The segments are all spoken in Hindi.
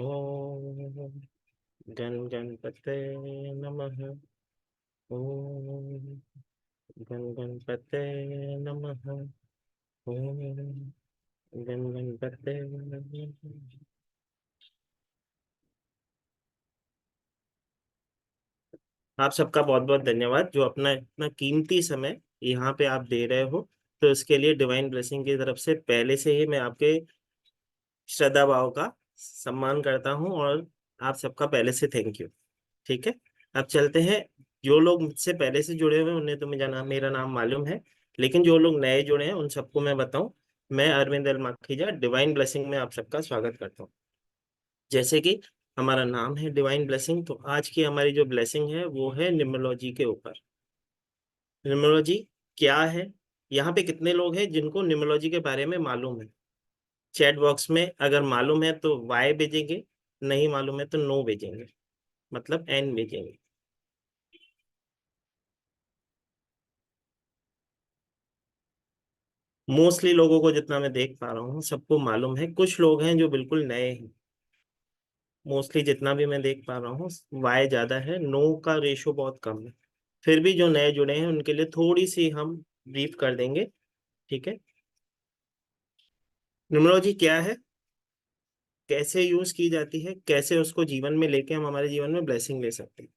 ओम गण गणपते नमः। ओम गण गणपते नमः। ओम गण गणपते नमः। आप सबका बहुत बहुत धन्यवाद जो अपना इतना कीमती समय यहाँ पे आप दे रहे हो। तो इसके लिए डिवाइन ब्लेसिंग की तरफ से पहले से ही मैं आपके श्रद्धा भाव का सम्मान करता हूँ, और आप सबका पहले से थैंक यू। ठीक है, अब चलते हैं। जो लोग मुझसे पहले से जुड़े हुए हैं उन्हें तो मेरा नाम मालूम है, लेकिन जो लोग नए जुड़े हैं उन सबको मैं बताऊं। मैं Arvind L Makhija divine blessing में आप सबका स्वागत करता हूँ। जैसे कि हमारा नाम है डिवाइन ब्लेसिंग, तो आज की हमारी जो ब्लेसिंग है वो है न्यूमरोलॉजी के ऊपर। न्यूमरोलॉजी क्या है? यहाँ पे कितने लोग हैं जिनको न्यूमरोलॉजी के बारे में मालूम है? चैट बॉक्स में अगर मालूम है तो वाई भेजेंगे, नहीं मालूम है तो नो भेजेंगे, मतलब एन भेजेंगे। मोस्टली लोगों को जितना मैं देख पा रहा हूँ सबको मालूम है, कुछ लोग हैं जो बिल्कुल नए हैं। मोस्टली जितना भी मैं देख पा रहा हूँ वाई ज्यादा है, नो का रेशो बहुत कम है। फिर भी जो नए जुड़े हैं उनके लिए थोड़ी सी हम ब्रीफ कर देंगे। ठीक है, न्यूमरोलॉजी क्या है, कैसे यूज की जाती है, कैसे उसको जीवन में लेके हम हमारे जीवन में ब्लेसिंग ले सकते हैं।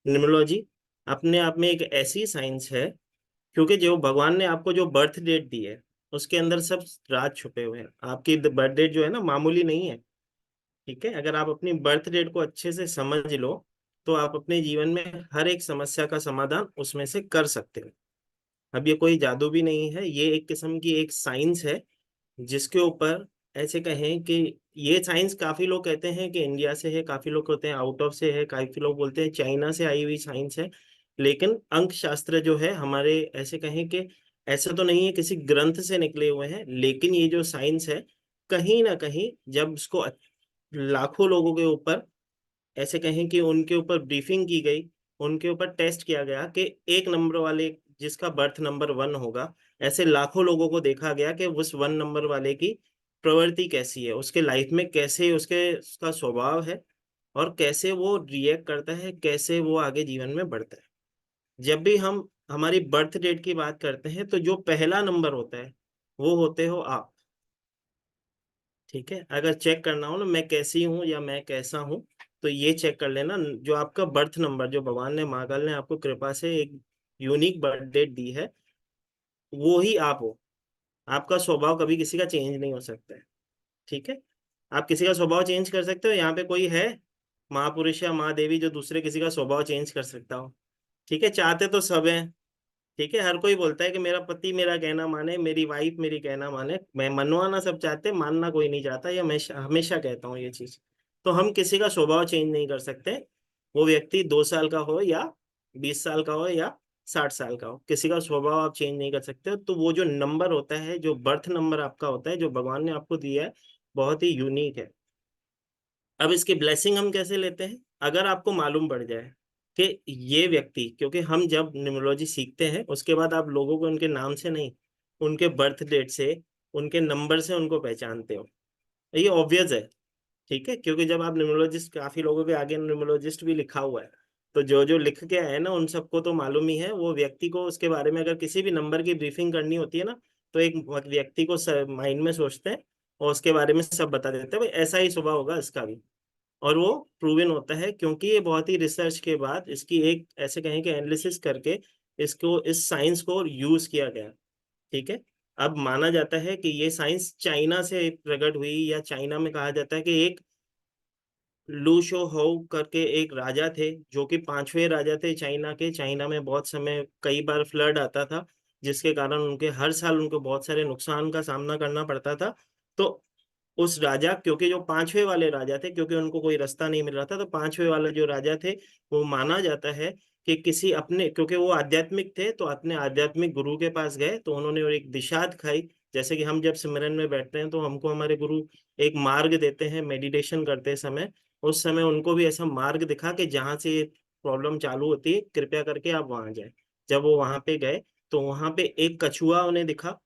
न्यूमरोलॉजी अपने आप में एक ऐसी साइंस है, क्योंकि जो भगवान ने आपको जो बर्थ डेट दी है उसके अंदर सब राज छुपे हुए हैं। आपकी बर्थ डेट जो है ना मामूली नहीं है। ठीक है, अगर आप अपनी बर्थ डेट को अच्छे से समझ लो तो आप अपने जीवन में हर एक समस्या का समाधान उसमें से कर सकते हो। अब ये कोई जादू भी नहीं है, ये एक किस्म की एक साइंस है जिसके ऊपर ऐसे कहें कि ये साइंस काफी लोग कहते हैं कि इंडिया से है, काफी लोग कहते हैं आउट ऑफ से है, काफी लोग बोलते हैं चाइना से आई हुई साइंस है। लेकिन अंक शास्त्र जो है हमारे ऐसे कहें कि ऐसा तो नहीं है किसी ग्रंथ से निकले हुए हैं, लेकिन ये जो साइंस है कहीं ना कहीं जब उसको लाखों लोगों के ऊपर ऐसे कहें कि उनके ऊपर ब्रीफिंग की गई, उनके ऊपर टेस्ट किया गया कि एक नंबर वाले जिसका बर्थ नंबर 1 होगा, ऐसे लाखों लोगों को देखा गया कि उस 1 नंबर वाले की प्रवृत्ति कैसी है, उसके लाइफ में कैसे उसका स्वभाव है, और कैसे वो रिएक्ट करता है, कैसे वो आगे जीवन में बढ़ता है। जब भी हम हमारी बर्थ डेट की बात करते हैं तो जो पहला नंबर होता है वो होते हो आप। ठीक है, अगर चेक करना हो ना मैं कैसी हूँ या मैं कैसा हूँ, तो ये चेक कर लेना। जो आपका बर्थ नंबर जो भगवान ने महाकाल ने आपको कृपा से एक यूनिक बर्थ डेट दी है, वो ही आप हो। आपका स्वभाव कभी किसी का चेंज नहीं हो सकता है। ठीक है, आप किसी का स्वभाव चेंज कर सकते हो? यहाँ पे कोई है महापुरुष या महादेवी जो दूसरे किसी का स्वभाव चेंज कर सकता हो? ठीक है, चाहते तो सब हैं। ठीक है, हर कोई बोलता है कि मेरा पति मेरा कहना माने, मेरी वाइफ मेरी कहना माने। मैं मनवाना सब चाहते हैं, मानना कोई नहीं चाहता, ये मैं हमेशा कहता हूँ ये चीज। तो हम किसी का स्वभाव चेंज नहीं कर सकते। वो व्यक्ति 2 साल का हो या 20 साल का हो या 60 साल का हो, किसी का स्वभाव आप चेंज नहीं कर सकते। तो वो जो नंबर होता है, जो बर्थ नंबर आपका होता है, जो भगवान ने आपको दिया है, बहुत ही यूनिक है। अब इसकी ब्लेसिंग हम कैसे लेते हैं? अगर आपको मालूम पड़ जाए कि ये व्यक्ति, क्योंकि हम जब न्यूमरोलॉजी सीखते हैं उसके बाद आप लोगों को उनके नाम से नहीं, उनके बर्थ डेट से, उनके नंबर से उनको पहचानते हो। ये ऑब्वियस है। ठीक है, क्योंकि जब आप न्यूमरोलॉजिस्ट, काफी लोगों के आगे न्यूमरोलॉजिस्ट भी लिखा हुआ है, तो जो जो लिख के आए ना उन सबको तो मालूम ही है। वो व्यक्ति को उसके बारे में अगर किसी भी नंबर की ब्रीफिंग करनी होती है ना, तो एक व्यक्ति को माइंड में सोचते हैं और उसके बारे में सब बता देते हैं, भाई ऐसा ही स्वभाव होगा इसका भी। और वो प्रूवन होता है, क्योंकि ये बहुत ही रिसर्च के बाद इसकी एक ऐसे कहें कि एनालिसिस करके इसको, इस साइंस को यूज किया गया। ठीक है, अब माना जाता है कि ये साइंस चाइना से प्रकट हुई, या चाइना में कहा जाता है कि एक लू शो हाउ करके एक राजा थे जो कि 5वें राजा थे चाइना के। चाइना में बहुत समय कई बार फ्लड आता था, जिसके कारण उनके हर साल उनको बहुत सारे नुकसान का सामना करना पड़ता था। तो उस राजा, क्योंकि जो 5वें वाले राजा थे, क्योंकि उनको कोई रास्ता नहीं मिल रहा था, तो 5वें वाले जो राजा थे वो माना जाता है कि किसी अपने, क्योंकि वो आध्यात्मिक थे तो अपने आध्यात्मिक गुरु के पास गए, तो उन्होंने एक दिशा दिखाई। जैसे कि हम जब सिमरन में बैठते हैं तो हमको हमारे गुरु एक मार्ग देते हैं मेडिटेशन करते समय। उस समय उनको भी ऐसा मार्ग दिखा कि जहाँ से ये प्रॉब्लम चालू होती है कृपया करके आप वहां जाए। जब वो वहां पे गए तो वहां पे एक कछुआ उन्हें दिखा।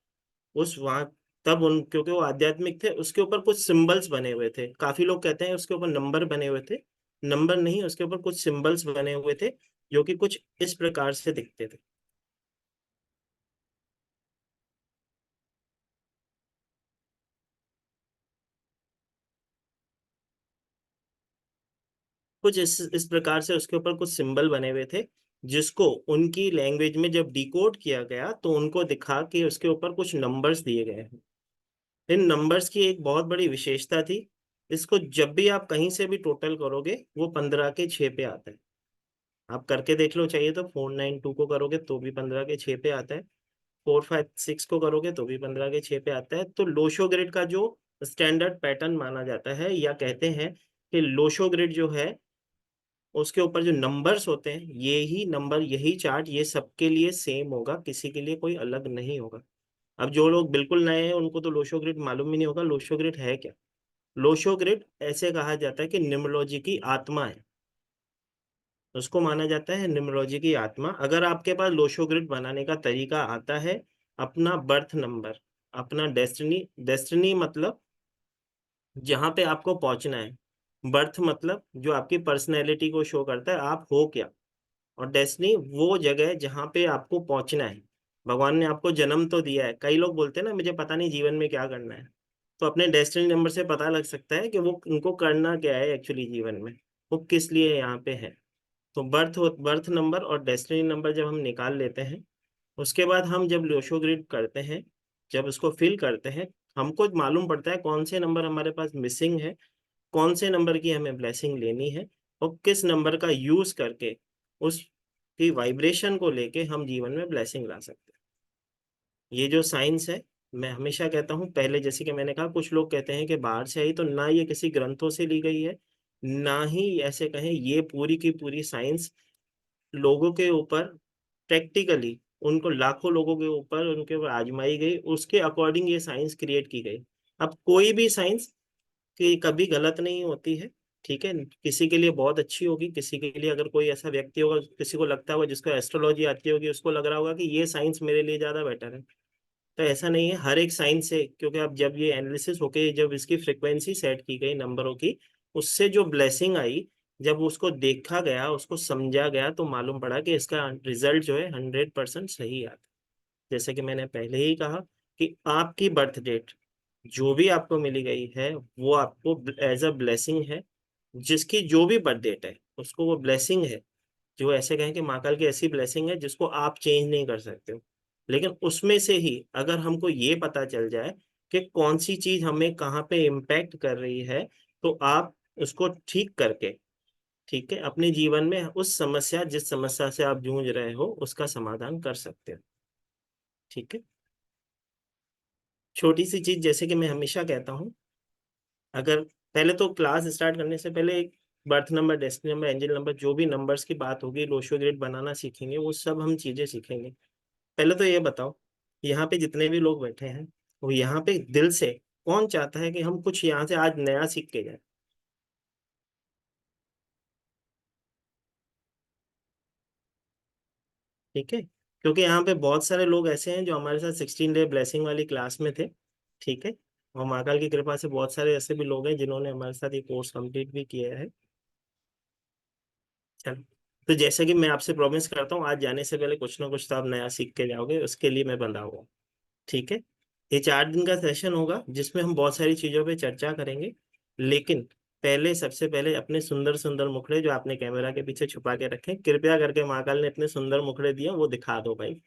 उस वहां तब उन क्योंकि वो आध्यात्मिक थे, उसके ऊपर कुछ सिंबल्स बने हुए थे। काफी लोग कहते हैं उसके ऊपर नंबर बने हुए थे, नंबर नहीं, उसके ऊपर कुछ सिंबल्स बने हुए थे जो कि कुछ इस प्रकार से दिखते थे। कुछ इस प्रकार से उसके ऊपर कुछ सिंबल बने हुए थे, जिसको उनकी लैंग्वेज में जब डिकोड किया गया तो उनको दिखा कि उसके ऊपर कुछ नंबर्स दिए गए हैं। इन नंबर्स की एक बहुत बड़ी विशेषता थी, इसको जब भी आप कहीं से भी टोटल करोगे वो 15 के 6 पे आता है। आप करके देख लो, चाहिए तो 492 को करोगे तो भी 15 के 6 पे आता है, 456 को करोगे तो भी 15 के 6 पे आता है। तो लोशो ग्रिड का जो स्टैंडर्ड पैटर्न माना जाता है, या कहते हैं कि लोशो ग्रिड जो है उसके ऊपर जो नंबर्स होते हैं, ये ही नंबर, यही चार्ट, ये सबके लिए सेम होगा, किसी के लिए कोई अलग नहीं होगा। अब जो लोग बिल्कुल नए हैं उनको तो लोशो ग्रिड मालूम ही नहीं होगा, लोशो ग्रिड है क्या। लोशो ग्रिड ऐसे कहा जाता है कि न्यूमरोलॉजी की आत्मा है, उसको माना जाता है न्यूमरोलॉजी की आत्मा। अगर आपके पास लोशो ग्रिड बनाने का तरीका आता है, अपना बर्थ नंबर, अपना डेस्टिनी, डेस्टिनी मतलब जहां पे आपको पहुंचना है, बर्थ मतलब जो आपकी पर्सनैलिटी को शो करता है आप हो क्या, और डेस्टिनी वो जगह है जहाँ पे आपको पहुंचना है। भगवान ने आपको जन्म तो दिया है, कई लोग बोलते हैं ना मुझे पता नहीं जीवन में क्या करना है, तो अपने डेस्टिनी नंबर से पता लग सकता है कि वो उनको करना क्या है एक्चुअली जीवन में, वो किस लिए यहाँ पे है। तो बर्थ नंबर और डेस्टिनी नंबर जब हम निकाल लेते हैं, उसके बाद हम जब लोशो ग्रिड करते हैं, जब उसको फिल करते हैं, हमको मालूम पड़ता है कौन से नंबर हमारे पास मिसिंग है, कौन से नंबर की हमें ब्लेसिंग लेनी है, और किस नंबर का यूज करके उस की वाइब्रेशन को लेके हम जीवन में ब्लेसिंग ला सकते हैं। ये जो साइंस है, मैं हमेशा कहता हूँ, पहले जैसे कि मैंने कहा कुछ लोग कहते हैं कि बाहर से आई, तो ना ये किसी ग्रंथों से ली गई है, ना ही ऐसे कहें ये पूरी की पूरी साइंस लोगों के ऊपर प्रैक्टिकली, उनको लाखों लोगों के ऊपर उनके ऊपर आजमाई गई, उसके अकॉर्डिंग ये साइंस क्रिएट की गई। अब कोई भी साइंस कि कभी गलत नहीं होती है, ठीक है, किसी के लिए बहुत अच्छी होगी, किसी के लिए, अगर कोई ऐसा व्यक्ति होगा, किसी को लगता होगा जिसको एस्ट्रोलॉजी आती होगी, उसको लग रहा होगा कि ये साइंस मेरे लिए ज्यादा बेटर है। तो ऐसा नहीं है, हर एक साइंस से, क्योंकि अब जब ये एनालिसिस होके जब इसकी फ्रिक्वेंसी सेट की गई नंबरों की, उससे जो ब्लेसिंग आई, जब उसको देखा गया, उसको समझा गया, तो मालूम पड़ा कि इसका रिजल्ट जो है 100% सही आता है। जैसे कि मैंने पहले ही कहा कि आपकी बर्थ डेट जो भी आपको मिली गई है वो आपको एज अ ब्लेसिंग है, जिसकी जो भी बर्थ डेट है उसको वो ब्लेसिंग है, जो ऐसे कहें कि महाकाल की ऐसी ब्लेसिंग है जिसको आप चेंज नहीं कर सकते हो। लेकिन उसमें से ही अगर हमको ये पता चल जाए कि कौन सी चीज हमें कहाँ पे इम्पैक्ट कर रही है, तो आप उसको ठीक करके, ठीक है, अपने जीवन में उस समस्या, जिस समस्या से आप जूझ रहे हो, उसका समाधान कर सकते हो। ठीक है। छोटी सी चीज, जैसे कि मैं हमेशा कहता हूँ, अगर पहले तो क्लास स्टार्ट करने से पहले एक birth number, destiny number, angel number, जो भी नंबर्स की बात होगी, लोशो ग्रेड बनाना सीखेंगे, वो सब हम चीजें सीखेंगे। पहले तो ये बताओ, यहाँ पे जितने भी लोग बैठे हैं, वो यहाँ पे दिल से कौन चाहता है कि हम कुछ यहाँ से आज नया सीख के जाए। ठीक है, क्योंकि यहाँ पे बहुत सारे लोग ऐसे हैं जो हमारे साथ 16 डे ब्लेसिंग वाली क्लास में थे। ठीक है, और महाकाल की कृपा से बहुत सारे ऐसे भी लोग हैं जिन्होंने हमारे साथ ये कोर्स कंप्लीट भी किया है। चलो, तो जैसे कि मैं आपसे प्रॉमिस करता हूँ, आज जाने से पहले कुछ ना कुछ तो आप नया सीख के जाओगे, उसके लिए मैं बंधा हुआ हूँ। ठीक है। ये 4 दिन का सेशन होगा जिसमें हम बहुत सारी चीजों पे चर्चा करेंगे, लेकिन पहले, सबसे पहले अपने सुंदर सुंदर मुखड़े जो आपने कैमरा के पीछे छुपा के रखे, कृपया करके, महाकाल ने इतने सुंदर मुखड़े दिए वो दिखा दो भाई।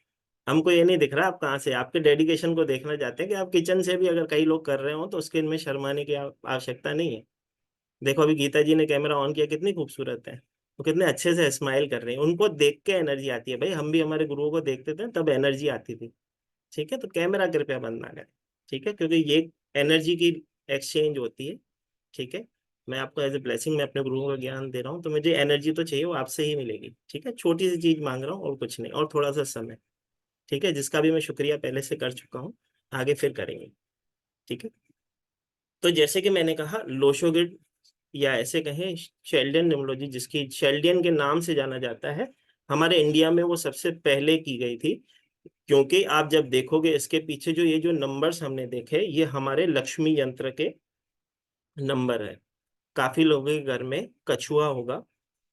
हमको ये नहीं दिख रहा आप कहाँ से, आपके डेडिकेशन को देखना चाहते हैं कि आप किचन से भी अगर कई लोग कर रहे हो तो उसके इनमें शर्माने की आवश्यकता नहीं है। देखो अभी गीता जी ने कैमरा ऑन किया, कितनी खूबसूरत है, वो कितने अच्छे से स्माइल कर रही है, उनको देख के एनर्जी आती है भाई, हम भी हमारे गुरुओं को देखते थे तब एनर्जी आती थी। ठीक है, तो कैमरा कृपया बंद ना करें। ठीक है, क्योंकि ये एनर्जी की एक्सचेंज होती है। ठीक है, मैं आपको एज ए ब्लेसिंग में अपने गुरुओं का ज्ञान दे रहा हूँ, तो मुझे एनर्जी तो चाहिए, वो आपसे ही मिलेगी। ठीक है, छोटी सी चीज मांग रहा हूँ और कुछ नहीं, और थोड़ा सा समय। ठीक है, जिसका भी मैं शुक्रिया पहले से कर चुका हूँ, आगे फिर करेंगे। ठीक है। तो जैसे कि मैंने कहा, लोशोगिड, या ऐसे कहें शेल्डियन न्यूमरोलॉजी, जिसकी शेल्डियन के नाम से जाना जाता है, हमारे इंडिया में वो सबसे पहले की गई थी क्योंकि आप जब देखोगे इसके पीछे जो ये जो नंबर्स हमने देखे, ये हमारे लक्ष्मी यंत्र के नंबर है। काफी लोगों के घर में कछुआ होगा,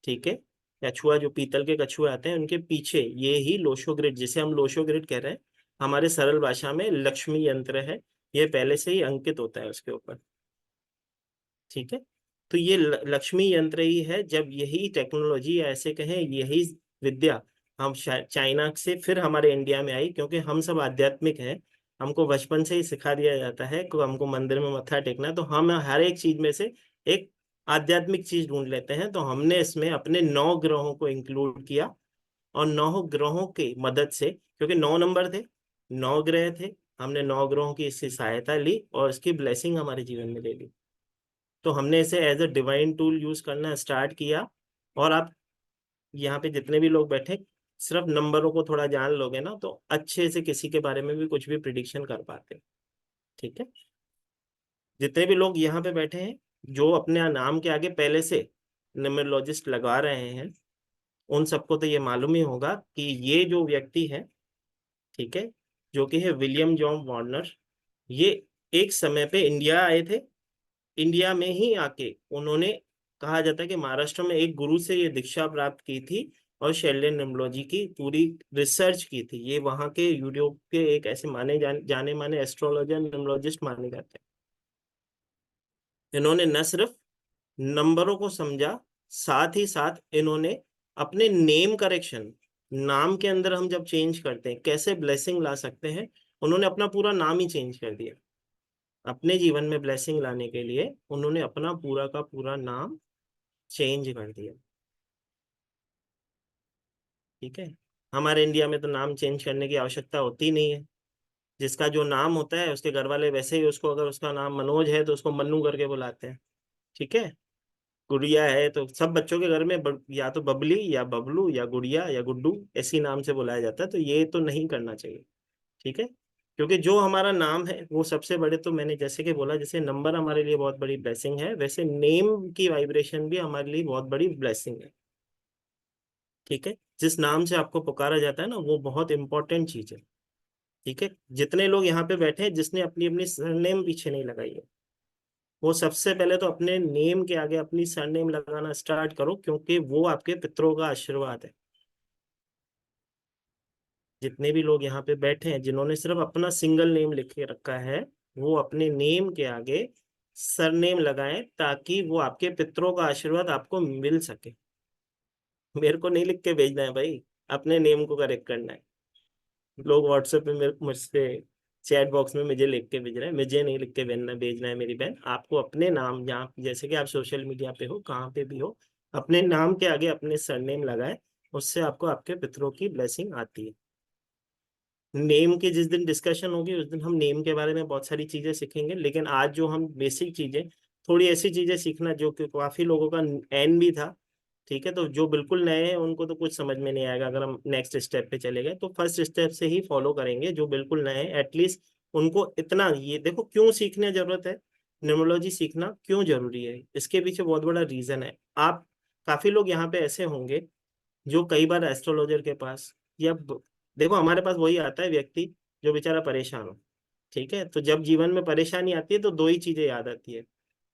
ठीक है, कछुआ जो पीतल के कछुए आते हैं उनके पीछे ये ही लोशो ग्रिड, जिसे हम लोशो ग्रिड कह रहे हैं, हमारे सरल भाषा में लक्ष्मी यंत्र है, ये पहले से ही अंकित होता है उसके ऊपर। ठीक है, तो ये लक्ष्मी यंत्र ही है। जब यही टेक्नोलॉजी, ऐसे कहें यही विद्या हम चाइना से फिर हमारे इंडिया में आई, क्योंकि हम सब आध्यात्मिक हैं, हमको बचपन से ही सिखा दिया जाता है कि हमको मंदिर में मत्था टेकना है, तो हम हर एक चीज में से एक आध्यात्मिक चीज ढूंढ लेते हैं। तो हमने इसमें अपने 9 ग्रहों को इंक्लूड किया, और 9 ग्रहों की मदद से, क्योंकि 9 नंबर थे, 9 ग्रह थे, हमने 9 ग्रहों की इससे सहायता ली और इसकी ब्लेसिंग हमारे जीवन में ले ली। तो हमने इसे as a divine tool use करना स्टार्ट किया। और आप यहाँ पे जितने भी लोग बैठे, सिर्फ नंबरों को थोड़ा जान लोगे ना, तो अच्छे से किसी के बारे में भी कुछ भी प्रिडिक्शन कर पाते। ठीक है, जितने भी लोग यहाँ पे बैठे हैं जो अपने नाम के आगे पहले से न्यूमरोलॉजिस्ट लगा रहे हैं, उन सबको तो ये मालूम ही होगा कि ये जो व्यक्ति है, ठीक है, जो कि है विलियम जॉन वार्नर, ये एक समय पे इंडिया आए थे। इंडिया में ही आके उन्होंने, कहा जाता है कि महाराष्ट्र में एक गुरु से ये दीक्षा प्राप्त की थी और शैल्य न्यूमरोलॉजी की पूरी रिसर्च की थी। ये वहाँ के यूरोप के एक ऐसे जाने माने एस्ट्रोलॉजर न्यूमरोलॉजिस्ट माने जाते हैं। इन्होंने न सिर्फ नंबरों को समझा, साथ ही साथ इन्होंने अपने नेम करेक्शन, नाम के अंदर हम जब चेंज करते हैं कैसे ब्लेसिंग ला सकते हैं, उन्होंने अपना पूरा नाम ही चेंज कर दिया। अपने जीवन में ब्लेसिंग लाने के लिए उन्होंने अपना पूरा का पूरा नाम चेंज कर दिया। ठीक है, हमारे इंडिया में तो नाम चेंज करने की आवश्यकता होती नहीं है। जिसका जो नाम होता है उसके घर वाले वैसे ही उसको, अगर उसका नाम मनोज है तो उसको मन्नू करके बुलाते हैं। ठीक है, गुड़िया है तो सब बच्चों के घर में या तो बबली या बबलू या गुड़िया या गुड्डू ऐसी नाम से बुलाया जाता है। तो ये तो नहीं करना चाहिए। ठीक है, क्योंकि जो हमारा नाम है वो सबसे बड़े, तो मैंने जैसे कि बोला, जैसे नंबर हमारे लिए बहुत बड़ी ब्लेसिंग है, वैसे नेम की वाइब्रेशन भी हमारे लिए बहुत बड़ी ब्लेसिंग है। ठीक है, जिस नाम से आपको पुकारा जाता है ना, वो बहुत इंपॉर्टेंट चीज है। ठीक है, जितने लोग यहाँ पे बैठे हैं जिसने अपनी अपनी सरनेम पीछे नहीं लगाई है, वो सबसे पहले तो अपने नेम के आगे अपनी सरनेम लगाना स्टार्ट करो, क्योंकि वो आपके पितरों का आशीर्वाद है। जितने भी लोग यहाँ पे बैठे हैं जिन्होंने सिर्फ अपना सिंगल नेम लिख के रखा है, वो अपने नेम के आगे सरनेम लगाएं, ताकि वो आपके पितरों का आशीर्वाद आपको मिल सके। मेरे को नहीं लिख के भेजना है भाई, अपने नेम को करेक्ट करना है। लोग व्हाट्सएप पे मेरे मुझसे चैट बॉक्स में मुझे लिख के भेज रहे हैं, मुझे नहीं लिख के भेजना है मेरी बहन। आपको अपने नाम, जहाँ जैसे कि आप सोशल मीडिया पे हो, कहाँ पे भी हो, अपने नाम के आगे अपने सरनेम लगाए, उससे आपको आपके पितरों की ब्लेसिंग आती है। नेम की जिस दिन डिस्कशन होगी उस दिन हम नेम के बारे में बहुत सारी चीजें सीखेंगे, लेकिन आज जो हम बेसिक चीजें, थोड़ी ऐसी चीजें सीखना जो कि काफी लोगों का एन भी था। ठीक है, तो जो बिल्कुल नए हैं उनको तो कुछ समझ में नहीं आएगा, अगर हम नेक्स्ट स्टेप पे चले गए तो फर्स्ट स्टेप से ही फॉलो करेंगे। जो बिल्कुल नए हैं एटलीस्ट उनको इतना, ये देखो क्यों सीखने जरूरत है, न्यूमरोलॉजी सीखना क्यों जरूरी है, इसके पीछे बहुत बड़ा रीजन है। आप, काफी लोग यहाँ पे ऐसे होंगे जो कई बार एस्ट्रोलॉजर के पास, या देखो हमारे पास वही आता है व्यक्ति जो बेचारा परेशान हो। ठीक है, तो जब जीवन में परेशानी आती है तो दो ही चीजें याद आती है,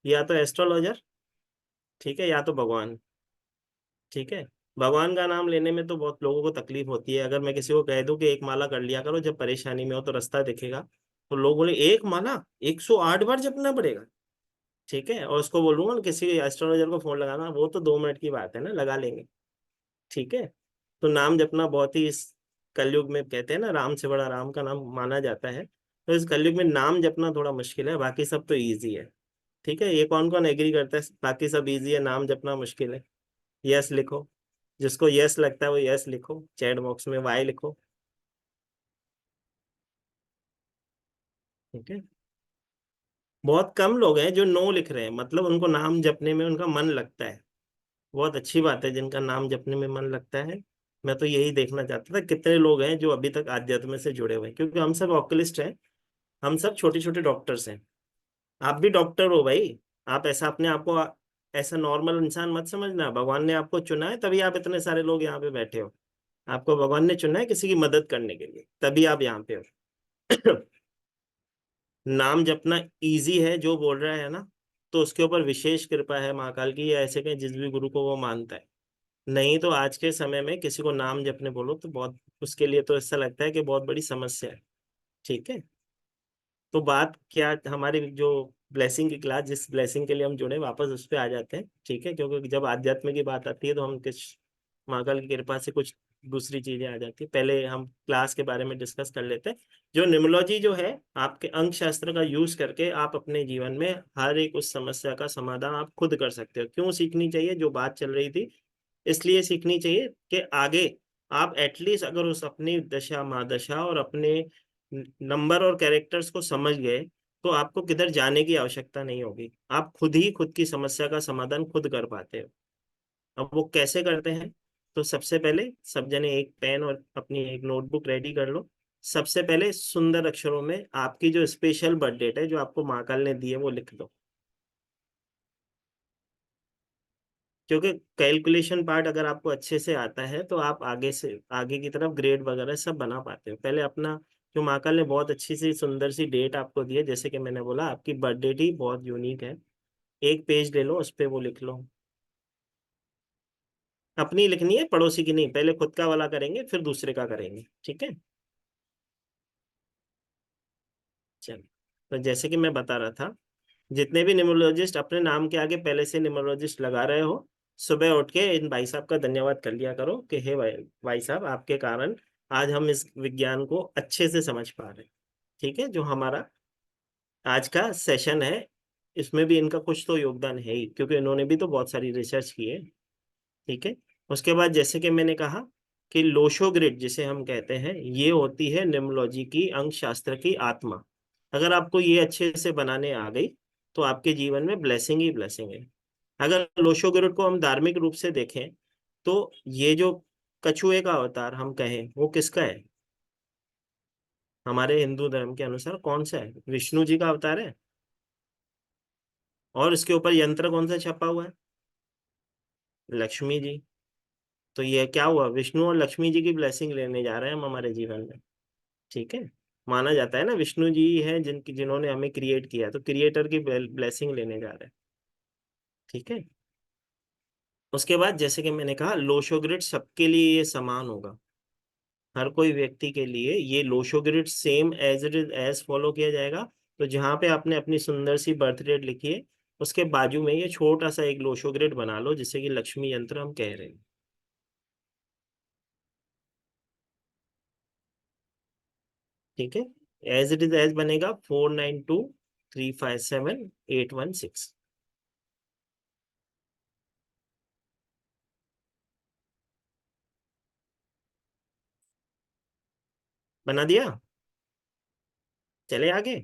या तो एस्ट्रोलॉजर, ठीक है, या तो भगवान। ठीक है, भगवान का नाम लेने में तो बहुत लोगों को तकलीफ होती है। अगर मैं किसी को कह दूं कि एक माला कर लिया करो जब परेशानी में हो तो रास्ता दिखेगा, तो लोग बोले एक माला 108 बार जपना पड़ेगा। ठीक है, और उसको बोलूंगा ना किसी एस्ट्रोलॉजर को फोन लगाना, वो तो 2 मिनट की बात है ना, लगा लेंगे। ठीक है, तो नाम जपना बहुत ही इस कलयुग में, कहते हैं ना राम से बड़ा राम का नाम माना जाता है, तो इस कलयुग में नाम जपना थोड़ा मुश्किल है, बाकी सब तो इजी है। ठीक है, ये कौन कौन एग्री करता है बाकी सब इजी है, नाम जपना मुश्किल है? यस लिखो, जिसको यस लगता है वो यस लिखो, चैट बॉक्स में वाई लिखो। ठीक है, बहुत कम लोग हैं जो नो लिख रहे हैं, मतलब उनको नाम जपने में उनका मन लगता है। बहुत अच्छी बात है जिनका नाम जपने में मन लगता है। मैं तो यही देखना चाहता था कितने लोग हैं जो अभी तक आध्यात्म से जुड़े हुए हैं, क्योंकि हम सब ऑक्युलिस्ट हैं, हम सब छोटे छोटे डॉक्टर्स हैं। आप भी डॉक्टर हो भाई। आप ऐसा अपने आप को ऐसा नॉर्मल इंसान मत समझना, भगवान ने आपको चुना है तभी आप इतने सारे लोग यहाँ पे बैठे हो। आपको भगवान ने चुना है किसी की मदद करने के लिए, तभी आप यहाँ पे हो। नाम जपना इजी है जो बोल रहा है ना, तो उसके ऊपर विशेष कृपा है महाकाल की, या ऐसे कहें जिस भी गुरु को वो मानता है। नहीं तो आज के समय में किसी को नाम जपने बोलो तो बहुत, उसके लिए तो ऐसा लगता है कि बहुत बड़ी समस्या है। ठीक है। तो बात क्या, हमारी जो ब्लेसिंग की क्लास, जिस ब्लेसिंग के लिए हम जुड़े, वापस उस पर आ जाते हैं। ठीक है, क्योंकि जब आध्यात्म की बात आती है तो हम कुछ महाकाल की कृपा से कुछ दूसरी चीजें आ जाती है। पहले हम क्लास के बारे में डिस्कस कर लेते हैं। जो न्यूमरोलॉजी जो है, आपके अंक शास्त्र का यूज करके आप अपने जीवन में हर एक उस समस्या का समाधान आप खुद कर सकते हो। क्यों सीखनी चाहिए, जो बात चल रही थी, इसलिए सीखनी चाहिए कि आगे आप एटलीस्ट अगर उस अपनी दशा महादशा और अपने नंबर और कैरेक्टर्स को समझ गए, तो आपको किधर जाने की आवश्यकता नहीं होगी। आप खुद ही खुद की समस्या का समाधान खुद कर पाते हो। अब वो कैसे करते हैं? तो सबसे पहले सब जने एक पेन और अपनी एक नोटबुक रेडी कर लो। सबसे पहले सुंदर अक्षरों में आपकी जो स्पेशल बर्थ डेट है, जो आपको महाकाल ने दी है, वो लिख दो। क्योंकि कैलकुलेशन पार्ट अगर आपको अच्छे से आता है तो आप आगे से आगे की तरफ ग्रेड वगैरह सब बना पाते हो। पहले अपना, जो महाकाल ने बहुत अच्छी सी सुंदर सी डेट आपको दी है, जैसे कि मैंने बोला आपकी बर्थ डेट ही बहुत यूनिक है। एक पेज ले लो, उस पे वो लिख लो। अपनी लिखनी है, पड़ोसी की नहीं। पहले खुद का वाला करेंगे, फिर दूसरे का करेंगे। ठीक है। चलो, तो जैसे कि मैं बता रहा था, जितने भी न्यूमरोलॉजिस्ट अपने नाम के आगे पहले से न्यूमरोलॉजिस्ट लगा रहे हो, सुबह उठ के इन भाई साहब का धन्यवाद कर लिया करो कि हे भाई, भाई साहब आपके कारण आज हम इस विज्ञान को अच्छे से समझ पा रहे हैं। ठीक है। जो हमारा आज का सेशन है, इसमें भी इनका कुछ तो योगदान है ही, क्योंकि इन्होंने भी तो बहुत सारी रिसर्च की है। ठीक है। उसके बाद जैसे कि मैंने कहा कि लोशो ग्रिड जिसे हम कहते हैं, ये होती है न्यूमरोलॉजी की, अंक शास्त्र की आत्मा। अगर आपको ये अच्छे से बनाने आ गई, तो आपके जीवन में ब्लेसिंग ही ब्लेसिंग है। अगर लोशो ग्रिड को हम धार्मिक रूप से देखें, तो ये जो कछुए का अवतार हम कहें, वो किसका है? हमारे हिंदू धर्म के अनुसार कौन सा है? विष्णु जी का अवतार है। और इसके ऊपर यंत्र कौन सा छपा हुआ है? लक्ष्मी जी। तो ये क्या हुआ, विष्णु और लक्ष्मी जी की ब्लेसिंग लेने जा रहे हैं हम हमारे जीवन में। ठीक है। माना जाता है ना, विष्णु जी है जिन्होंने हमें क्रिएट किया, तो क्रिएटर की ब्लेसिंग लेने जा रहे हैं। ठीक है। उसके बाद जैसे कि मैंने कहा, लोशो ग्रिड सबके लिए ये समान होगा। हर कोई व्यक्ति के लिए ये Lo Shu grid same as it is as follow किया जाएगा। तो जहाँ पे आपने अपनी सुंदर सी बर्थ डेट लिखी है, उसके बाजू में ये छोटा सा एक लोशो ग्रिड बना लो, जिसे कि लक्ष्मी यंत्र हम कह रहे हैं। ठीक है। एज इट इज एज बनेगा 492357 816। बना दिया। चले आगे।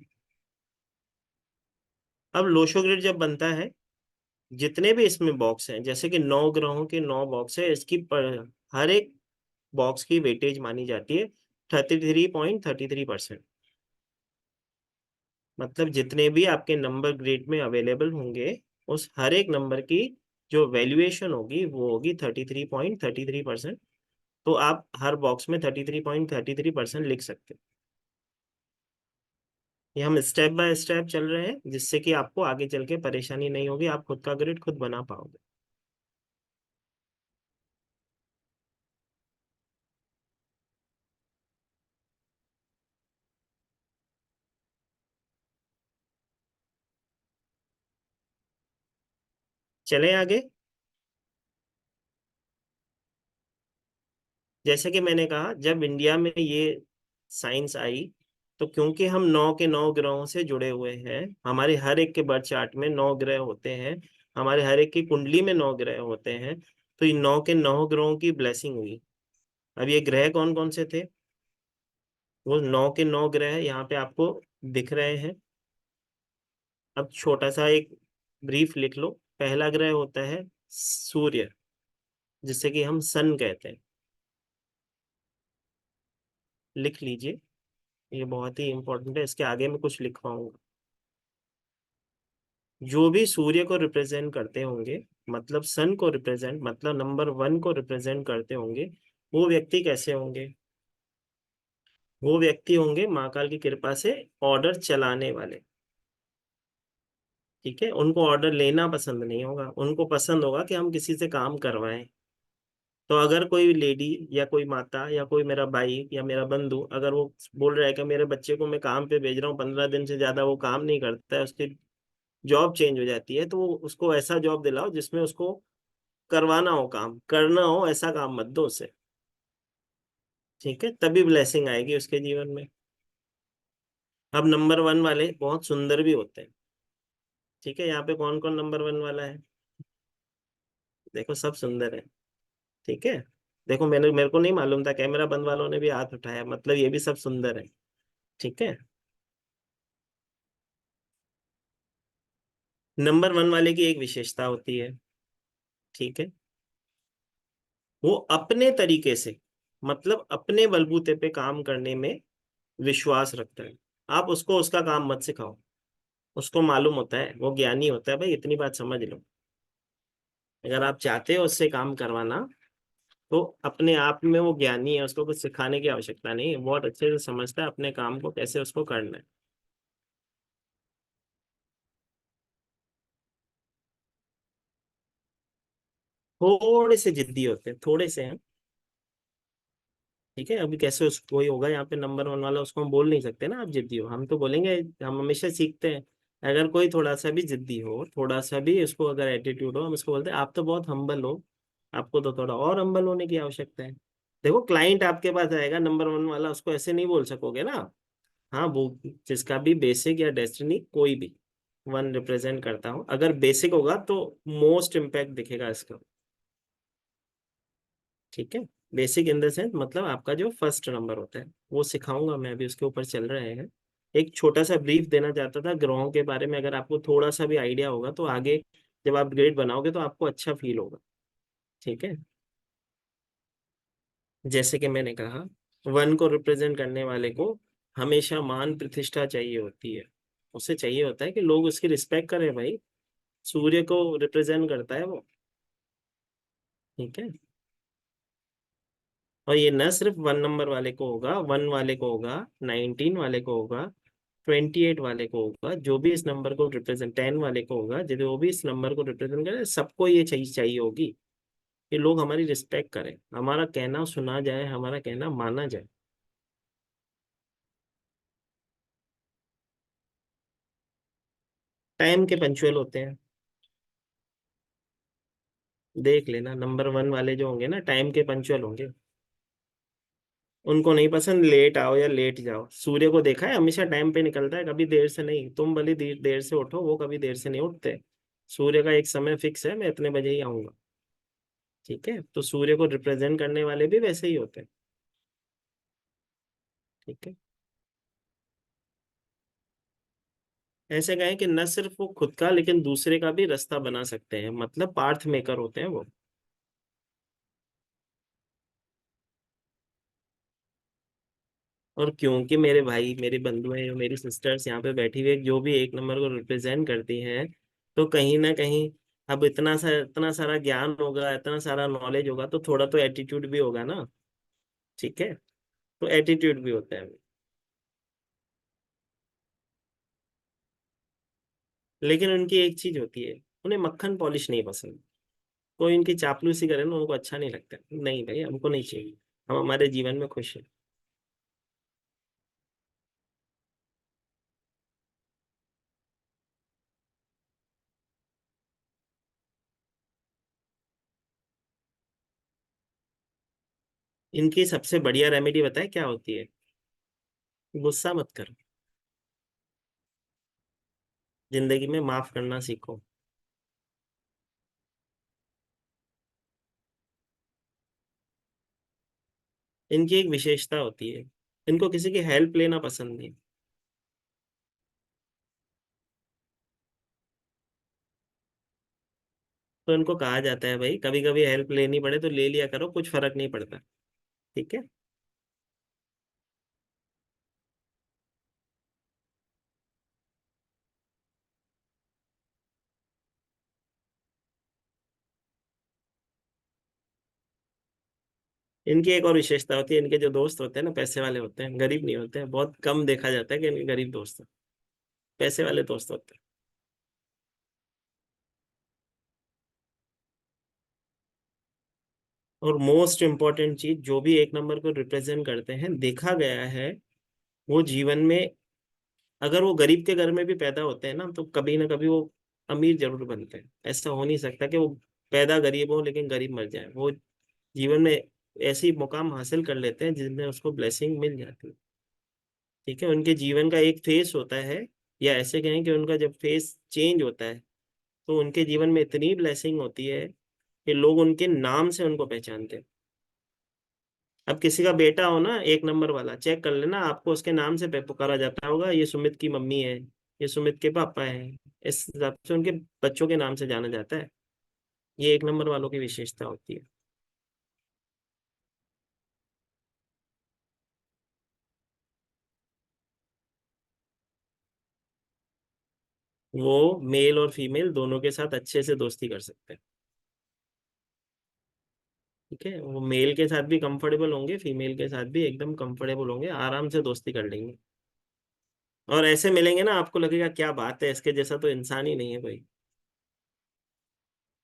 अब लोशो ग्रिड जब बनता है, जितने भी इसमें बॉक्स हैं, जैसे कि 9 ग्रहों के 9 बॉक्स है, इसकी हर एक बॉक्स की वेटेज मानी जाती है 33.33%। मतलब जितने भी आपके नंबर ग्रिड में अवेलेबल होंगे, उस हर एक नंबर की जो वैल्यूएशन होगी वो होगी 33.33%। तो आप हर बॉक्स में 33.33% लिख सकते हैं। ये हम स्टेप बाय स्टेप चल रहे हैं, जिससे कि आपको आगे चल के परेशानी नहीं होगी, आप खुद का ग्रिड खुद बना पाओगे। चलें आगे। जैसे कि मैंने कहा, जब इंडिया में ये साइंस आई, तो क्योंकि हम 9 के 9 ग्रहों से जुड़े हुए हैं, हमारे हर एक के बर्थ चार्ट में 9 ग्रह होते हैं, हमारे हर एक की कुंडली में 9 ग्रह होते हैं, तो ये 9 के 9 ग्रहों की ब्लेसिंग हुई। अब ये ग्रह कौन कौन से थे? वो 9 के 9 ग्रह यहाँ पे आपको दिख रहे हैं। अब छोटा सा एक ब्रीफ लिख लो। पहला ग्रह होता है सूर्य, जिसे कि हम सन कहते हैं। लिख लीजिए, ये बहुत ही इंपॉर्टेंट है, इसके आगे मैं कुछ लिखवाऊंगा। जो भी सूर्य को रिप्रेजेंट करते होंगे, मतलब सन को रिप्रेजेंट, मतलब नंबर 1 को रिप्रेजेंट करते होंगे, वो व्यक्ति कैसे होंगे? वो व्यक्ति होंगे महाकाल की कृपा से ऑर्डर चलाने वाले। ठीक है, उनको ऑर्डर लेना पसंद नहीं होगा, उनको पसंद होगा कि हम किसी से काम करवाएं। तो अगर कोई लेडी या कोई माता या कोई मेरा भाई या मेरा बंधु अगर वो बोल रहा है कि मेरे बच्चे को मैं काम पे भेज रहा हूँ, 15 दिन से ज्यादा वो काम नहीं करता है, उसकी जॉब चेंज हो जाती है, तो उसको ऐसा जॉब दिलाओ जिसमें उसको करवाना हो, काम करना हो, ऐसा काम मत दो उसे। ठीक है, तभी ब्लेसिंग आएगी उसके जीवन में। अब नंबर वन वाले बहुत सुंदर भी होते हैं। ठीक है, यहाँ पे कौन कौन नंबर वन वाला है? देखो सब सुंदर है। ठीक है, देखो मैंने मेरे को नहीं मालूम था, कैमरा बंद वालों ने भी हाथ उठाया, मतलब ये भी सब सुंदर है। ठीक है, नंबर वन वाले की एक विशेषता होती है। ठीक है, वो अपने तरीके से, मतलब अपने बलबूते पे काम करने में विश्वास रखता है। आप उसको उसका काम मत सिखाओ, उसको मालूम होता है, वो ज्ञानी होता है भाई, इतनी बात समझ लो। अगर आप चाहते हो उससे काम करवाना, तो अपने आप में वो ज्ञानी है, उसको कुछ सिखाने की आवश्यकता नहीं है, बहुत अच्छे से समझता है अपने काम को कैसे उसको करना है। थोड़े से जिद्दी होते हैं, थोड़े से हैं। ठीक है, अभी कैसे उसको कोई होगा यहाँ पे नंबर वन वाला, उसको हम बोल नहीं सकते ना आप जिद्दी हो, हम तो बोलेंगे। हम हमेशा सीखते हैं। अगर कोई थोड़ा सा भी जिद्दी हो, थोड़ा सा भी उसको अगर एटीट्यूड हो, हम उसको बोलते हैं आप तो बहुत हम्बल हो, आपको तो थोड़ा और हम्बल होने की आवश्यकता है। देखो क्लाइंट आपके पास आएगा नंबर वन वाला, उसको ऐसे नहीं बोल सकोगे ना। हाँ, वो जिसका भी बेसिक या डेस्टिनी कोई भी वन रिप्रेजेंट करता हो, अगर बेसिक होगा तो मोस्ट इम्पैक्ट दिखेगा इसका। ठीक है, बेसिक इन द सेंस मतलब आपका जो फर्स्ट नंबर होता है, वो सिखाऊंगा मैं, अभी उसके ऊपर चल रहे हैं। एक छोटा सा ब्रीफ देना चाहता था ग्रहों के बारे में, अगर आपको थोड़ा सा भी आइडिया होगा तो आगे जब आप ग्रेड बनाओगे तो आपको अच्छा फील होगा। ठीक है, जैसे कि मैंने कहा, वन को रिप्रेजेंट करने वाले को हमेशा मान प्रतिष्ठा चाहिए होती है। उसे चाहिए होता है कि लोग उसकी रिस्पेक्ट करें भाई। सूर्य को रिप्रेजेंट करता है वो। ठीक है, और ये न सिर्फ वन नंबर वाले को होगा, वन वाले को होगा, 19 वाले को होगा, 28 वाले को होगा, जो भी इस नंबर को रिप्रेजेंट, 10 वाले को होगा, जो भी इस नंबर को रिप्रेजेंट करे, सबको ये चाहिए चाहिए होगी कि लोग हमारी रिस्पेक्ट करें, हमारा कहना सुना जाए, हमारा कहना माना जाए। टाइम के पंचुअल होते हैं। देख लेना नंबर वन वाले जो होंगे ना, टाइम के पंचुअल होंगे। उनको नहीं पसंद लेट आओ या लेट जाओ। सूर्य को देखा है, हमेशा टाइम पे निकलता है, कभी देर से नहीं। तुम भले देर देर से उठो, वो कभी देर से नहीं उठते। सूर्य का एक समय फिक्स है, मैं इतने बजे ही आऊंगा। ठीक है, तो सूर्य को रिप्रेजेंट करने वाले भी वैसे ही होते हैं। ठीक है, ऐसे कहें कि न सिर्फ वो खुद का लेकिन दूसरे का भी रास्ता बना सकते हैं, मतलब पार्थ मेकर होते हैं वो। और क्योंकि मेरे भाई मेरे बंधु हैं, मेरी सिस्टर्स यहाँ पे बैठी हुई है, जो भी एक नंबर को रिप्रेजेंट करती हैं, तो कहीं ना कहीं अब इतना सारा ज्ञान होगा, इतना सारा नॉलेज होगा, तो थोड़ा तो एटीट्यूड भी होगा ना। ठीक है, तो एटीट्यूड भी होता है। लेकिन उनकी एक चीज होती है, उन्हें मक्खन पॉलिश नहीं पसंद। कोई इनकी चापलूसी करे ना, उनको अच्छा नहीं लगता। नहीं भाई, हमको नहीं चाहिए, हम हमारे जीवन में खुश हैं। इनकी सबसे बढ़िया रेमेडी बताए क्या होती है? गुस्सा मत करो, जिंदगी में माफ करना सीखो। इनकी एक विशेषता होती है, इनको किसी की हेल्प लेना पसंद नहीं। तो इनको कहा जाता है भाई, कभी कभी हेल्प लेनी पड़े तो ले लिया करो, कुछ फर्क नहीं पड़ता। ठीक है, इनकी एक और विशेषता होती है, इनके जो दोस्त होते हैं ना पैसे वाले होते हैं, गरीब नहीं होते हैं। बहुत कम देखा जाता है कि इनके गरीब दोस्त हैं, पैसे वाले दोस्त होते हैं। और मोस्ट इम्पोर्टेंट चीज, जो भी एक नंबर को रिप्रेजेंट करते हैं, देखा गया है वो जीवन में, अगर वो गरीब के घर में भी पैदा होते हैं ना, तो कभी ना कभी वो अमीर जरूर बनते हैं। ऐसा हो नहीं सकता कि वो पैदा गरीब हो लेकिन गरीब मर जाए। वो जीवन में ऐसी मुकाम हासिल कर लेते हैं जिनमें उसको ब्लेसिंग मिल जाती है। ठीक है, उनके जीवन का एक फेस होता है, या ऐसे कहें कि उनका जब फेस चेंज होता है, तो उनके जीवन में इतनी ब्लेसिंग होती है कि लोग उनके नाम से उनको पहचानते हैं। अब किसी का बेटा हो ना एक नंबर वाला, चेक कर लेना, आपको उसके नाम से पुकारा जाता होगा, ये सुमित की मम्मी है, ये सुमित के पापा है। इस हिसाब से उनके बच्चों के नाम से जाना जाता है। ये एक नंबर वालों की विशेषता होती है। वो मेल और फीमेल दोनों के साथ अच्छे से दोस्ती कर सकते हैं। ठीक है, वो मेल के साथ भी कंफर्टेबल होंगे, फीमेल के साथ भी एकदम कंफर्टेबल होंगे, आराम से दोस्ती कर लेंगे। और ऐसे मिलेंगे ना, आपको लगेगा क्या बात है, इसके जैसा तो इंसान ही नहीं है कोई।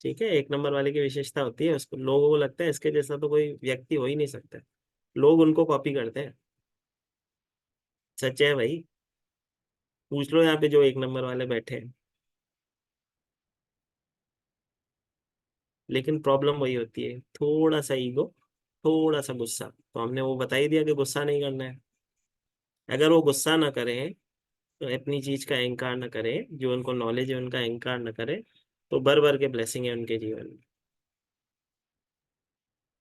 ठीक है, एक नंबर वाले की विशेषता होती है, उसको लोगों को लगता है इसके जैसा तो कोई व्यक्ति हो ही नहीं सकता। लोग उनको कॉपी करते हैं। सच है भाई, पूछ लो यहाँ पे जो एक नंबर वाले बैठे हैं। लेकिन प्रॉब्लम वही होती है, थोड़ा सा ईगो, थोड़ा सा गुस्सा। तो हमने वो बता ही दिया कि गुस्सा नहीं करना है। अगर वो गुस्सा ना करें, तो अपनी चीज का अहंकार ना करें, जो उनको नॉलेज है उनका अहंकार ना करें, तो भर भर के ब्लेसिंग है उनके जीवन में।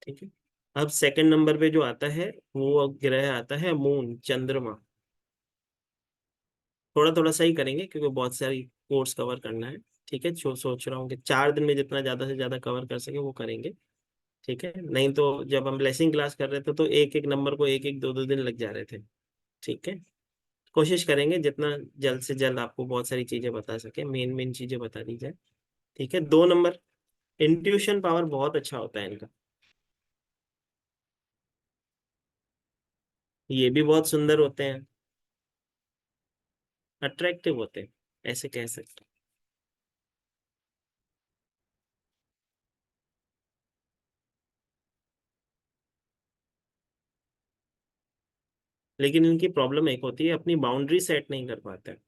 ठीक है। अब सेकंड नंबर पे जो आता है, वो ग्रह आता है मून, चंद्रमा। थोड़ा थोड़ा सही करेंगे क्योंकि बहुत सारी कोर्स कवर करना है। ठीक है, सोच रहा हूँ कि 4 दिन में जितना ज्यादा से ज्यादा कवर कर सके वो करेंगे। ठीक है, नहीं तो जब हम ब्लेसिंग क्लास कर रहे थे तो एक एक नंबर को एक एक दो दो दिन लग जा रहे थे। ठीक है, कोशिश करेंगे जितना जल्द से जल्द आपको बहुत सारी चीजें बता सके, मेन मेन चीजें बता दी जाए। ठीक है, 2 नंबर, इंट्यूशन पावर बहुत अच्छा होता है इनका। ये भी बहुत सुंदर होते हैं, अट्रैक्टिव होते हैं, ऐसे कह सकते हैं। लेकिन इनकी प्रॉब्लम एक होती है, अपनी बाउंड्री सेट नहीं कर पाते हैं।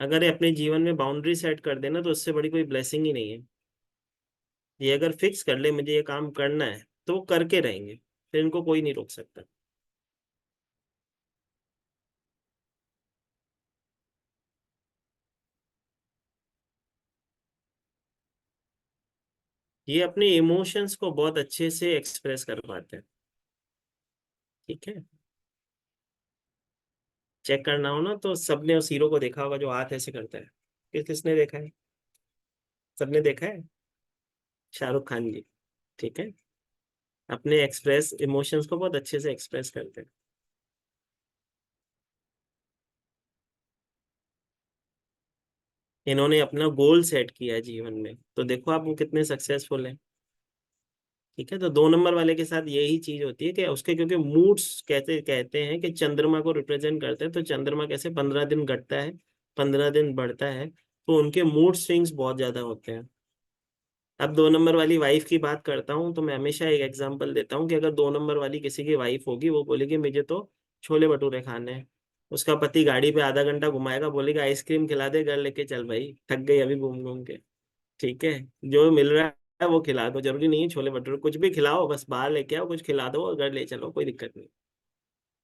अगर ये अपने जीवन में बाउंड्री सेट कर देना तो उससे बड़ी कोई ब्लेसिंग ही नहीं है। ये अगर फिक्स कर ले मुझे ये काम करना है, तो वो करके रहेंगे, फिर इनको कोई नहीं रोक सकता। ये अपने इमोशंस को बहुत अच्छे से एक्सप्रेस कर पाते हैं। ठीक है, चेक करना हो ना तो सबने उस हीरो को देखा होगा जो हाथ ऐसे करता है। किसने देखा है? सबने देखा है, शाहरुख खान जी। ठीक है, अपने एक्सप्रेस इमोशंस को बहुत अच्छे से एक्सप्रेस करते हैं। इन्होंने अपना गोल सेट किया है जीवन में, तो देखो आप वो कितने सक्सेसफुल हैं। ठीक है, तो 2 नंबर वाले के साथ यही चीज होती है कि उसके, क्योंकि मूड्स कहते कहते हैं कि चंद्रमा को रिप्रेजेंट करते हैं, तो चंद्रमा कैसे 15 दिन घटता है, 15 दिन बढ़ता है, तो उनके मूड स्विंग्स बहुत ज्यादा होते हैं। अब 2 नंबर वाली वाइफ की बात करता हूँ तो मैं हमेशा एक एग्जांपल देता हूँ कि अगर 2 नंबर वाली किसी की वाइफ होगी, वो बोलेगी मुझे तो छोले भटूरे खाने हैं। उसका पति गाड़ी पे आधा घंटा घुमाएगा, बोलेगा आइसक्रीम खिला दे, घर लेके चल भाई, थक गई अभी घूम घूम के। ठीक है, जो मिल रहा है वो खिला दो, जरूरी नहीं है छोले भटूरे, कुछ भी खिलाओ, बस बाहर लेके आओ, कुछ खिला दो और घर ले चलो, कोई दिक्कत नहीं।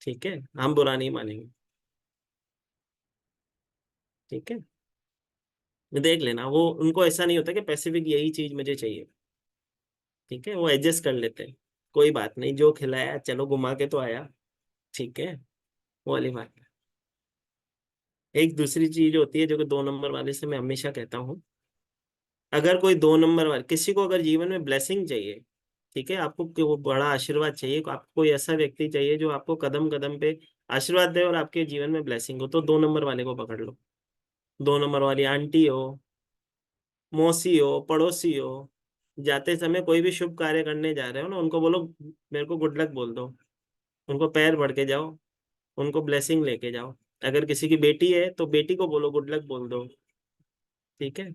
ठीक है, हम बुरा नहीं मानेंगे। ठीक है, देख लेना, वो उनको ऐसा नहीं होता कि पैसिफिक यही चीज मुझे चाहिए। ठीक है, वो एडजस्ट कर लेते हैं, कोई बात नहीं, जो खिलाया चलो घुमा के तो आया। ठीक है, वो वाली बात है। एक दूसरी चीज होती है जो कि 2 नंबर वाले से मैं हमेशा कहता हूँ, अगर कोई 2 नंबर वाले किसी को अगर जीवन में ब्लेसिंग चाहिए, ठीक है, आपको कि वो बड़ा आशीर्वाद चाहिए, आपको कोई ऐसा व्यक्ति चाहिए जो आपको कदम कदम पे आशीर्वाद दे और आपके जीवन में ब्लेसिंग हो, तो 2 नंबर वाले को पकड़ लो। 2 नंबर वाली आंटी हो, मौसी हो, पड़ोसी हो, जाते समय कोई भी शुभ कार्य करने जा रहे हो ना, उनको बोलो मेरे को गुड लक बोल दो, उनको पैर पड़ के जाओ, उनको ब्लेसिंग लेके जाओ। अगर किसी की बेटी है तो बेटी को बोलो गुड लक बोल दो। ठीक है।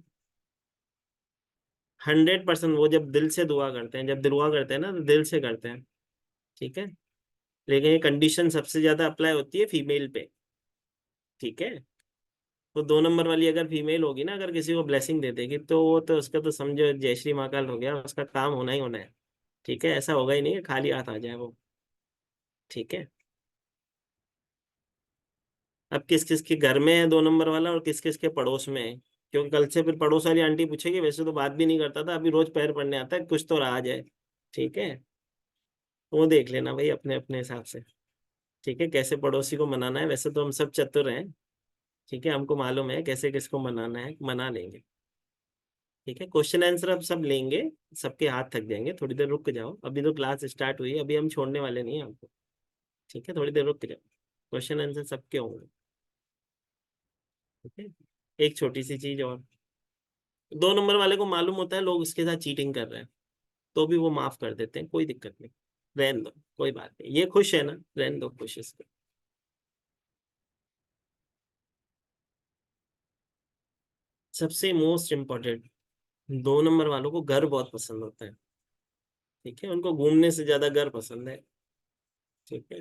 100% वो जब दिल से दुआ करते हैं, जब दुआ करते हैं ना तो दिल से करते हैं। ठीक है। लेकिन ये कंडीशन सबसे ज्यादा अप्लाई होती है फीमेल पे। ठीक है। तो 2 नंबर वाली अगर फीमेल होगी ना, अगर किसी को ब्लेसिंग दे देगी तो वो तो उसका तो समझो जय श्री महाकाल हो गया, उसका काम होना ही होना है। ठीक है। ऐसा होगा ही नहीं कि खाली हाथ आ जाए वो। ठीक है। अब किस किस के घर में है 2 नंबर वाला और किस किस के पड़ोस में है, क्योंकि कल से फिर पड़ोस वाली आंटी पूछेगी वैसे तो बात भी नहीं करता था, अभी रोज पैर पड़ने आता है, कुछ तो रहा जाए। ठीक है। वो देख लेना भाई अपने अपने हिसाब से। ठीक है। कैसे पड़ोसी को मनाना है, वैसे तो हम सब चतुर हैं। ठीक है। हमको मालूम है कैसे किसको मनाना है, मना लेंगे। ठीक है। क्वेश्चन आंसर अब सब लेंगे। सबके हाथ थक जाएंगे, थोड़ी देर रुक जाओ, अभी तो क्लास स्टार्ट हुई है, अभी हम छोड़ने वाले नहीं हैं आपको। ठीक है। थोड़ी देर रुक जाओ, क्वेश्चन आंसर सबके होंगे। ठीक है। एक छोटी सी चीज और, 2 नंबर वाले को मालूम होता है लोग उसके साथ चीटिंग कर रहे हैं, तो भी वो माफ कर देते हैं, कोई दिक्कत नहीं। रहने दो, कोई बात नहीं, ये खुश है ना, रहने दो खुश इसको। सबसे मोस्ट इम्पोर्टेंट, 2 नंबर वालों को घर बहुत पसंद होता है। ठीक है। उनको घूमने से ज्यादा घर पसंद है। ठीक है।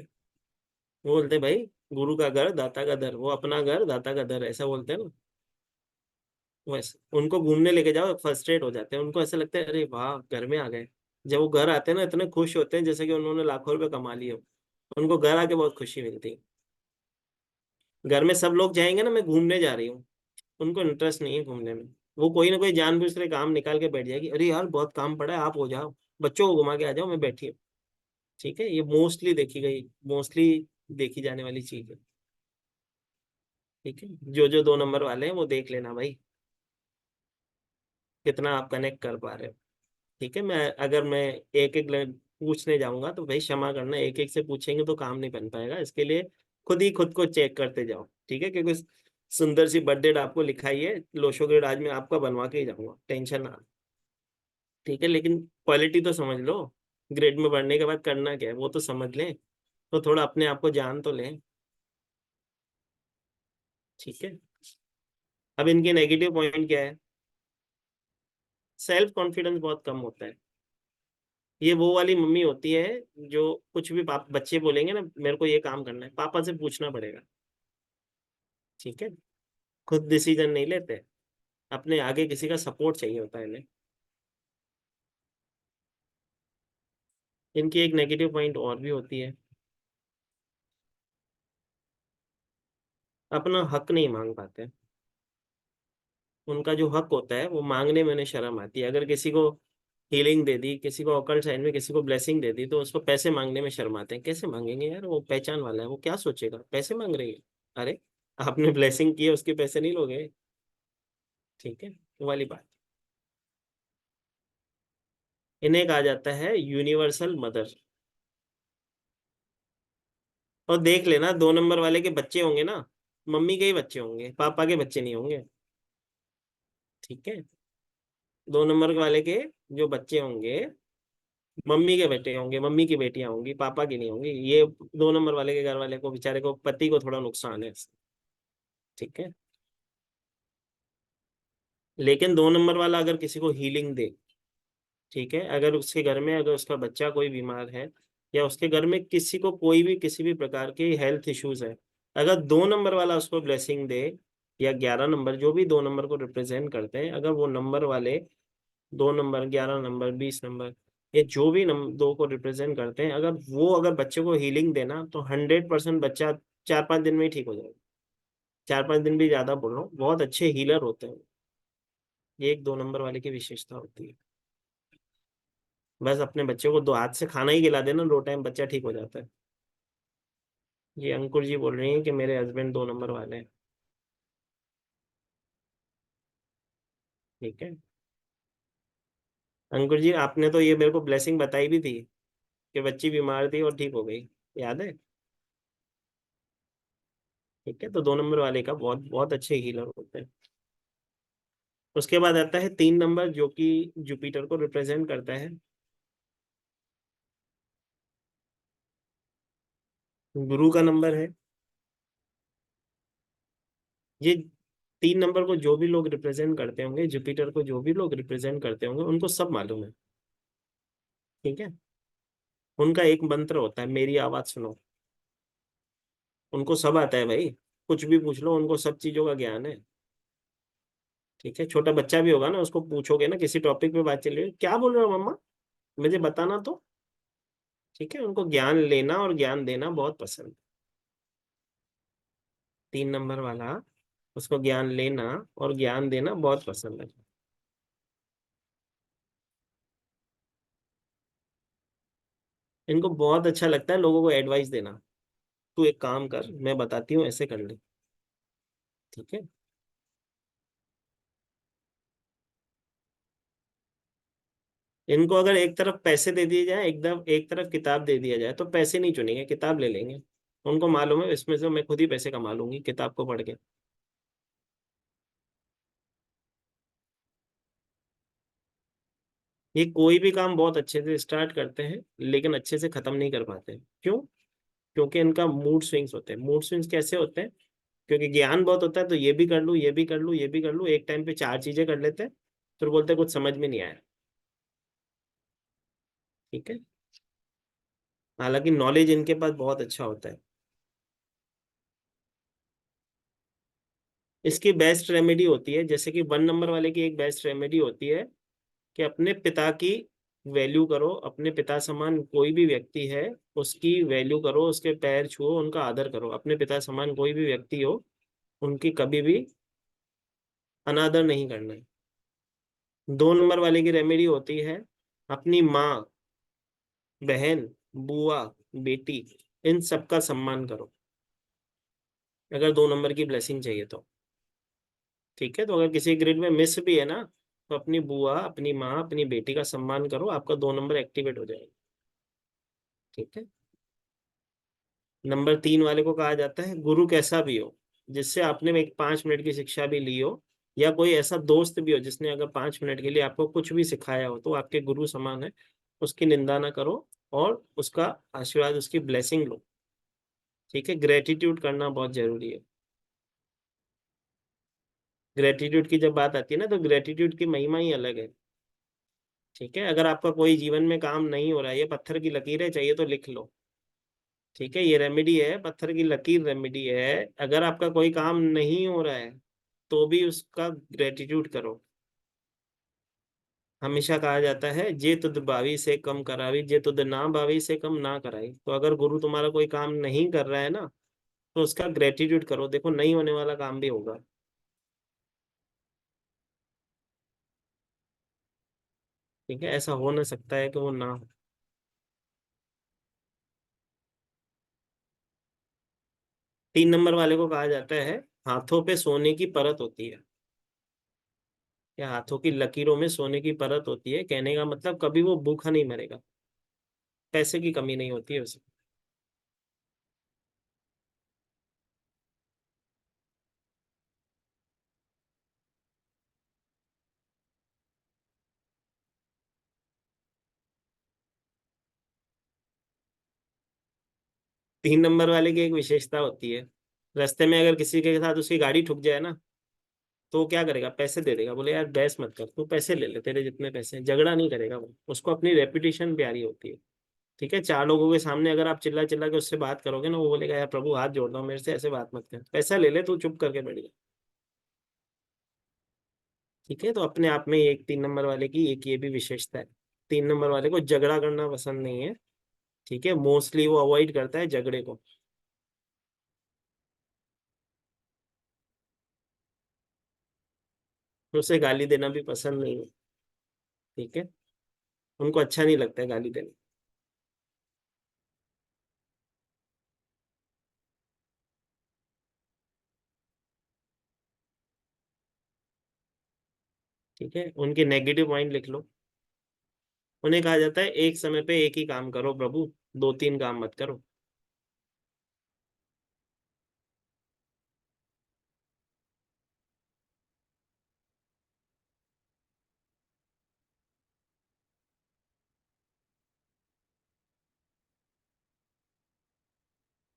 वो बोलते हैं भाई, गुरु का घर दाता का दर, वो अपना घर दाता का दर, ऐसा बोलते हैं ना। वैसे उनको घूमने लेके जाओ, फ्रस्ट्रेट हो जाते हैं, उनको ऐसा लगता है अरे वाह घर में आ गए। जब वो घर आते हैं ना इतने खुश होते हैं जैसे कि उन्होंने लाखों रुपए कमा लिए हो। उनको घर आके बहुत खुशी मिलती है। घर में सब लोग जाएंगे ना, मैं घूमने जा रही हूँ, उनको इंटरेस्ट नहीं है घूमने में। वो कोई ना कोई जानबूझ के काम निकाल के बैठ जाएगी, अरे यार बहुत काम पड़ा है आप हो जाओ, बच्चों को घुमा के आ जाओ, मैं बैठी हूँ। ठीक है। ये मोस्टली देखी गई, मोस्टली देखी जाने वाली चीज है। ठीक है। जो जो 2 नंबर वाले हैं वो देख लेना भाई, कितना आप कनेक्ट कर पा रहे हो। ठीक है। मैं एक एक पूछने जाऊंगा तो भाई क्षमा करना, एक एक से पूछेंगे तो काम नहीं बन पाएगा, इसके लिए खुद ही खुद को चेक करते जाओ। ठीक है। क्योंकि सुंदर सी बर्थडे आपको लिखाई है, लोशो ग्रेड आज मैं आपका बनवा के ही जाऊंगा, टेंशन ना। ठीक है। लेकिन क्वालिटी तो समझ लो, ग्रेड में बढ़ने के बाद करना क्या है वो तो समझ लें, तो थोड़ा अपने आप को जान तो लें। ठीक है। अब इनके नेगेटिव पॉइंट क्या है, सेल्फ कॉन्फिडेंस बहुत कम होता है। ये वो वाली मम्मी होती है जो कुछ भी बच्चे बोलेंगे ना मेरे को ये काम करना है, पापा से पूछना पड़ेगा। ठीक है। खुद डिसीजन नहीं लेते, अपने आगे किसी का सपोर्ट चाहिए होता है इन्हें। इनकी एक नेगेटिव पॉइंट और भी होती है, अपना हक नहीं मांग पाते। उनका जो हक होता है वो मांगने में उन्हें शर्म आती है। अगर किसी को हीलिंग दे दी, किसी को ऑकल्ट साइड में किसी को ब्लेसिंग दे दी, तो उसको पैसे मांगने में शर्माते हैं, कैसे मांगेंगे यार, वो पहचान वाला है, वो क्या सोचेगा पैसे मांग रही है। अरे आपने ब्लेसिंग की है, उसके पैसे नहीं लोगे। ठीक है। वो वाली बात। इन्हें कहा जाता है यूनिवर्सल मदर। और देख लेना 2 नंबर वाले के बच्चे होंगे ना, मम्मी के ही बच्चे होंगे, पापा के बच्चे नहीं होंगे। ठीक है। 2 नंबर वाले के जो बच्चे होंगे, मम्मी के बेटे होंगे, मम्मी की बेटियां होंगी, पापा की नहीं होंगी। ये 2 नंबर वाले के घर वाले को बेचारे को पति को थोड़ा नुकसान है इससे। ठीक है। लेकिन 2 नंबर वाला अगर किसी को हीलिंग दे, ठीक है, अगर उसके घर में अगर उसका बच्चा कोई बीमार है, या उसके घर में किसी को कोई भी किसी भी प्रकार के हेल्थ इश्यूज है, अगर 2 नंबर वाला उसको ब्लेसिंग दे, या 11 नंबर जो भी 2 नंबर को रिप्रेजेंट करते हैं, अगर वो नंबर वाले 2 नंबर, 11 नंबर, 20 नंबर, ये जो भी दो को रिप्रेजेंट करते हैं, अगर वो अगर बच्चे को हीलिंग देना तो 100% बच्चा 4-5 दिन में ही ठीक हो जाएगा। 4-5 दिन भी ज्यादा बोल रहा हूँ, बहुत अच्छे हीलर होते हैं। ये एक 2 नंबर वाले की विशेषता होती है। बस अपने बच्चे को 2 हाथ से खाना ही खिला देना 2 टाइम, बच्चा ठीक हो जाता है। ये अंकुर जी बोल रही हैं कि मेरे हस्बैंड 2 नंबर वाले हैं। ठीक है। अंकुर जी आपने तो ये मेरे को ब्लेसिंग बताई भी थी कि बच्ची बीमार थी और ठीक हो गई, याद है। ठीक है। तो 2 नंबर वाले का बहुत बहुत अच्छे हीलर होते हैं। उसके बाद आता है 3 नंबर, जो कि जुपिटर को रिप्रेजेंट करता है। गुरु का नंबर है ये। 3 नंबर को जो भी लोग रिप्रेजेंट करते होंगे, जुपिटर को जो भी लोग रिप्रेजेंट करते होंगे, उनको सब मालूम है। ठीक है। उनका एक मंत्र होता है, मेरी आवाज सुनो। उनको सब आता है भाई, कुछ भी पूछ लो, उनको सब चीजों का ज्ञान है। ठीक है, छोटा बच्चा भी होगा ना, उसको पूछोगे ना किसी टॉपिक पे, बात चल रही है, क्या बोल रहे हो मम्मा, मुझे बताना तो। ठीक है, उनको ज्ञान लेना और ज्ञान देना बहुत पसंद है। 3 नंबर वाला, उसको ज्ञान लेना और ज्ञान देना बहुत पसंद है। इनको बहुत अच्छा लगता है लोगों को एडवाइस देना। तू एक काम कर, मैं बताती हूँ, ऐसे कर ले। ठीक है। इनको अगर एक तरफ पैसे दे दिए जाए, एकदम एक तरफ किताब दे दिया जाए, तो पैसे नहीं चुनेंगे, किताब ले लेंगे। उनको मालूम है इसमें से मैं खुद ही पैसे कमा लूंगी किताब को पढ़ के। ये कोई भी काम बहुत अच्छे से स्टार्ट करते हैं, लेकिन अच्छे से खत्म नहीं कर पाते। क्यों? क्योंकि इनका मूड स्विंग्स होते हैं। मूड स्विंग्स कैसे होते हैं? क्योंकि ज्ञान बहुत होता है, तो ये भी कर लूँ, ये भी कर लूँ, ये भी कर लूँ, एक टाइम पे 4 चीजें कर लेते हैं, फिर बोलते हैं कुछ समझ में नहीं आया। ठीक है। हालांकि नॉलेज इनके पास बहुत अच्छा होता है। इसकी बेस्ट रेमेडी होती है, जैसे कि 1 नंबर वाले की एक बेस्ट रेमेडी होती है कि अपने पिता की वैल्यू करो। अपने पिता समान कोई भी व्यक्ति है, उसकी वैल्यू करो, उसके पैर छुओ, उनका आदर करो। अपने पिता समान कोई भी व्यक्ति हो, उनकी कभी भी अनादर नहीं करना है। 2 नंबर वाले की रेमेडी होती है, अपनी माँ, बहन, बुआ, बेटी, इन सबका सम्मान करो, अगर 2 नंबर की ब्लेसिंग चाहिए तो। ठीक है, तो अगर किसी ग्रिड में मिस भी है ना, तो अपनी बुआ, अपनी माँ, अपनी बेटी का सम्मान करो, आपका 2 नंबर एक्टिवेट हो जाएगा। ठीक है। नंबर 3 वाले को कहा जाता है गुरु, कैसा भी हो, जिससे आपने एक 5 मिनट की शिक्षा भी ली हो, या कोई ऐसा दोस्त भी हो जिसने अगर 5 मिनट के लिए आपको कुछ भी सिखाया हो, तो आपके गुरु समान है। उसकी निंदा ना करो, और उसका आशीर्वाद, उसकी ब्लेसिंग लो। ठीक है, ग्रेटिट्यूड करना बहुत जरूरी है। ग्रेटिट्यूड की जब बात आती है ना, तो ग्रेटिट्यूड की महिमा ही अलग है। ठीक है, अगर आपका कोई जीवन में काम नहीं हो रहा है, ये पत्थर की लकीरें चाहिए तो लिख लो। ठीक है, ये रेमेडी है, पत्थर की लकीर रेमेडी है। अगर आपका कोई काम नहीं हो रहा है, तो भी उसका ग्रेटिट्यूड करो। हमेशा कहा जाता है, जे तुद बावी से कम करावी, जे तुद ना बावी से कम ना कराई। तो अगर गुरु तुम्हारा कोई काम नहीं कर रहा है ना, तो उसका ग्रेटिट्यूड करो, देखो नहीं होने वाला काम भी होगा। ठीक है, ऐसा हो ना सकता है कि वो ना हो। 3 नंबर वाले को कहा जाता है, हाथों पे सोने की परत होती है, या हाथों की लकीरों में सोने की परत होती है। कहने का मतलब, कभी वो भूखा नहीं मरेगा, पैसे की कमी नहीं होती है उसे। 3 नंबर वाले की एक विशेषता होती है, रास्ते में अगर किसी के साथ उसकी गाड़ी ठुक जाए ना, तो वो क्या करेगा, पैसे दे देगा। बोले यार बहस मत कर, तू पैसे ले ले, तेरे जितने पैसे हैं। झगड़ा नहीं करेगा वो, उसको अपनी रेपुटेशन प्यारी होती है। ठीक है, 4 लोगों के सामने अगर आप चिल्ला चिल्ला के उससे बात करोगे ना, वो बोलेगा यार प्रभु हाथ जोड़ दो, मेरे से ऐसे बात मत कर, पैसा ले ले, तू चुप करके बैठ जा। ठीक है, तो अपने आप में एक 3 नंबर वाले की एक ये भी विशेषता है। 3 नंबर वाले को झगड़ा करना पसंद नहीं है। ठीक है, मोस्टली वो अवॉइड करता है झगड़े को। उसे गाली देना भी पसंद नहीं है। ठीक है, उनको अच्छा नहीं लगता है गाली देना। ठीक है, उनके नेगेटिव पॉइंट लिख लो। उन्हें कहा जाता है, एक समय पे एक ही काम करो प्रभु, 2-3 काम मत करो।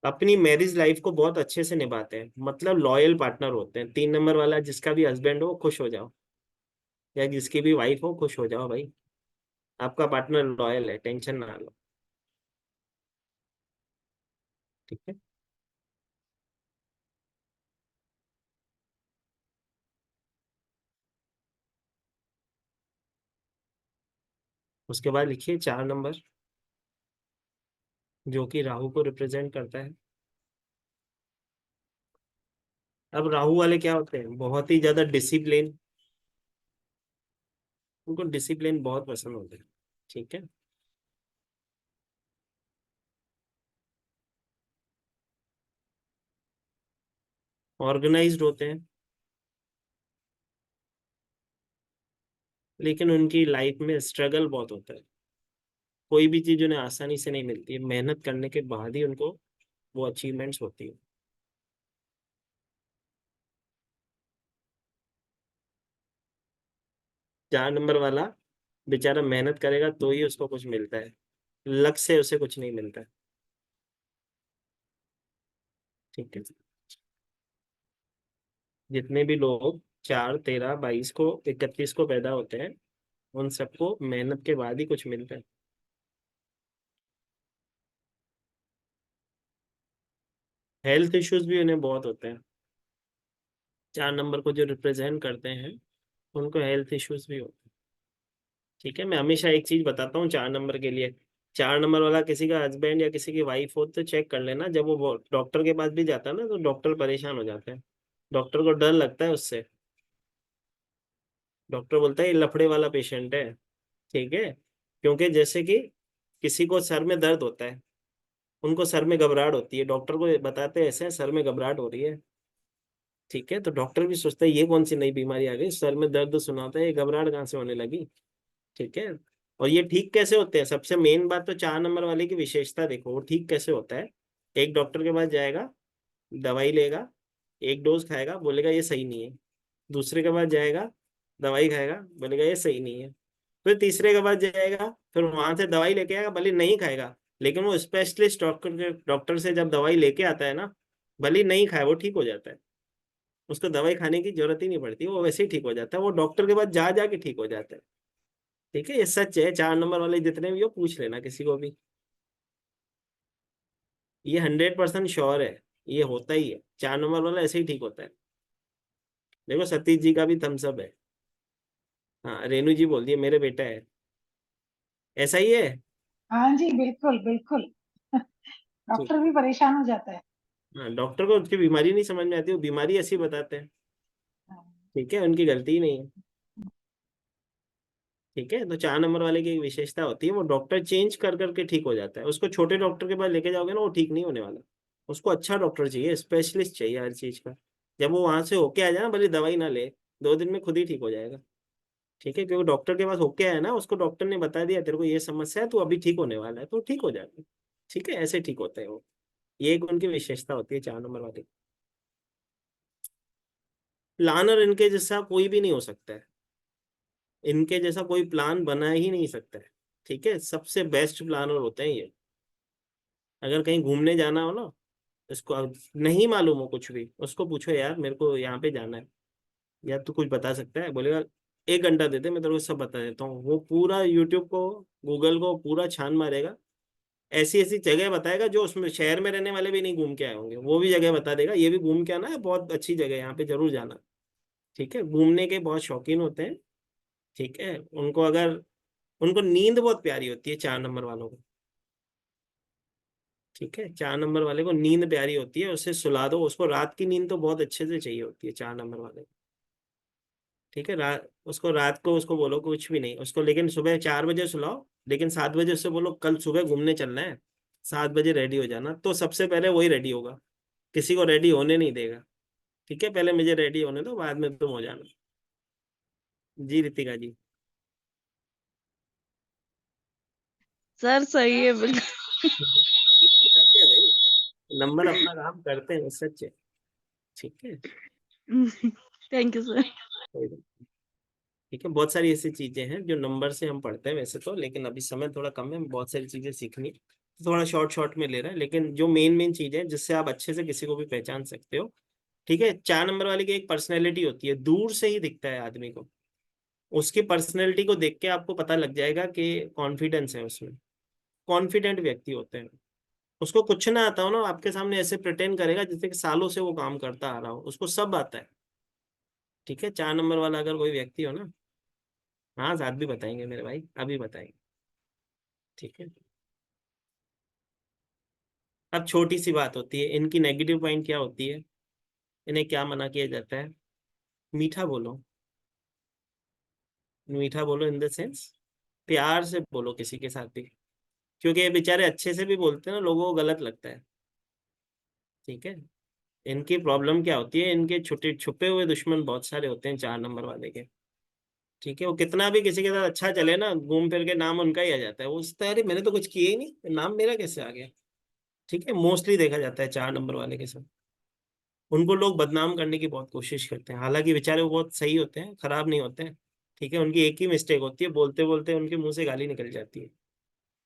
अपनी मैरिज लाइफ को बहुत अच्छे से निभाते हैं, मतलब लॉयल पार्टनर होते हैं। 3 नंबर वाला, जिसका भी हस्बैंड हो खुश हो जाओ, या जिसकी भी वाइफ हो खुश हो जाओ भाई, आपका पार्टनर लॉयल है, टेंशन ना लो। ठीक है। उसके बाद लिखिए 4 नंबर, जो कि राहु को रिप्रेजेंट करता है। अब राहु वाले क्या होते हैं, बहुत ही ज्यादा डिसिप्लिन, उनको डिसिप्लिन बहुत पसंद होता है। ठीक है। ऑर्गेनाइज्ड होते हैं, लेकिन उनकी लाइफ में स्ट्रगल बहुत होता है। कोई भी चीज उन्हें आसानी से नहीं मिलती है, मेहनत करने के बाद ही उनको वो अचीवमेंट्स होती है। 4 नंबर वाला बेचारा मेहनत करेगा तो ही उसको कुछ मिलता है, लक से उसे कुछ नहीं मिलता है। ठीक है। जितने भी लोग 4, 13, 22 को 31 को पैदा होते हैं, उन सबको मेहनत के बाद ही कुछ मिलता है। हेल्थ इश्यूज भी उन्हें बहुत होते हैं। 4 नंबर को जो रिप्रेजेंट करते हैं, उनको हेल्थ इश्यूज भी होते हैं। ठीक है। मैं हमेशा एक चीज बताता हूँ 4 नंबर के लिए, 4 नंबर वाला किसी का हस्बैंड या किसी की वाइफ हो तो चेक कर लेना, जब वो डॉक्टर के पास भी जाता है ना, तो डॉक्टर परेशान हो जाता है, डॉक्टर को डर लगता है उससे। डॉक्टर बोलता है ये लफड़े वाला पेशेंट है। ठीक है। क्योंकि जैसे कि किसी को सर में दर्द होता है, उनको सर में घबराहट होती है, डॉक्टर को बताते हैं ऐसे सर में घबराहट हो रही है। ठीक है। तो डॉक्टर भी सोचता है ये कौन सी नई बीमारी आ गई, सर में दर्द सुनाता है, ये घबराहट कहाँ से होने लगी। ठीक है। और ये ठीक कैसे होते हैं, सबसे मेन बात तो 4 नंबर वाले की विशेषता देखो, वो ठीक कैसे होता है। एक डॉक्टर के पास जाएगा, दवाई लेगा, एक डोज खाएगा, बोलेगा ये सही नहीं है। दूसरे के पास जाएगा, दवाई खाएगा, बोलेगा ये सही नहीं है। फिर तीसरे के पास जाएगा, फिर वहां से दवाई लेके आएगा, भले नहीं खाएगा, लेकिन वो स्पेशलिस्ट डॉक्टर से जब दवाई लेके आता है ना, भले नहीं खाए वो ठीक हो जाता है। उसको दवाई खाने की जरूरत ही नहीं पड़ती, वो वैसे ही ठीक हो जाता है, वो डॉक्टर के पास जा जाके ठीक हो जाता है। ठीक है। ये सच है, 4 नंबर वाले जितने भी हो पूछ लेना किसी को भी, ये 100% श्योर है, ये होता ही है, 4 नंबर वाला ऐसे ही ठीक होता है। देखो सतीश जी का भी थम्सअप है। हाँ, रेणु जी बोल दिए मेरे बेटा है, ऐसा ही है। हाँ जी, बिल्कुल बिल्कुल। ठीक डॉक्टर भी है। परेशान हो जाता है। हाँ, डॉक्टर को उसकी बीमारी नहीं समझ में आती, वो बीमारी ऐसी बताते हैं। हाँ, ठीक है, उनकी गलती ही नहीं है। ठीक है। तो 4 नंबर वाले की एक विशेषता होती है, वो डॉक्टर चेंज कर करके ठीक हो जाता है, उसको छोटे डॉक्टर के पास लेके जाओगे ना, वो ठीक नहीं होने वाला। उसको अच्छा डॉक्टर चाहिए, स्पेशलिस्ट चाहिए हर चीज का। जब वो वहां से होके आ जाए ना, भले दवाई ना ले, 2 दिन में खुद ही ठीक हो जाएगा। ठीक है। क्योंकि डॉक्टर के पास होके आया ना, उसको डॉक्टर ने बता दिया तेरे को ये समस्या है, तो अभी ठीक होने वाला है, तो ठीक हो जाएगा। ठीक है, ऐसे ठीक होता है वो। ये एक उनकी विशेषता होती है 4 नंबर वाले। प्लानर इनके जैसा कोई भी नहीं हो सकता है, इनके जैसा कोई प्लान बना ही नहीं सकता है। ठीक है, सबसे बेस्ट प्लानर होते हैं ये। अगर कहीं घूमने जाना हो ना, इसको अब नहीं मालूम हो कुछ भी, उसको पूछो यार मेरे को यहाँ पे जाना है, यार तू कुछ बता सकता है, बोलेगा 1 घंटा देते मैं तेरे को सब बता देता हूँ। वो पूरा यूट्यूब को, गूगल को पूरा छान मारेगा, ऐसी ऐसी जगह बताएगा जो उसमें शहर में रहने वाले भी नहीं घूम के आए होंगे, वो भी जगह बता देगा, ये भी घूम के आना है, बहुत अच्छी जगह है, यहाँ पे जरूर जाना। ठीक है, घूमने के बहुत शौकीन होते हैं। ठीक है। उनको अगर, उनको नींद बहुत प्यारी होती है 4 नंबर वालों को। ठीक है, 4 नंबर वाले को नींद प्यारी होती है, उसे सुला दो, उसको रात की नींद तो बहुत अच्छे से चाहिए होती है 4 नंबर वाले को। ठीक है। उसको रात को उसको बोलो कुछ भी नहीं उसको, लेकिन सुबह 4 बजे सुलाओ, लेकिन 7 बजे उससे बोलो कल सुबह घूमने चलना है, 7 बजे रेडी हो जाना, तो सबसे पहले वही रेडी होगा, किसी को रेडी होने नहीं देगा। ठीक है, पहले मुझे रेडी होने दो, बाद में तुम हो जाना। जी रितिका जी। सर सही है बिल्कुल। सच है भाई, नंबर अपना काम करते हैं, सच है। ठीक है। Thank you sir. कोई बात। ठीक है, बहुत सारी ऐसी चीजें हैं जो नंबर से हम पढ़ते हैं वैसे तो, लेकिन अभी समय थोड़ा कम है, बहुत सारी चीजें सीखनी। थोड़ा शॉर्ट शॉर्ट में ले रहा है, लेकिन जो मेन मेन चीज है जिससे आप अच्छे से किसी को भी पहचान सकते हो। ठीक है, 4 नंबर वाले की एक पर्सनैलिटी होती है, दूर से ही दिखता है आदमी को, उसकी पर्सनैलिटी को देख के आपको पता लग जाएगा कि कॉन्फिडेंस है उसमें, कॉन्फिडेंट व्यक्ति होते हैं। उसको कुछ ना आता हो ना, आपके सामने ऐसे प्रिटेंड करेगा जैसे कि सालों से वो काम करता आ रहा हो, उसको सब आता है। ठीक है, 4 नंबर वाला अगर कोई व्यक्ति हो ना, हाँ साथ भी बताएंगे मेरे भाई, अभी बताएंगे। ठीक है। अब छोटी सी बात होती है, इनकी नेगेटिव पॉइंट क्या होती है, इन्हें क्या मना किया जाता है? मीठा बोलो। मीठा बोलो इन द सेंस, प्यार से बोलो किसी के साथ भी, क्योंकि ये बेचारे अच्छे से भी बोलते हैं ना, लोगों को गलत लगता है। ठीक है। इनकी प्रॉब्लम क्या होती है, इनके छोटे छुपे हुए दुश्मन बहुत सारे होते हैं 4 नंबर वाले के। ठीक है, वो कितना भी किसी के साथ अच्छा चले ना, घूम फिर के नाम उनका ही आ जाता है, वो सोचता है अरे मैंने तो कुछ किया ही नहीं, नाम मेरा कैसे आ गया। ठीक है, मोस्टली देखा जाता है 4 नंबर वाले के साथ, उनको लोग बदनाम करने की बहुत कोशिश करते हैं, हालांकि बेचारे वो बहुत सही होते हैं, खराब नहीं होते हैं। ठीक है, उनकी एक ही मिस्टेक होती है, बोलते बोलते उनके मुंह से गाली निकल जाती है।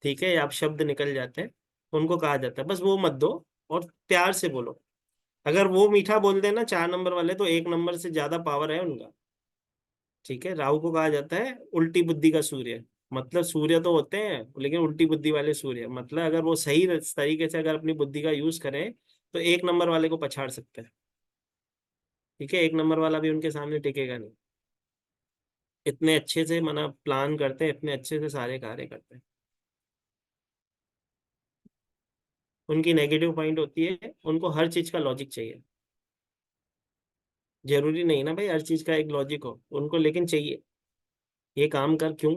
ठीक है, या आप शब्द निकल जाते हैं, उनको कहा जाता है बस वो मत दो, और प्यार से बोलो। अगर वो मीठा बोल देना 4 नंबर वाले, तो 1 नंबर से ज्यादा पावर है उनका। ठीक है, राहु को कहा जाता है उल्टी बुद्धि का सूर्य, मतलब सूर्य तो होते हैं लेकिन उल्टी बुद्धि वाले सूर्य, मतलब अगर वो सही तरीके से अगर अपनी बुद्धि का यूज करें तो 1 नंबर वाले को पछाड़ सकते हैं। ठीक है, 1 नंबर वाला भी उनके सामने टिकेगा नहीं, इतने अच्छे से मना प्लान करते हैं, इतने अच्छे से सारे कार्य करते हैं। उनकी नेगेटिव पॉइंट होती है, उनको हर चीज का लॉजिक चाहिए। जरूरी नहीं ना भाई हर चीज का एक लॉजिक हो उनको, लेकिन चाहिए। ये काम कर क्यों,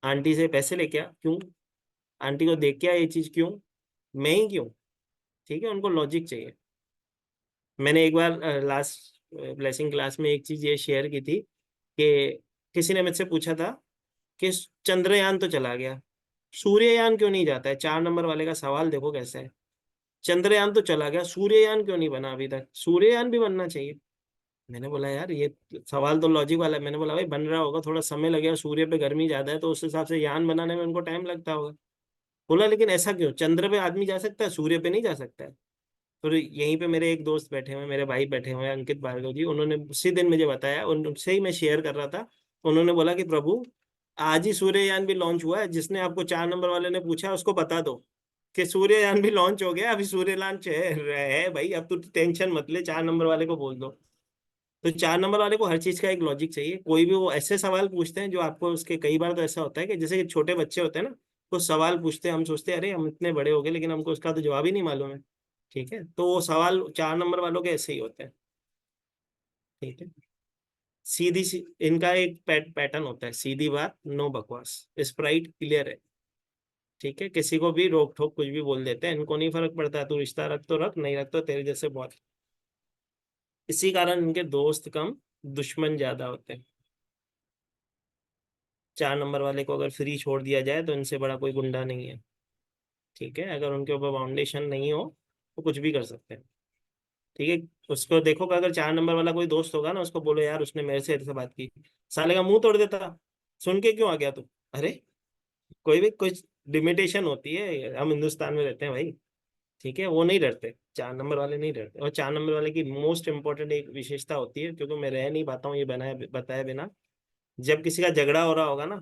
आंटी से पैसे लेके आ क्यों, आंटी को देख के आ ये चीज क्यों, मैं ही क्यों। ठीक है, उनको लॉजिक चाहिए। मैंने एक बार लास्ट ब्लेसिंग क्लास में एक चीज ये शेयर की थी कि किसी ने मुझसे पूछा था कि चंद्रयान तो चला गया, सूर्ययान क्यों नहीं जाता है? 4 नंबर वाले का सवाल देखो कैसा है, चंद्रयान तो चला गया, सूर्ययान क्यों नहीं बना अभी तक? सूर्ययान भी बनना चाहिए। मैंने बोला यार ये सवाल तो लॉजिक वाला है, मैंने बोला भाई बन रहा होगा, थोड़ा समय लगेगा, सूर्य पे गर्मी ज्यादा है तो उस हिसाब से यान बनाने में उनको टाइम लगता होगा। बोला लेकिन ऐसा क्यों, चंद्र पे आदमी जा सकता है, सूर्य पे नहीं जा सकता है? तो यहीं पे मेरे एक दोस्त बैठे हुए हैं, मेरे भाई बैठे हुए हैं, अंकित भार्गव जी, उन्होंने उसी दिन मुझे बताया, उनसे ही मैं शेयर कर रहा था। उन्होंने बोला कि प्रभु आज ही सूर्ययान भी लॉन्च हुआ है, जिसने आपको 4 नंबर वाले ने पूछा उसको बता दो कि सूर्ययान भी लॉन्च हो गया, अभी सूर्य लॉन्च है भाई, अब तू टेंशन मत ले, 4 नंबर वाले को बोल दो। तो 4 नंबर वाले को हर चीज का एक लॉजिक चाहिए, कोई भी वो ऐसे सवाल पूछते हैं जो आपको उसके, कई बार तो ऐसा होता है कि जैसे कि छोटे बच्चे होते हैं ना, तो सवाल पूछते हैं, हम सोचते हैं अरे हम इतने बड़े हो गए लेकिन हमको उसका तो जवाब ही नहीं मालूम है। ठीक है, तो वो सवाल 4 नंबर वालों के ऐसे ही होते हैं। ठीक है, सीधी सी इनका एक पैटर्न होता है, सीधी बात, नो बकवास, स्प्राइट क्लियर है। ठीक है, किसी को भी रोक ठोक कुछ भी बोल देते हैं, इनको नहीं फर्क पड़ता, तू रिश्ता रख तो रख, नहीं रख तो तेरे जैसे बहुत। इसी कारण इनके दोस्त कम, दुश्मन ज्यादा होते हैं। 4 नंबर वाले को अगर फ्री छोड़ दिया जाए तो इनसे बड़ा कोई गुंडा नहीं है। ठीक है, अगर उनके ऊपर फाउंडेशन नहीं हो तो कुछ भी कर सकते हैं। ठीक है, उसको देखो कि अगर 4 नंबर वाला कोई दोस्त होगा ना, उसको बोलो यार उसने मेरे से ऐसे बात की, साले का मुंह तोड़ देता, सुन के क्यों आ गया तू? अरे कोई भी कुछ लिमिटेशन होती है, हम हिंदुस्तान में रहते हैं भाई। ठीक है, वो नहीं डरते, 4 नंबर वाले नहीं डरते। और 4 नंबर वाले की मोस्ट इंपॉर्टेंट एक विशेषता होती है, क्योंकि मैं रह नहीं पाता हूँ ये बनाए बताए बिना, जब किसी का झगड़ा हो रहा होगा ना,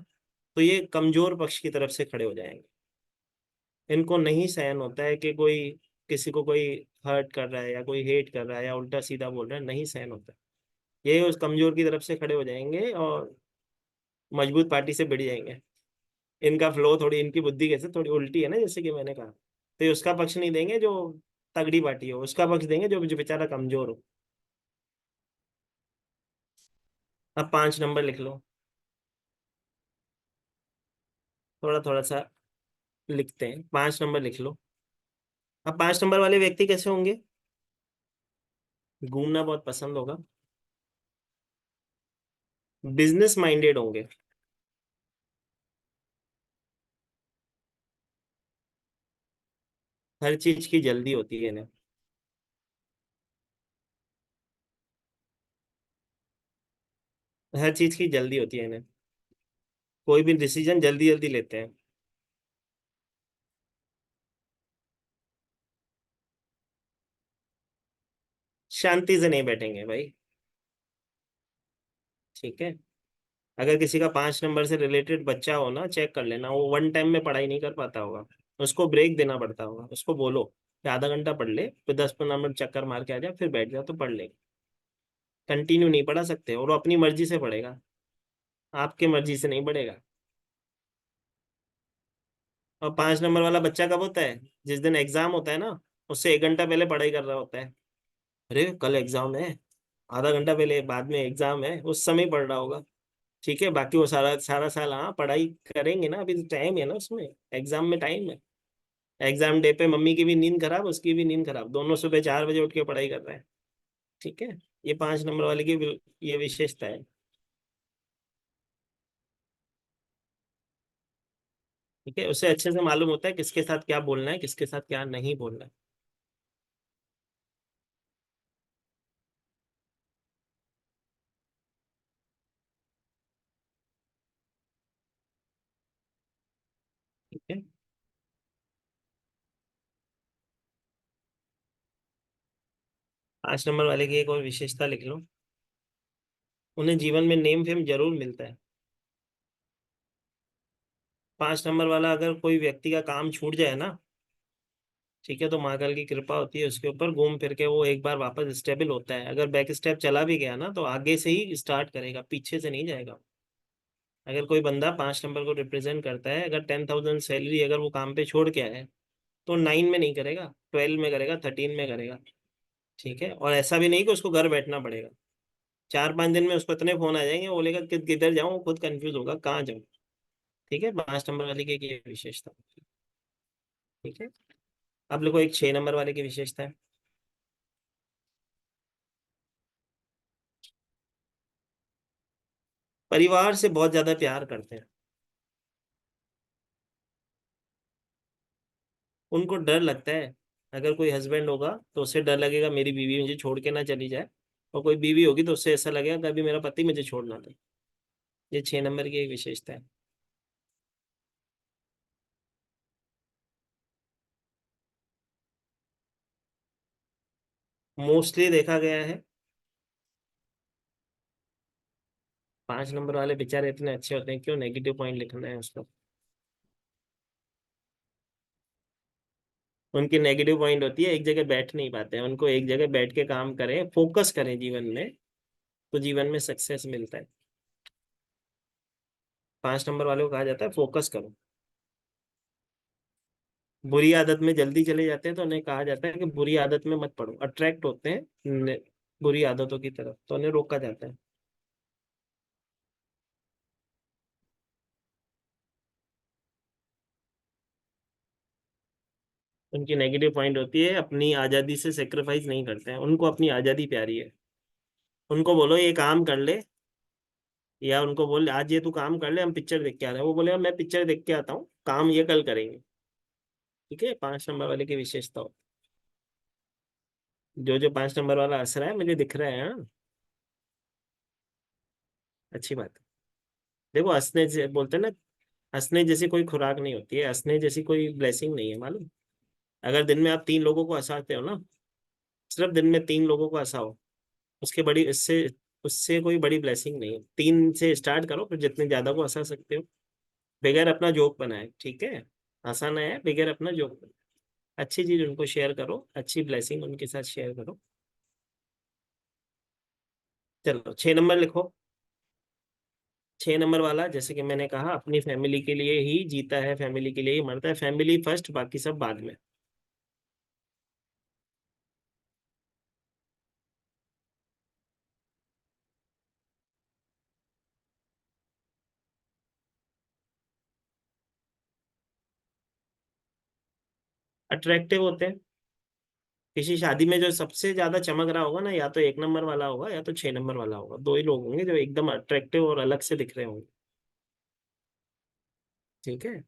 तो ये कमजोर पक्ष की तरफ से खड़े हो जाएंगे। इनको नहीं सहन होता है कि कोई किसी को कोई हर्ट कर रहा है या कोई हेट कर रहा है या उल्टा सीधा बोल रहा है, नहीं सहन होता। ये उस कमजोर की तरफ से खड़े हो जाएंगे और मजबूत पार्टी से भिड़ जाएंगे। इनका फ्लो थोड़ी, इनकी बुद्धि कैसे थोड़ी उल्टी है ना, जैसे कि मैंने कहा, तो ये उसका पक्ष नहीं देंगे जो तगड़ी पार्टी हो, उसका पक्ष देंगे जो बेचारा कमजोर हो। अब 5 नंबर लिख लो, थोड़ा थोड़ा सा लिखते हैं, 5 नंबर लिख लो। अब 5 नंबर वाले व्यक्ति कैसे होंगे? घूमना बहुत पसंद होगा, बिजनेस माइंडेड होंगे, हर चीज की जल्दी होती है इन्हें, हर चीज की जल्दी होती है इन्हें, कोई भी डिसीजन जल्दी जल्दी लेते हैं। शांति से नहीं बैठेंगे भाई। ठीक है। अगर किसी का 5 नंबर से रिलेटेड बच्चा हो ना, चेक कर लेना, वो वन टाइम में पढ़ाई नहीं कर पाता होगा। उसको ब्रेक देना पड़ता होगा। उसको बोलो कि आधा घंटा पढ़ ले, फिर 10-15 मिनट चक्कर मार के आ जा, फिर बैठ जा तो पढ़ ले। कंटिन्यू नहीं पढ़ा सकते, और वो अपनी मर्जी से पढ़ेगा, आपके मर्जी से नहीं पढ़ेगा। और 5 नंबर वाला बच्चा कब होता है? जिस दिन एग्जाम होता है ना, उससे 1 घंटा पहले पढ़ाई कर रहा होता है। अरे कल एग्जाम है, आधा घंटा पहले, बाद में एग्जाम है, उस समय पढ़ रहा होगा। ठीक है, बाकी वो सारा सारा साल हाँ पढ़ाई करेंगे ना, अभी तो टाइम है ना उसमें, एग्जाम में टाइम है। एग्जाम डे पे मम्मी की भी नींद खराब, उसकी भी नींद खराब, दोनों सुबह 4 बजे उठ के पढ़ाई कर रहे हैं। ठीक है। ये 5 नंबर वाले की ये विशेषता है। ठीक है, उससे अच्छे से मालूम होता है किसके साथ क्या बोलना है, किसके साथ क्या नहीं बोलना है। ठीक है। 5 नंबर वाले की एक और विशेषता लिख लो, उन्हें जीवन में नेम फेम जरूर मिलता है। 5 नंबर वाला अगर कोई व्यक्ति का काम छूट जाए ना, ठीक है, तो महाकाल की कृपा होती है उसके ऊपर, घूम फिर के वो एक बार वापस स्टेबल होता है। अगर बैक स्टेप चला भी गया ना, तो आगे से ही स्टार्ट करेगा, पीछे से नहीं जाएगा। अगर कोई बंदा 5 नंबर को रिप्रेजेंट करता है, अगर 10,000 सैलरी अगर वो काम पे छोड़ के आए, तो 9 में नहीं करेगा, 12 में करेगा, 13 में करेगा। ठीक है, और ऐसा भी नहीं कि उसको घर बैठना पड़ेगा। 4-5 दिन में उसको इतने फोन आ जाएंगे, वो बोलेगा कि किधर जाऊँ, वो खुद कंफ्यूज होगा कहाँ जाऊँ। ठीक है, 5 नंबर वाले की एक ये विशेषता। ठीक है। अब देखो एक 6 नंबर वाले की विशेषता है। परिवार से बहुत ज्यादा प्यार करते हैं। उनको डर लगता है, अगर कोई हस्बैंड होगा तो उससे डर लगेगा मेरी बीवी मुझे छोड़ के ना चली जाए, और कोई बीवी होगी तो उससे ऐसा लगेगा कभी मेरा पति मुझे छोड़ ना दे। ये 6 नंबर की एक विशेषता है। मोस्टली देखा गया है, 5 नंबर वाले बेचारे इतने अच्छे होते हैं, क्यों नेगेटिव पॉइंट लिखना है उसको। उनकी नेगेटिव पॉइंट होती है एक जगह बैठ नहीं पाते हैं, उनको एक जगह बैठ के काम करें, फोकस करें जीवन में, तो जीवन में सक्सेस मिलता है। 5 नंबर वाले को कहा जाता है फोकस करो। बुरी आदत में जल्दी चले जाते हैं, तो उन्हें कहा जाता है कि बुरी आदत में मत पड़ो, अट्रैक्ट होते हैं बुरी आदतों की तरफ, तो उन्हें रोका जाता है। उनकी नेगेटिव पॉइंट होती है अपनी आज़ादी से सेक्रीफाइस नहीं करते हैं, उनको अपनी आज़ादी प्यारी है। उनको बोलो ये काम कर ले, या उनको बोल आज ये तू काम कर ले, हम पिक्चर देख के आ रहे हैं, वो बोलेगा मैं पिक्चर देख के आता हूँ, काम ये कल करेंगे। ठीक है, 5 नंबर वाले की विशेषता हो। जो जो 5 नंबर वाला हंस रहा है मुझे दिख रहा है, हाँ। अच्छी बात है। देखो हंसने से बोलते हैं ना, हंसने जैसी कोई खुराक नहीं होती है, हंसने जैसी कोई ब्लेसिंग नहीं है, मालूम। अगर दिन में आप 3 लोगों को हंसाते हो ना, सिर्फ दिन में 3 लोगों को हंसाओ, उसके बड़ी इससे उससे कोई बड़ी ब्लेसिंग नहीं है। 3 से स्टार्ट करो, फिर जितने ज्यादा को हंसा सकते हो, बगैर अपना जोक बनाए। ठीक है, हंसाना है बगैर अपना जोक बनाए। अच्छी चीज उनको शेयर करो, अच्छी ब्लेसिंग उनके साथ शेयर करो। चलो 6 नंबर लिखो। 6 नंबर वाला, जैसे कि मैंने कहा, अपनी फैमिली के लिए ही जीता है, फैमिली के लिए ही मरता है, फैमिली फर्स्ट, बाकी सब बाद में। अट्रैक्टिव होते हैं। किसी शादी में जो सबसे ज्यादा चमक रहा होगा ना, या तो 1 नंबर वाला होगा या तो 6 नंबर वाला होगा, दो ही लोग होंगे जो एकदम अट्रैक्टिव और अलग से दिख रहे होंगे। ठीक है,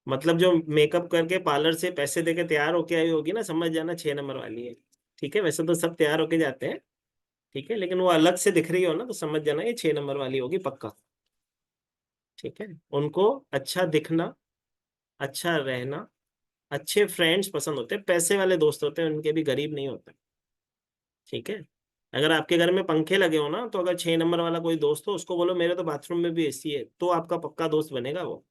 मतलब जो मेकअप करके पार्लर से पैसे देके तैयार होके आई होगी ना, समझ जाना 6 नंबर वाली है। ठीक है, वैसे तो सब तैयार होके जाते हैं। ठीक है, लेकिन वो अलग से दिख रही हो ना, तो समझ जाना ये 6 नंबर वाली होगी पक्का। ठीक है, उनको अच्छा दिखना, अच्छा रहना, अच्छे फ्रेंड्स पसंद होते हैं, पैसे वाले दोस्त होते हैं, उनके भी गरीब नहीं होते। ठीक है। अगर आपके घर में पंखे लगे हो ना, तो अगर 6 नंबर वाला कोई दोस्त हो, उसको बोलो मेरे तो बाथरूम में भी एसी है, तो आपका पक्का दोस्त बनेगा वो।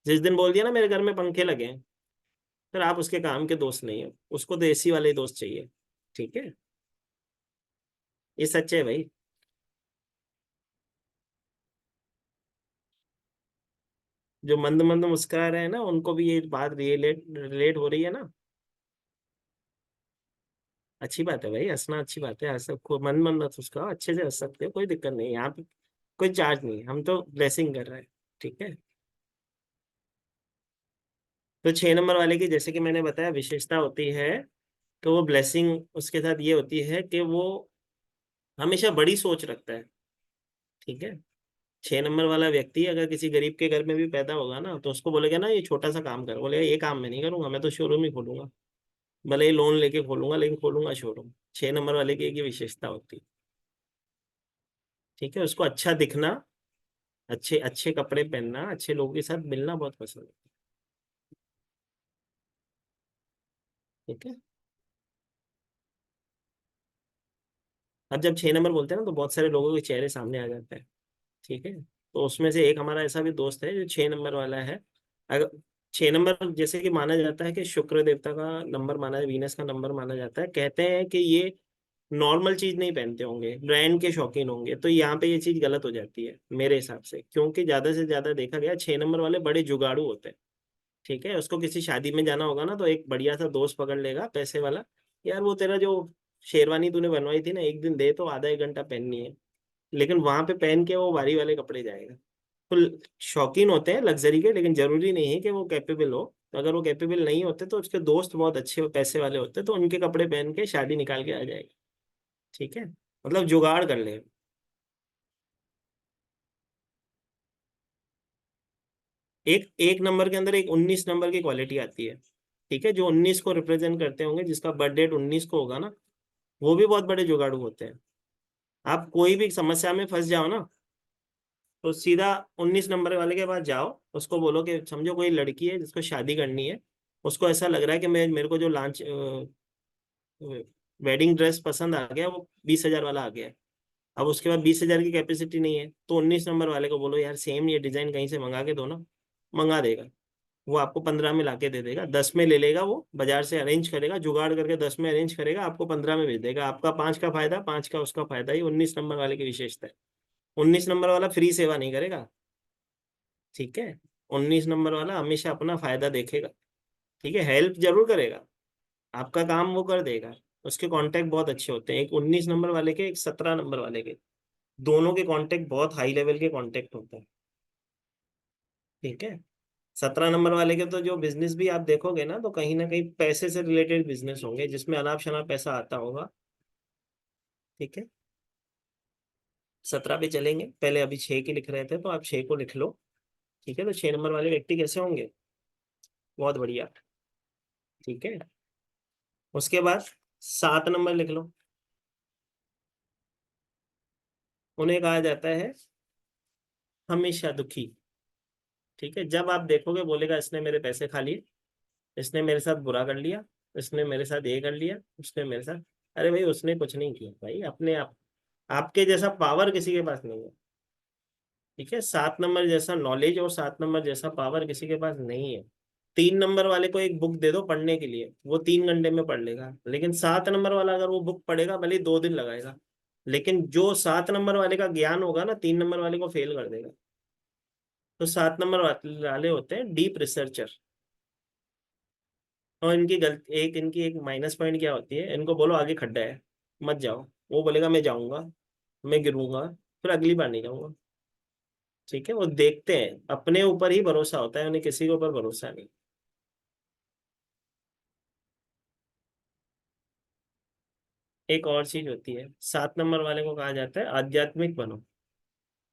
जिस दिन बोल दिया ना मेरे घर में पंखे लगे हैं, फिर आप उसके काम के दोस्त नहीं हो, उसको तो एसी वाले ही दोस्त चाहिए। ठीक है, ये सच है भाई। जो मंद मंद मुस्कुरा रहे हैं ना, उनको भी ये बात रिलेट रिलेट हो रही है ना। अच्छी बात है भाई, हंसना अच्छी बात है, हंस सबको, मन मन मत मुस्कुराओ, अच्छे से हंस सकते हो, कोई दिक्कत नहीं है यहाँ पे। कोई चार्ज नहीं, हम तो ब्लेसिंग कर रहे हैं। ठीक है। तो 6 नंबर वाले की जैसे कि मैंने बताया विशेषता होती है, तो वो ब्लेसिंग उसके साथ ये होती है कि वो हमेशा बड़ी सोच रखता है। ठीक है। 6 नंबर वाला व्यक्ति अगर किसी गरीब के घर में भी पैदा होगा ना, तो उसको बोलेगा ना ये छोटा सा काम कर, बोलेगा ये काम मैं नहीं करूंगा, मैं तो शोरूम ही खोलूंगा, भले ही लोन लेके खोलूंगा, लेकिन खोलूंगा शोरूम। 6 नंबर वाले की एक ये विशेषता होती है। ठीक है। उसको अच्छा दिखना, अच्छे अच्छे कपड़े पहनना, अच्छे लोगों के साथ मिलना बहुत पसंद है। ठीक है। अब जब 6 नंबर बोलते हैं ना, तो बहुत सारे लोगों के चेहरे सामने आ जाते हैं। ठीक है। तो उसमें से एक हमारा ऐसा भी दोस्त है जो 6 नंबर वाला है। अगर 6 नंबर जैसे कि माना जाता है कि शुक्र देवता का नंबर माना है, वीनस का नंबर माना जाता है, कहते हैं कि ये नॉर्मल चीज नहीं पहनते होंगे, ब्रांड के शौकीन होंगे, तो यहाँ पे ये चीज गलत हो जाती है मेरे हिसाब से, क्योंकि ज्यादा से ज्यादा देखा गया 6 नंबर वाले बड़े जुगाड़ू होते हैं। ठीक है। उसको किसी शादी में जाना होगा ना, तो एक बढ़िया सा दोस्त पकड़ लेगा पैसे वाला, यार वो तेरा जो शेरवानी तूने बनवाई थी ना, एक दिन दे, तो आधा 1 घंटा पहननी है, लेकिन वहां पे पहन के वो भारी वाले कपड़े जाएगा। तो शौकीन होते हैं लग्जरी के, लेकिन जरूरी नहीं है कि वो कैपेबल हो। तो अगर वो कैपेबल नहीं होते, तो उसके दोस्त बहुत अच्छे पैसे वाले होते, तो उनके कपड़े पहन के शादी निकाल के आ जाएगी। ठीक है। मतलब जुगाड़ कर ले। एक एक नंबर के अंदर एक 19 नंबर की क्वालिटी आती है। ठीक है। जो 19 को रिप्रेजेंट करते होंगे, जिसका बर्थ डेट 19 को होगा ना, वो भी बहुत बड़े जुगाड़ू होते हैं। आप कोई भी समस्या में फंस जाओ ना, तो सीधा 19 नंबर वाले के पास जाओ, उसको बोलो कि समझो कोई लड़की है जिसको शादी करनी है, उसको ऐसा लग रहा है कि मैं मेरे को जो लॉन्च वेडिंग ड्रेस पसंद आ गया, वो 20,000 वाला आ गया है। अब उसके बाद 20,000 की कैपेसिटी नहीं है, तो 19 नंबर वाले को बोलो यार सेम ये डिजाइन कहीं से मंगा के दो ना, मंगा देगा। वो आपको 15 में लाके दे देगा, 10 में ले लेगा, वो बाजार से अरेंज करेगा, जुगाड़ करके 10 में अरेंज करेगा, आपको 15 में भेज देगा, आपका 5 का फायदा, 5 का उसका फायदा। ये 19 नंबर वाले की विशेषता है। 19 नंबर वाला फ्री सेवा नहीं करेगा। ठीक है। 19 नंबर वाला हमेशा अपना फायदा देखेगा। ठीक है। हेल्प जरूर करेगा, आपका काम वो कर देगा। उसके कांटेक्ट बहुत अच्छे होते हैं, एक 19 नंबर वाले के, एक 17 नंबर वाले के, दोनों के कांटेक्ट बहुत हाई लेवल के कांटेक्ट होते हैं। ठीक है। 17 नंबर वाले के तो जो बिजनेस भी आप देखोगे ना, तो कहीं ना कहीं पैसे से रिलेटेड बिजनेस होंगे, जिसमें अनाप शनाप पैसा आता होगा। ठीक है। 17 पे चलेंगे, पहले अभी 6 की लिख रहे थे, तो आप 6 को लिख लो। ठीक है। तो 6 नंबर वाले व्यक्ति कैसे होंगे? बहुत बढ़िया। ठीक है। उसके बाद 7 नंबर लिख लो। उन्हें कहा जाता है हमेशा दुखी। ठीक है। जब आप देखोगे, बोलेगा इसने मेरे पैसे खा लिए, इसने मेरे साथ बुरा कर लिया, इसने मेरे साथ ये कर लिया, उसने मेरे साथ। अरे भाई, उसने कुछ नहीं किया भाई, अपने आप। आपके जैसा पावर किसी के पास नहीं है। ठीक है। 7 नंबर जैसा नॉलेज और 7 नंबर जैसा पावर किसी के पास नहीं है। 3 नंबर वाले को एक बुक दे दो पढ़ने के लिए, वो 3 घंटे में पढ़ लेगा, लेकिन 7 नंबर वाला अगर वो बुक पढ़ेगा, भले ही 2 दिन लगाएगा, लेकिन जो 7 नंबर वाले का ज्ञान होगा ना, 3 नंबर वाले को फेल कर देगा। तो 7 नंबर वाले होते हैं डीप रिसर्चर। और इनकी गलती, एक इनकी एक माइनस पॉइंट क्या होती है, इनको बोलो आगे खड्डा है, मत जाओ, वो बोलेगा मैं जाऊंगा, मैं गिरूंगा, फिर अगली बार नहीं जाऊंगा। ठीक है। वो देखते हैं, अपने ऊपर ही भरोसा होता है उन्हें, किसी के ऊपर भरोसा नहीं। एक और चीज होती है, 7 नंबर वाले को कहा जाता है आध्यात्मिक बनो।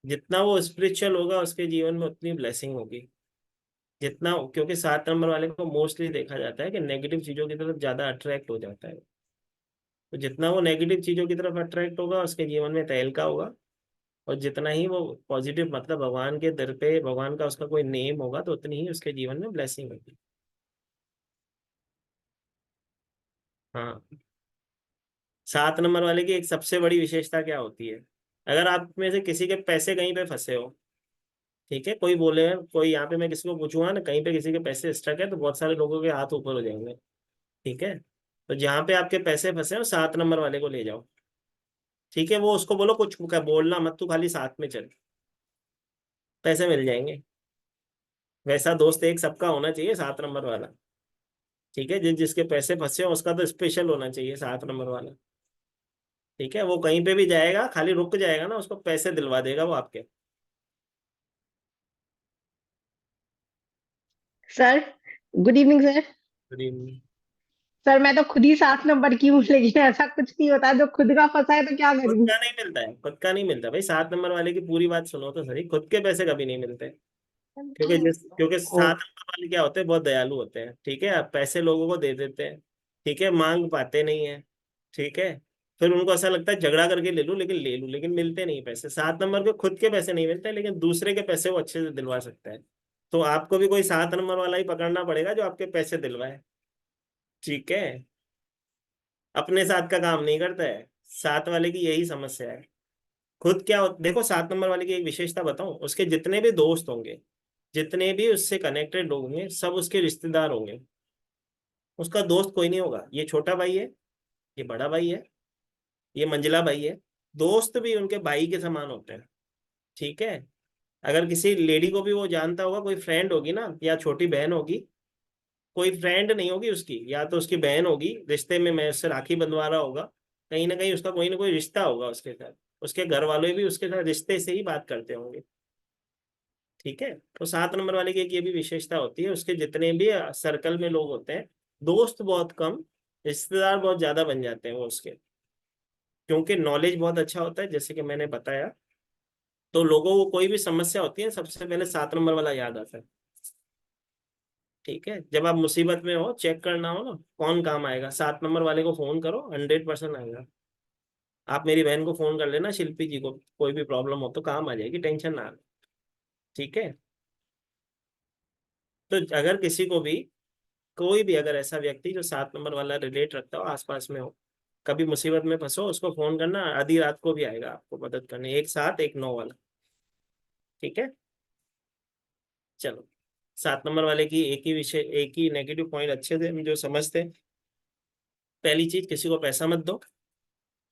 जितना वो स्पिरिचुअल होगा, उसके जीवन में उतनी ब्लेसिंग होगी। जितना, क्योंकि 7 नंबर वाले को मोस्टली देखा जाता है कि नेगेटिव चीजों की तरफ ज्यादा अट्रैक्ट हो जाता है। तो जितना वो नेगेटिव चीजों की तरफ अट्रैक्ट होगा, उसके जीवन में तहलका होगा। और जितना ही वो पॉजिटिव, मतलब भगवान के दर पे भगवान का उसका कोई नेम होगा, तो उतनी ही उसके जीवन में ब्लेसिंग होगी। हाँ। 7 नंबर वाले की एक सबसे बड़ी विशेषता क्या होती है? अगर आप में से किसी के पैसे कहीं पे फंसे हो, ठीक है, कोई बोले, कोई यहाँ पे मैं किसी को पूछूंगा ना कहीं पे किसी के पैसे स्टक है, तो बहुत सारे लोगों के हाथ ऊपर हो जाएंगे। ठीक है, तो जहाँ पे आपके पैसे फंसे हो 7 नंबर वाले को ले जाओ। ठीक है, वो उसको बोलो कुछ बोलना मत, तू खाली साथ में चल, पैसे मिल जाएंगे। वैसा दोस्त एक सबका होना चाहिए, 7 नंबर वाला। ठीक है, जिसके पैसे फंसे हो उसका तो स्पेशल होना चाहिए 7 नंबर वाला। ठीक है, वो कहीं पे भी जाएगा, खाली रुक जाएगा ना, उसको पैसे दिलवा देगा वो आपके। Sir, good evening sir. खुद सर मैं तो खुद ही 7 नंबर की हूँ, लेकिन ऐसा कुछ नहीं होता, जो खुद का फंसा है तो क्या करूँ। का नहीं मिलता है, खुद का नहीं मिलता भाई। 7 नंबर वाले की पूरी बात सुनो तो सही, खुद के पैसे कभी नहीं मिलते। क्योंकि ओ। 7 नंबर वाले क्या होते हैं, बहुत दयालु होते हैं। ठीक है, आप पैसे लोगों को दे देते हैं। ठीक है, मांग पाते नहीं है। ठीक है, फिर उनको ऐसा लगता है झगड़ा करके ले लूं, लेकिन मिलते नहीं पैसे। 7 नंबर के खुद के पैसे नहीं मिलते, लेकिन दूसरे के पैसे वो अच्छे से दिलवा सकता है। तो आपको भी कोई 7 नंबर वाला ही पकड़ना पड़ेगा जो आपके पैसे दिलवाए। ठीक है, अपने साथ का काम नहीं करता है। 7 वाले की यही समस्या है। खुद क्या देखो, 7 नंबर वाले की एक विशेषता बताऊं, उसके जितने भी दोस्त होंगे, जितने भी उससे कनेक्टेड लोग होंगे, सब उसके रिश्तेदार होंगे। उसका दोस्त कोई नहीं होगा। ये छोटा भाई है, ये बड़ा भाई है, ये मंझला भाई है। दोस्त भी उनके भाई के समान होते हैं। ठीक है, अगर किसी लेडी को भी वो जानता होगा, कोई फ्रेंड होगी ना, या छोटी बहन होगी, कोई फ्रेंड नहीं होगी उसकी, या तो उसकी बहन होगी रिश्ते में, मैं उससे राखी बंधवा रहा होगा, कहीं ना कहीं उसका कोई ना कोई रिश्ता होगा उसके साथ। उसके घर वाले भी उसके साथ रिश्ते से ही बात करते होंगे। ठीक है, तो 7 नंबर वाले की एक ये भी विशेषता होती है, उसके जितने भी सर्कल में लोग होते हैं, दोस्त बहुत कम, रिश्तेदार बहुत ज्यादा बन जाते हैं वो उसके। क्योंकि नॉलेज बहुत अच्छा होता है, जैसे कि मैंने बताया। तो लोगों को कोई भी समस्या होती है, सबसे पहले 7 नंबर वाला याद आता है। ठीक है, जब आप मुसीबत में हो, चेक करना हो ना कौन काम आएगा, 7 नंबर वाले को फोन करो, 100% आएगा। आप मेरी बहन को फोन कर लेना, शिल्पी जी को, कोई भी प्रॉब्लम हो तो काम आ जाएगी, टेंशन ना ले। ठीक है, तो अगर किसी को भी, कोई भी अगर ऐसा व्यक्ति जो 7 नंबर वाला रिलेट रखता हो, आसपास में हो, कभी मुसीबत में फंसो, उसको फोन करना, आधी रात को भी आएगा आपको मदद करने, एक 7 एक 9 वाला। ठीक है, चलो। 7 नंबर वाले की एक ही विषय, एक ही नेगेटिव पॉइंट अच्छे से हम जो समझते हैं। पहली चीज, किसी को पैसा मत दो,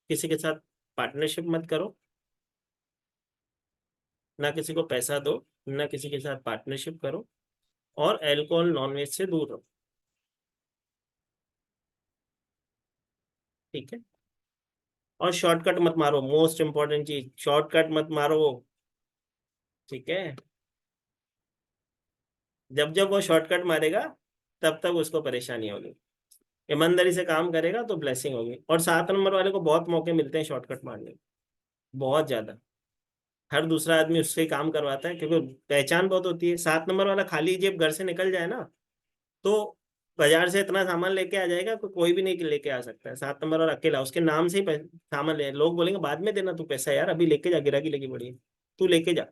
किसी के साथ पार्टनरशिप मत करो। ना किसी को पैसा दो, ना किसी के साथ पार्टनरशिप करो। और अल्कोहल नॉन वेज से दूर रहो। ठीक है, और शॉर्टकट मत मारो, मोस्ट इंपॉर्टेंट चीज, शॉर्टकट मत मारो। ठीक है, जब जब वो शॉर्टकट मारेगा, तब तक उसको परेशानी होगी। ईमानदारी से काम करेगा तो ब्लेसिंग होगी। और 7 नंबर वाले को बहुत मौके मिलते हैं शॉर्टकट मारने के, बहुत ज्यादा। हर दूसरा आदमी उससे ही काम करवाता है, क्योंकि पहचान बहुत होती है। 7 नंबर वाला खाली जेब घर से निकल जाए ना, तो बाजार से इतना सामान लेके आ जाएगा कोई भी नहीं लेके आ सकता है। 7 नंबर और अकेला, उसके नाम से ही सामान ले, लोग बोलेंगे बाद में देना तू पैसा, यार अभी लेके जा, गिराकी लगी पड़ी है, तू लेके जा,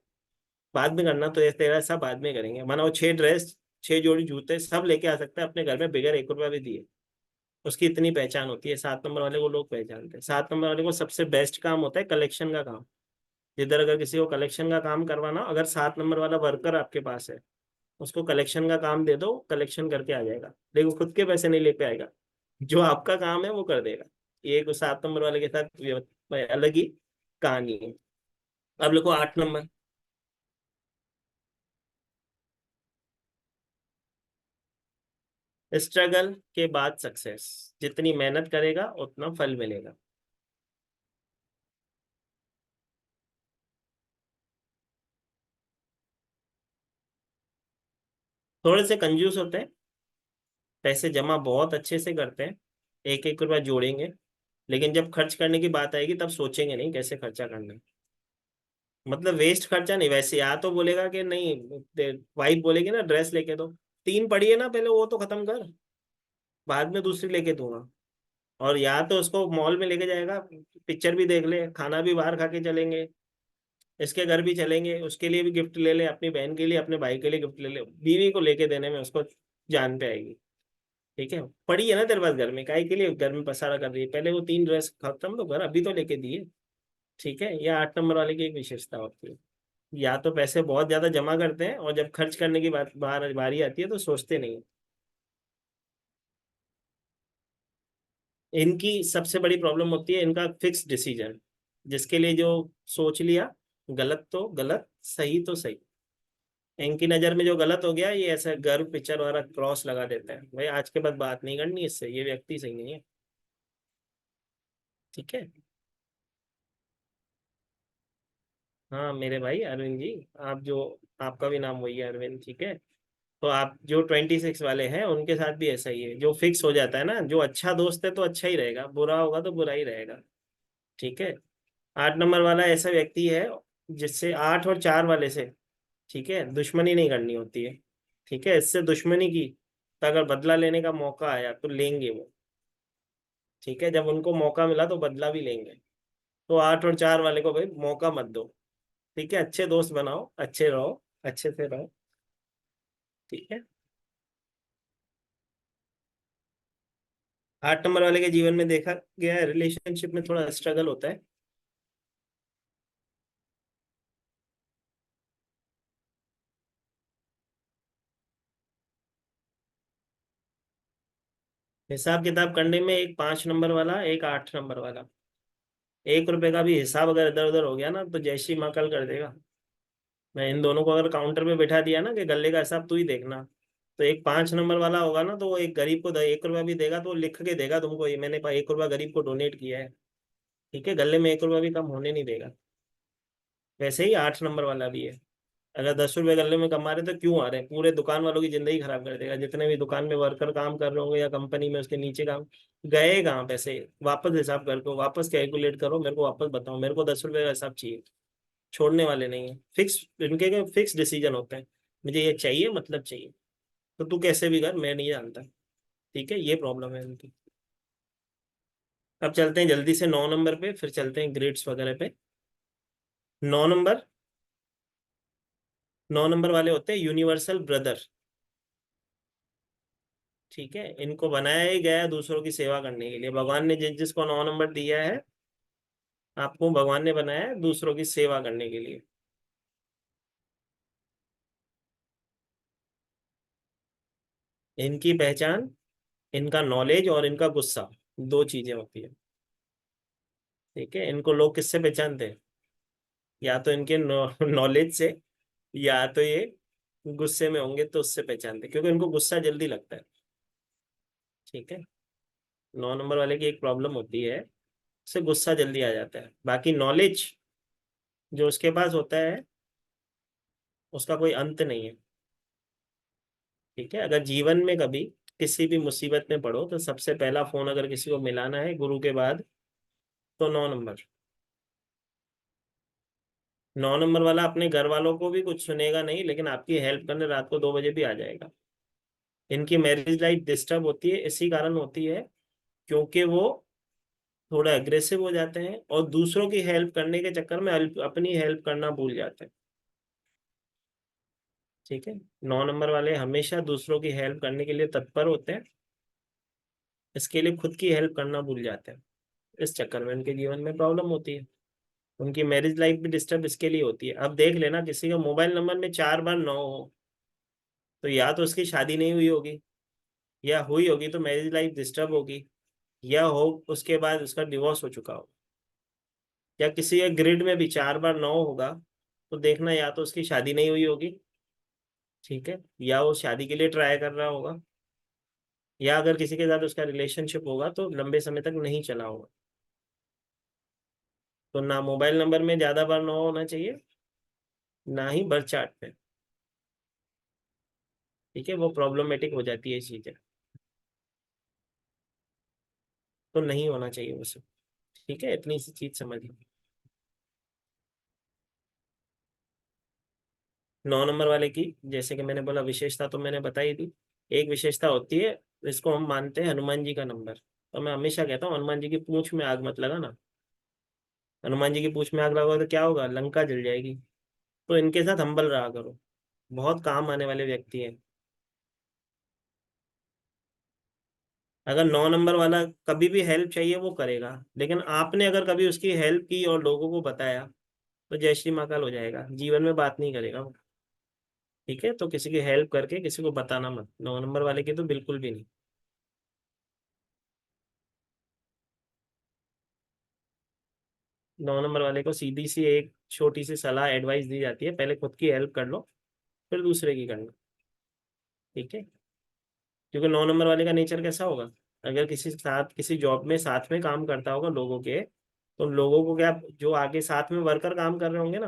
बाद में करना तो ये तेरा सब बाद में करेंगे। माना वो 6 ड्रेस, 6 जोड़ी जूते सब लेके आ सकता है अपने घर में, बगैर 1 रुपया भी दिए। उसकी इतनी पहचान होती है। 7 नंबर वाले को लोग पहचानते हैं। 7 नंबर वाले को सबसे बेस्ट काम होता है कलेक्शन का काम। जिधर अगर किसी को कलेक्शन का काम करवाना, अगर 7 नंबर वाला वर्कर आपके पास है, उसको कलेक्शन का काम दे दो, कलेक्शन करके आ जाएगा, लेकिन खुद के पैसे नहीं लेके आएगा। जो आपका काम है वो कर देगा। ये एक 7 नंबर वाले के साथ अलग ही कहानी है। अब लिखो 8 नंबर। स्ट्रगल के बाद सक्सेस, जितनी मेहनत करेगा उतना फल मिलेगा। थोड़े से कंजूस होते हैं, पैसे जमा बहुत अच्छे से करते हैं, 1 1 रुपया जोड़ेंगे, लेकिन जब खर्च करने की बात आएगी तब सोचेंगे नहीं कैसे खर्चा करना है। मतलब वेस्ट खर्चा नहीं। वैसे या तो बोलेगा कि नहीं, वाइफ बोलेगी ना ड्रेस लेके दो, 3 पड़ी है ना, पहले वो तो खत्म कर, बाद में दूसरी लेके दूंगा। और या तो उसको मॉल में लेके जाएगा, पिक्चर भी देख ले, खाना भी बाहर खा के चलेंगे, इसके घर भी चलेंगे, उसके लिए भी गिफ्ट ले ले, अपनी बहन के लिए, अपने भाई के लिए गिफ्ट ले ले, बीवी को लेके देने में उसको जान पे आएगी। ठीक है, पड़ी है ना तेरे पास घर में, काहे के लिए घर में पसारा कर रही है? पहले वो 3 ड्रेस खत्म तो कर, अभी तो लेके दिए। ठीक है, या 8 नंबर वाले की एक विशेषता होती है, या तो पैसे बहुत ज्यादा जमा करते हैं और जब खर्च करने की बात बाहर बारी आती है तो सोचते नहीं। इनकी सबसे बड़ी प्रॉब्लम होती है इनका फिक्स डिसीजन, जिसके लिए जो सोच लिया, गलत तो गलत, सही तो सही। इनकी नजर में जो गलत हो गया, ये ऐसा गर्व पिक्चर वाला क्रॉस लगा देता है, भाई आज के बाद बात नहीं करनी इससे, ये व्यक्ति सही नहीं है। ठीक है। हाँ मेरे भाई अरविंद जी, आप जो, आपका भी नाम वही है अरविंद, ठीक है। तो आप जो 26 वाले हैं उनके साथ भी ऐसा ही है, जो फिक्स हो जाता है ना, जो अच्छा दोस्त है तो अच्छा ही रहेगा, बुरा होगा तो बुरा ही रहेगा। ठीक है। 8 नंबर वाला ऐसा व्यक्ति है जिससे 8 और 4 वाले से, ठीक है, दुश्मनी नहीं करनी होती है। ठीक है, इससे दुश्मनी की तो अगर बदला लेने का मौका आया तो लेंगे वो। ठीक है, जब उनको मौका मिला तो बदला भी लेंगे। तो 8 और 4 वाले को भाई मौका मत दो। ठीक है, अच्छे दोस्त बनाओ, अच्छे रहो, अच्छे से रहो। ठीक है। 8 नंबर वाले के जीवन में देखा गया है रिलेशनशिप में थोड़ा स्ट्रगल होता है। हिसाब किताब करने में एक 5 नंबर वाला, एक 8 नंबर वाला, 1 रुपए का भी हिसाब अगर इधर उधर हो गया ना तो जय श्री माँ कल कर देगा। मैं इन दोनों को अगर काउंटर पे बैठा दिया ना कि गले का हिसाब तू ही देखना, तो एक 5 नंबर वाला होगा ना, तो वो एक गरीब को 1 रुपया भी देगा तो वो लिख के देगा तुमको, ये मैंने 1 रुपया गरीब को डोनेट किया है। ठीक है, गले में 1 रुपया भी कम होने नहीं देगा। वैसे ही 8 नंबर वाला भी है, अगर 10 रुपए गले में कमा रहे तो क्यों आ रहे हैं, पूरे दुकान वालों की जिंदगी खराब कर देगा, जितने भी दुकान में वर्कर काम कर रहे होंगे या कंपनी में उसके नीचे काम, गए कहाँ पैसे, वापस हिसाब करके वापस कैलकुलेट करो, मेरे को वापस बताओ, मेरे को 10 रुपए का हिसाब चाहिए। छोड़ने वाले नहीं है, फिक्स, इनके फिक्स डिसीजन होते हैं, मुझे ये चाहिए मतलब चाहिए। तो तू कैसे भी कर, मैं नहीं जानता। ठीक है, ये प्रॉब्लम है इनकी। अब चलते हैं जल्दी से 9 नंबर पे, फिर चलते हैं ग्रेड्स वगैरह पे। 9 नंबर, 9 नंबर वाले होते हैं यूनिवर्सल ब्रदर। ठीक है, इनको बनाया ही गया है दूसरों की सेवा करने के लिए, भगवान ने जिस जिसको 9 नंबर दिया है, आपको भगवान ने बनाया है दूसरों की सेवा करने के लिए। इनकी पहचान, इनका नॉलेज और इनका गुस्सा, 2 चीजें होती है। ठीक है, इनको लोग किससे पहचानते हैं? या तो इनके नॉलेज से, या तो ये गुस्से में होंगे तो उससे पहचानते हैं, क्योंकि इनको गुस्सा जल्दी लगता है। ठीक है, 9 नंबर वाले की एक प्रॉब्लम होती है, उसे गुस्सा जल्दी आ जाता है, बाकी नॉलेज जो उसके पास होता है उसका कोई अंत नहीं है। ठीक है, अगर जीवन में कभी किसी भी मुसीबत में पड़ो तो सबसे पहला फोन अगर किसी को मिलाना है गुरु के बाद, तो 9 नंबर। 9 नंबर वाला अपने घर वालों को भी कुछ सुनेगा नहीं, लेकिन आपकी हेल्प करने रात को 2 बजे भी आ जाएगा। इनकी मैरिज लाइफ डिस्टर्ब होती है, इसी कारण होती है क्योंकि वो थोड़ा एग्रेसिव हो जाते हैं और दूसरों की हेल्प करने के चक्कर में अपनी हेल्प करना भूल जाते हैं। ठीक है, 9 नंबर वाले हमेशा दूसरों की हेल्प करने के लिए तत्पर होते हैं, इसके लिए खुद की हेल्प करना भूल जाते हैं, इस चक्कर में उनके जीवन में प्रॉब्लम होती है। उनकी मैरिज लाइफ भी डिस्टर्ब इसके लिए होती है। अब देख लेना, किसी का मोबाइल नंबर में 4 बार 9 हो, तो या तो उसकी शादी नहीं हुई होगी, या हुई होगी तो मैरिज लाइफ डिस्टर्ब होगी, या हो उसके बाद उसका डिवोर्स हो चुका हो। या किसी के ग्रिड में भी 4 बार 9 होगा, तो देखना या तो उसकी शादी नहीं हुई होगी, ठीक है, या वो शादी के लिए ट्राई कर रहा होगा, या अगर किसी के साथ उसका रिलेशनशिप होगा तो लंबे समय तक नहीं चला होगा। तो ना मोबाइल नंबर में ज्यादा बार 9 होना चाहिए, ना ही बर्थ चार्ट पे। ठीक है, वो प्रॉब्लमेटिक हो जाती है चीजें, तो नहीं होना चाहिए वो सब। ठीक है, इतनी सी चीज समझिए। 9 नंबर वाले की, जैसे कि मैंने बोला, विशेषता तो मैंने बताई दी। एक विशेषता होती है, इसको हम मानते हैं हनुमान जी का नंबर। तो मैं हमेशा कहता हूँ हनुमान जी की पूंछ में आग मत लगाना। हनुमान जी की पूंछ में आग लगाओ तो क्या होगा, लंका जल जाएगी। तो इनके साथ हम्बल रहा करो, बहुत काम आने वाले व्यक्ति हैं। अगर 9 नंबर वाला कभी भी हेल्प चाहिए वो करेगा, लेकिन आपने अगर कभी उसकी हेल्प की और लोगों को बताया तो जय श्री महाकाल हो जाएगा, जीवन में बात नहीं करेगा वो। ठीक है, तो किसी की हेल्प करके किसी को बताना मत, 9 नंबर वाले की तो बिल्कुल भी नहीं। 9 नंबर वाले को सीधी सी एक छोटी सी सलाह एडवाइस दी जाती है, पहले खुद की हेल्प कर लो, फिर दूसरे की करना। ठीक है, क्योंकि 9 नंबर वाले का नेचर कैसा होगा, अगर किसी के साथ किसी जॉब में साथ में काम करता होगा लोगों के, तो लोगों को क्या, जो आगे साथ में वर्कर काम कर रहे होंगे ना,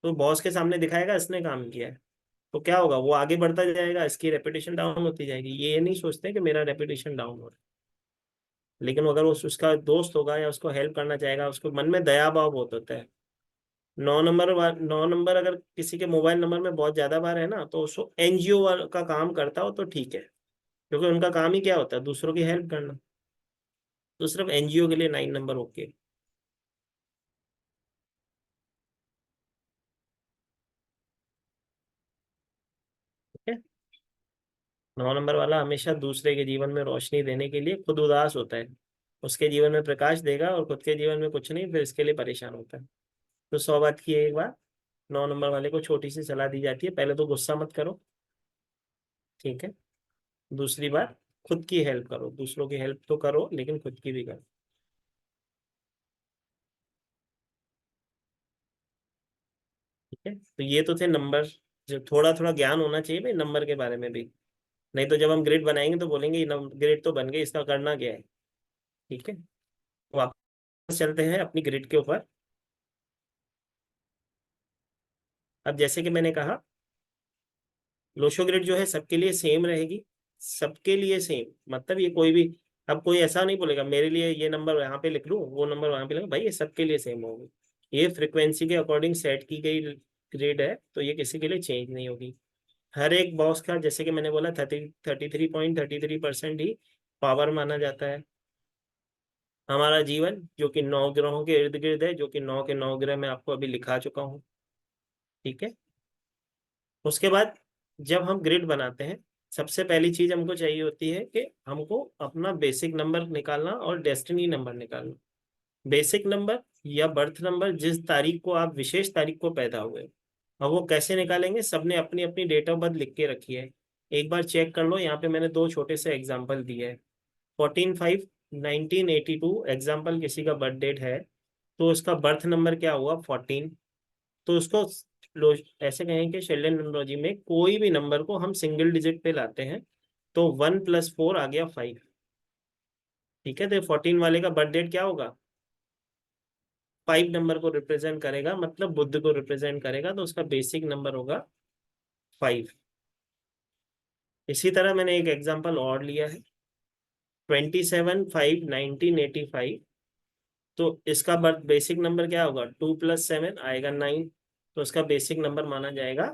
तो बॉस के सामने दिखाएगा इसने काम किया है, तो क्या होगा, वो आगे बढ़ता जाएगा, इसकी रेपुटेशन डाउन होती जाएगी। ये नहीं सोचते कि मेरा रेपुटेशन डाउन हो रहा है। लेकिन अगर वो उसका दोस्त होगा या उसको हेल्प करना चाहेगा, उसको मन में दया भाव बहुत होता है। 9 नंबर अगर किसी के मोबाइल नंबर में बहुत ज्यादा बार है ना, तो उसको एनजीओ का काम करता हो तो ठीक है, क्योंकि उनका काम ही क्या होता है, दूसरों की हेल्प करना। तो सिर्फ एनजीओ के लिए 9 नंबर ओके। ठीक है, 9 नंबर वाला हमेशा दूसरे के जीवन में रोशनी देने के लिए खुद उदास होता है, उसके जीवन में प्रकाश देगा और खुद के जीवन में कुछ नहीं, फिर इसके लिए परेशान होता है। तो 100 बात की एक बार, 9 नंबर वाले को छोटी सी सलाह दी जाती है, पहले तो गुस्सा मत करो। ठीक है, दूसरी बात, खुद की हेल्प करो, दूसरों की हेल्प तो करो लेकिन खुद की भी करो। ठीक है, तो ये तो थे नंबर, जो थोड़ा थोड़ा ज्ञान होना चाहिए भाई नंबर के बारे में भी, नहीं तो जब हम ग्रिड बनाएंगे तो बोलेंगे ये ग्रिड तो बन गई, इसका करना क्या है। ठीक है, वापस चलते हैं अपनी ग्रिड के ऊपर। अब जैसे कि मैंने कहा, लोशो ग्रिड जो है सबके लिए सेम रहेगी, सबके लिए सेम, मतलब ये कोई भी, अब कोई ऐसा नहीं बोलेगा मेरे लिए ये नंबर यहाँ पे लिख लूँ वो नंबर वहां पे लिख, भाई ये सबके लिए सेम होगी। ये फ्रिक्वेंसी के अकॉर्डिंग सेट की गई ग्रिड है, तो ये किसी के लिए चेंज नहीं होगी। हर एक बॉक्स का, जैसे कि मैंने बोला, 33.33% ही पावर माना जाता है। हमारा जीवन जो कि 9 ग्रहों के इर्द गिर्द है, जो कि 9 के 9 ग्रह मैं आपको अभी लिखा चुका हूँ। ठीक है, उसके बाद जब हम ग्रिड बनाते हैं, सबसे पहली चीज हमको चाहिए होती है कि हमको अपना बेसिक नंबर निकालना और डेस्टिनी नंबर निकालना। बेसिक नंबर या बर्थ नंबर, जिस तारीख को आप, विशेष तारीख को पैदा हुए। और वो कैसे निकालेंगे, सबने अपनी अपनी डेट ऑफ बर्थ लिख के रखी है, एक बार चेक कर लो, यहाँ पे मैंने दो छोटे से एग्जाम्पल दिए हैं। 14/5/1982 एग्जाम्पल किसी का बर्थ डेट है, तो उसका बर्थ नंबर क्या हुआ, 14। तो उसको ऐसे कहें कि शेल्डन न्यूमरोलॉजी में कोई भी नंबर को हम सिंगल डिजिट पे लाते हैं, तो 1 + 4 आ गया 5। ठीक है, तो 14 वाले का बर्थ डेट क्या होगा, 5 नंबर को रिप्रेजेंट करेगा, मतलब बुद्ध को रिप्रेजेंट करेगा, तो उसका बेसिक नंबर होगा 5। इसी तरह मैंने एक एग्जांपल और लिया है, 27/5/1985। तो इसका बर्थ बेसिक नंबर क्या होगा, 2 + 7 आएगा 9, तो उसका बेसिक नंबर माना जाएगा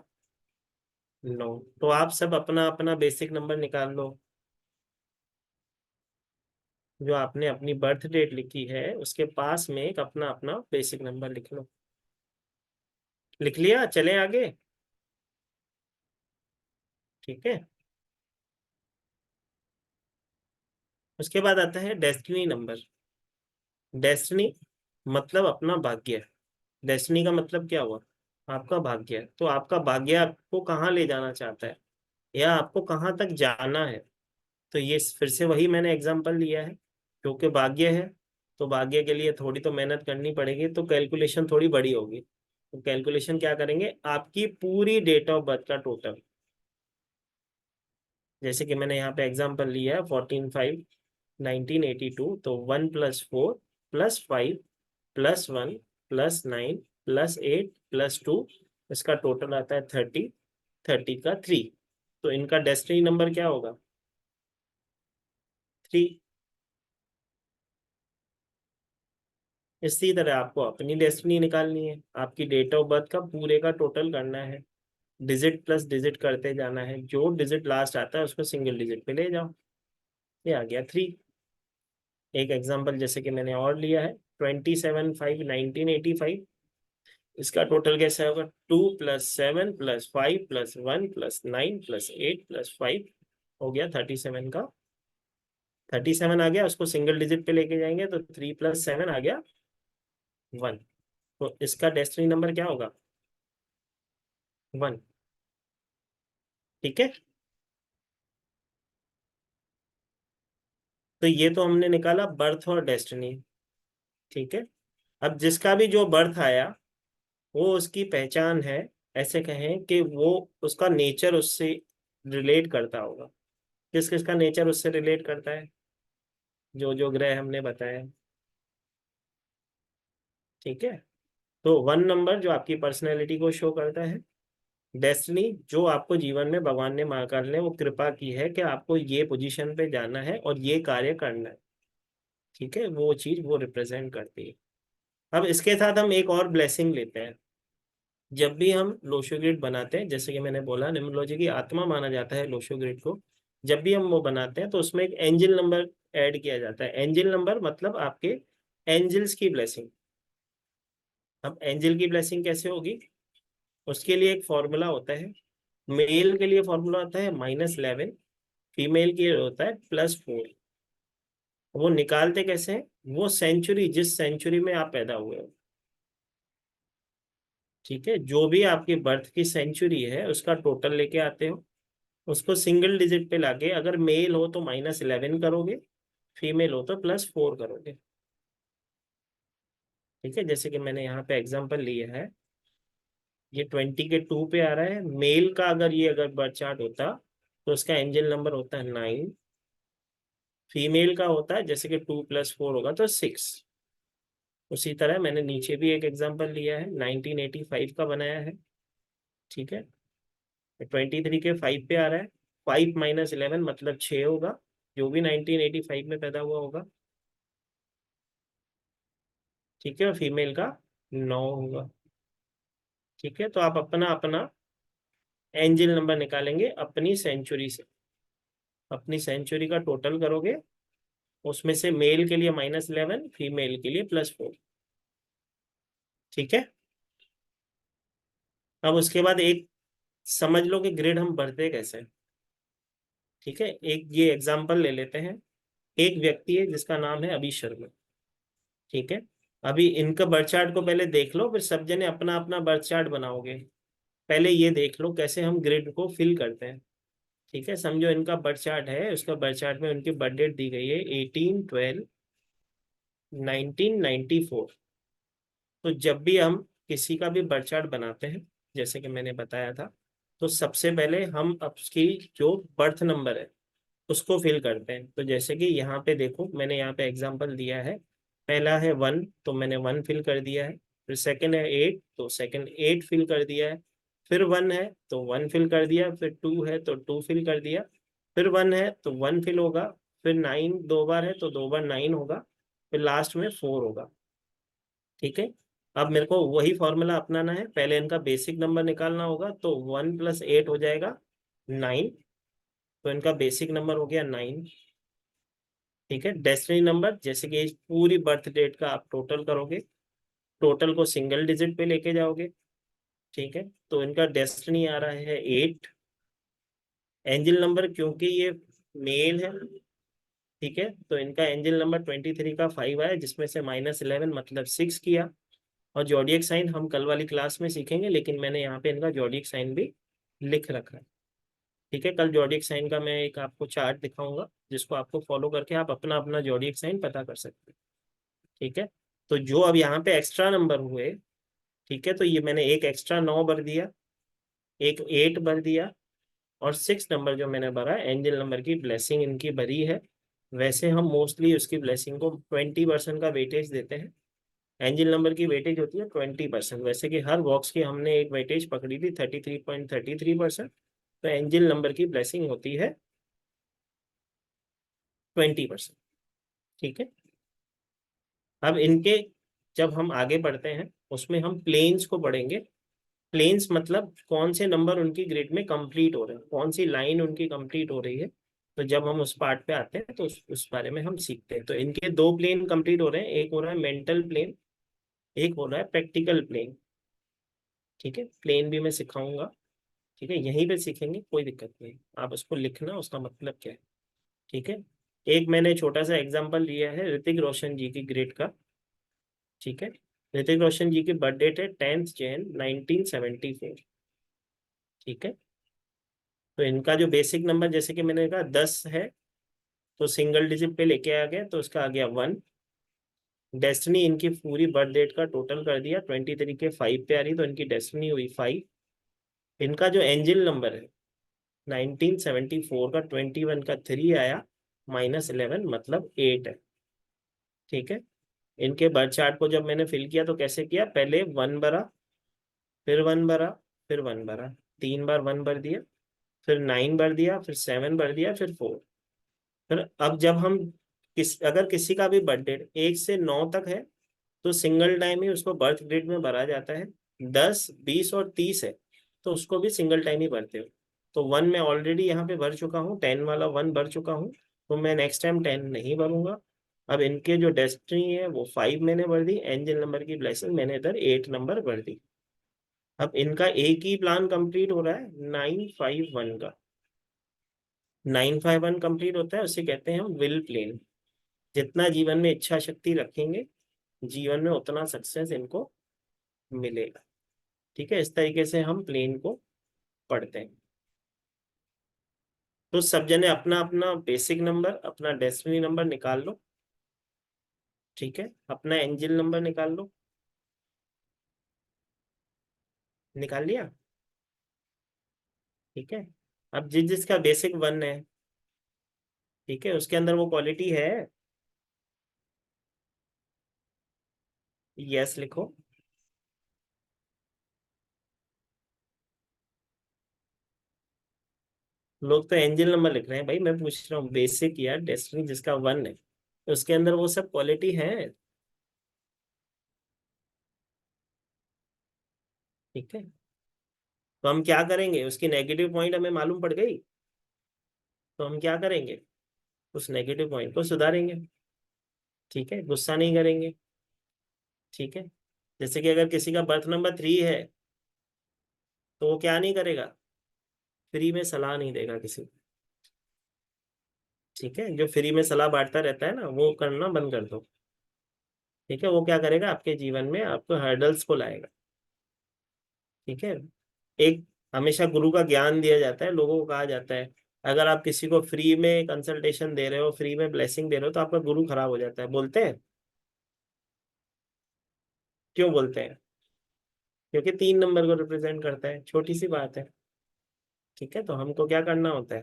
9। तो आप सब अपना अपना बेसिक नंबर निकाल लो, जो आपने अपनी बर्थ डेट लिखी है उसके पास में एक अपना अपना बेसिक नंबर लिख लो। लिख लिया, चले आगे। ठीक है, उसके बाद आता है डेस्टिनी नंबर। डेस्टिनी मतलब अपना भाग्य। डेस्टिनी का मतलब क्या हुआ, आपका भाग्य। तो आपका भाग्य आपको कहाँ ले जाना चाहता है, या आपको कहाँ तक जाना है। तो ये फिर से वही मैंने एग्जांपल लिया है, क्योंकि भाग्य है, तो भाग्य के लिए थोड़ी तो मेहनत करनी पड़ेगी, तो कैलकुलेशन थोड़ी बड़ी होगी। तो कैलकुलेशन क्या करेंगे, आपकी पूरी डेट ऑफ बर्थ का टोटल, जैसे कि मैंने यहाँ पे एग्जांपल लिया है 14/5/1982, तो 1 + 4 + 5 + 1 + 9 + 8 + 2, इसका टोटल आता है 30। 30 का 3, तो इनका डेस्टिनी नंबर क्या होगा, 3। इसी तरह आपको अपनी डेस्टिनी निकालनी है, आपकी डेट ऑफ बर्थ का पूरे का टोटल करना है, डिजिट प्लस डिजिट करते जाना है, जो डिजिट लास्ट आता है उसको सिंगल डिजिट पे ले जाओ, ये आ गया 3। एक एग्जांपल जैसे कि मैंने और लिया है, 27/5/1985, इसका टोटल कैसे होगा, 2 + 7 + 5 + 1 + 9 + 8 + 5, हो गया 37 का 37 आ गया, उसको सिंगल डिजिट पे लेके जाएंगे तो 3 + 7 आ गया 1। तो इसका डेस्टिनी नंबर क्या होगा? 1। ठीक है, तो ये तो हमने निकाला बर्थ और डेस्टिनी। ठीक है, अब जिसका भी जो बर्थ आया वो उसकी पहचान है, ऐसे कहें कि वो उसका नेचर उससे रिलेट करता होगा। किस किस का नेचर उससे रिलेट करता है? जो जो ग्रह हमने बताया। ठीक है, तो 1 नंबर जो आपकी पर्सनैलिटी को शो करता है, डेस्टिनी जो आपको जीवन में भगवान ने महाकाल ने वो कृपा की है कि आपको ये पोजीशन पे जाना है और ये कार्य करना है। ठीक है, वो चीज वो रिप्रेजेंट करती है। अब इसके साथ हम एक और ब्लेसिंग लेते हैं। जब भी हम लोशो ग्रिड बनाते हैं, जैसे कि मैंने बोला न्यूमरोलॉजी की आत्मा माना जाता है लोशो ग्रिड को, जब भी हम वो बनाते हैं तो उसमें एक एंजल नंबर ऐड किया जाता है। एंजल नंबर मतलब आपके एंजल्स की ब्लेसिंग। अब एंजल की ब्लेसिंग कैसे होगी? उसके लिए एक फॉर्मूला होता है। मेल के लिए फॉर्मूला होता है -11, फीमेल के लिए होता है +4। वो निकालते कैसे हैं? वो सेंचुरी, जिस सेंचुरी में आप पैदा हुए हो। ठीक है, जो भी आपकी बर्थ की सेंचुरी है उसका टोटल लेके आते हो, उसको सिंगल डिजिट पे लाके अगर मेल हो तो -11 करोगे, फीमेल हो तो +4 करोगे। ठीक है, जैसे कि मैंने यहाँ पे एग्जांपल लिया है, ये 20 के 2 पे आ रहा है। मेल का अगर ये अगर बर्थ चार्ट होता तो उसका एंजल नंबर होता है 9। फीमेल का होता है जैसे कि 2 + 4 होगा तो 6। उसी तरह मैंने नीचे भी एक एग्जांपल लिया है, 1985 का बनाया है। ठीक है, 23 के 5 पे आ रहा है। 5 - 11 मतलब 6 होगा, जो भी 1985 में पैदा हुआ होगा। ठीक है, और फीमेल का 9 होगा। ठीक है, तो आप अपना अपना एंजल नंबर निकालेंगे अपनी सेंचुरी से, अपनी सेंचुरी का टोटल करोगे, उसमें से मेल के लिए -11, फीमेल के लिए +4। ठीक है, अब उसके बाद एक समझ लो कि ग्रिड हम भरते कैसे। ठीक है, एक ये एग्जांपल ले लेते हैं। एक व्यक्ति है जिसका नाम है अभी शर्मा। ठीक है, अभी इनका बर्थ चार्ट को पहले देख लो, फिर सब जने अपना अपना बर्थ चार्ट बनाओगे। पहले ये देख लो कैसे हम ग्रिड को फिल करते हैं। ठीक है, समझो इनका बर्थ चार्ट है, उसका बर्थ चार्ट में उनकी बर्थ डेट दी गई है 18/12/1994। तो जब भी हम किसी का भी बर्थ चार्ट बनाते हैं, जैसे कि मैंने बताया था, तो सबसे पहले हम उसकी जो बर्थ नंबर है उसको फिल करते हैं। तो जैसे कि यहाँ पे देखो, मैंने यहाँ पे एग्जांपल दिया है। पहला है 1 तो मैंने 1 फिल कर दिया है। फिर सेकंड है 8 तो सेकंड 8 फिल कर दिया है। फिर 1 है तो 1 फिल कर दिया। फिर 2 है तो 2 फिल कर दिया। फिर 1 है तो 1 फिल होगा। फिर 9 दो बार है तो 2 बार 9 होगा। फिर लास्ट में 4 होगा। ठीक है, अब मेरे को वही फॉर्मूला अपनाना है। पहले इनका बेसिक नंबर निकालना होगा, तो 1 + 8 हो जाएगा 9। तो इनका बेसिक नंबर हो गया 9। ठीक है, डेस्टिनी नंबर जैसे कि इस पूरी बर्थ डेट का आप टोटल करोगे, टोटल को सिंगल डिजिट पे लेके जाओगे। ठीक है, तो इनका डेस्टिनी आ रहा है 8। एंजल नंबर क्योंकि ये मेल है, ठीक है, तो इनका एंजल नंबर 23 का 5 आया, जिसमें से -11 मतलब 6 किया। और जॉडियक साइन हम कल वाली क्लास में सीखेंगे, लेकिन मैंने यहाँ पे इनका जॉडियक साइन भी लिख रखा है। ठीक है, कल जॉडियक साइन का मैं एक आपको चार्ट दिखाऊंगा, जिसको आपको फॉलो करके आप अपना अपना जॉडियक साइन पता कर सकते हैं। ठीक है, तो जो अब यहाँ पे एक्स्ट्रा नंबर हुए, ठीक है, तो ये मैंने एक एक्स्ट्रा 9 भर दिया, एक 8 भर दिया, और 6 नंबर जो मैंने भरा एंजल नंबर की ब्लेसिंग इनकी भरी है। वैसे हम मोस्टली उसकी ब्लेसिंग को 20% का वेटेज देते हैं। एंजल नंबर की वेटेज होती है 20%। वैसे कि हर बॉक्स की हमने एक वेटेज पकड़ी थी 33.33%। तो एंजल नंबर की ब्लेसिंग होती है 20%। ठीक है, अब इनके जब हम आगे बढ़ते हैं उसमें हम प्लेन्स को पढ़ेंगे। प्लेन्स मतलब कौन से नंबर उनकी ग्रिड में कंप्लीट हो रहे हैं, कौन सी लाइन उनकी कंप्लीट हो रही है। तो जब हम उस पार्ट पे आते हैं तो उस बारे में हम सीखते हैं। तो इनके दो प्लेन कंप्लीट हो रहे हैं, एक हो रहा है मेंटल प्लेन, एक हो रहा है प्रैक्टिकल प्लेन। ठीक है, प्लेन भी मैं सिखाऊंगा। ठीक है, यहीं पे सीखेंगे, कोई दिक्कत नहीं, आप उसको लिखना उसका मतलब क्या है। ठीक है, एक मैंने छोटा सा एग्जांपल लिया है ऋतिक रोशन जी की ग्रेड का। ठीक है, ऋतिक रोशन जी की बर्थ डेट है 10th Jan 1974। ठीक है, तो इनका जो बेसिक नंबर जैसे कि मैंने कहा 10 है, तो सिंगल डिजिट पे लेके आ गया तो उसका आ गया 1। डेस्टिनी इनकी पूरी बर्थ डेट का टोटल कर दिया, 23 के 5 पे आ रही, तो इनकी डेस्टिनी हुई 5। इनका जो एंजल नंबर है 1974 का 21 का 3 आया, -11 मतलब 8 है। ठीक है, इनके बर्थ चार्ट को जब मैंने फिल किया तो कैसे किया, पहले 1 भरा, फिर 1 भरा, फिर 1 भरा, 3 बार 1 भर दिया, फिर 9 भर दिया, फिर 7 भर दिया, फिर 4। फिर अब जब हम अगर किसी का भी बर्थडे 1 से 9 तक है तो सिंगल टाइम ही उसको बर्थ ग्रेड में भरा जाता है। 10, 20 और 30 है तो उसको भी सिंगल टाइम ही भरते हो। तो 1 मैं ऑलरेडी यहाँ पे भर चुका हूँ, 10 वाला 1 भर चुका हूँ, तो मैं नेक्स्ट टाइम 10 नहीं भरूंगा। अब इनके जो डेस्टिनी है वो 5 मैंने भर दी, एंजल नंबर की ब्लेसिंग मैंने इधर 8 नंबर भर दी। अब इनका एक ही प्लान कंप्लीट हो रहा है 951 का। 951 कंप्लीट होता है, उसे कहते हैं हम विल प्लेन। जितना जीवन में इच्छा शक्ति रखेंगे जीवन में उतना सक्सेस इनको मिलेगा। ठीक है, इस तरीके से हम प्लेन को पढ़ते हैं। तो सब जने अपना अपना बेसिक नंबर, अपना डेस्टिनी नंबर निकाल लो। ठीक है, अपना एंजल नंबर निकाल लो। निकाल लिया? ठीक है, अब जिसका बेसिक 1 है, ठीक है, उसके अंदर वो क्वालिटी है। यस लिखो। लोग तो एंजल नंबर लिख रहे हैं भाई, मैं पूछ रहा हूँ बेसिक या डेस्टिनी जिसका 1 है उसके अंदर वो सब क्वालिटी है। ठीक है, तो हम क्या करेंगे, उसकी नेगेटिव पॉइंट हमें मालूम पड़ गई, तो हम क्या करेंगे, उस नेगेटिव पॉइंट को सुधारेंगे। ठीक है, गुस्सा नहीं करेंगे। ठीक है, जैसे कि अगर किसी का बर्थ नंबर 3 है तो वो क्या नहीं करेगा, फ्री में सलाह नहीं देगा किसी को। ठीक है, जो फ्री में सलाह बांटता रहता है ना वो करना बंद कर दो। ठीक है, वो क्या करेगा, आपके जीवन में आपको हर्डल्स को लाएगा। ठीक है, एक हमेशा गुरु का ज्ञान दिया जाता है, लोगों को कहा जाता है अगर आप किसी को फ्री में कंसल्टेशन दे रहे हो, फ्री में ब्लेसिंग दे रहे हो, तो आपका गुरु खराब हो जाता है, बोलते हैं। क्यों बोलते हैं? क्योंकि 3 नंबर को रिप्रेजेंट करता है, छोटी सी बात है। ठीक है, तो हमको क्या करना होता है,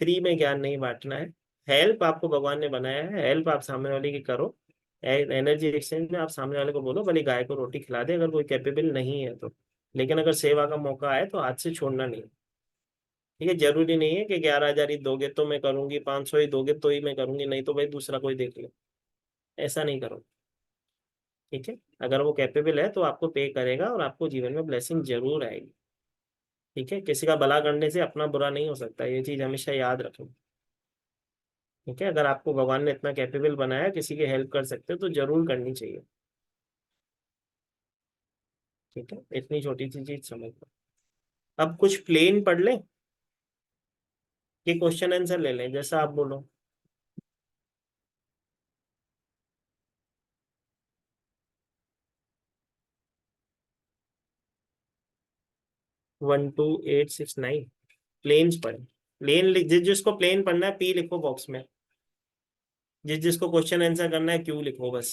फ्री में ज्ञान नहीं बांटना है। हेल्प आपको भगवान ने बनाया है, हेल्प आप सामने वाले की करो। एनर्जी एक्सचेंज में आप सामने वाले को बोलो भले गाय को रोटी खिला दे अगर कोई कैपेबल नहीं है तो, लेकिन अगर सेवा का मौका आए तो हाथ से छोड़ना नहीं। ठीक है, जरूरी नहीं है कि 11,000 ही दोगे तो मैं करूंगी, 500 ही दोगे तो ही मैं करूंगी, नहीं तो भाई दूसरा कोई देख ले। ऐसा नहीं करो। ठीक है, अगर वो कैपेबल है तो आपको पे करेगा और आपको जीवन में ब्लेसिंग जरूर आएगी। ठीक है, किसी का भला करने से अपना बुरा नहीं हो सकता, ये चीज हमेशा याद रखो। ठीक है, अगर आपको भगवान ने इतना कैपेबल बनाया किसी की हेल्प कर सकते हो तो जरूर करनी चाहिए। ठीक है, इतनी छोटी सी चीज समझ लो। अब कुछ प्लेन पढ़ लें कि क्वेश्चन आंसर ले लें, जैसा आप बोलो। 12869 प्लेन्स पढ़े। प्लेन जिस जिसको प्लेन पढ़ना है पी लिखो बॉक्स में, जिस जिसको क्वेश्चन आंसर करना है क्यू लिखो बस।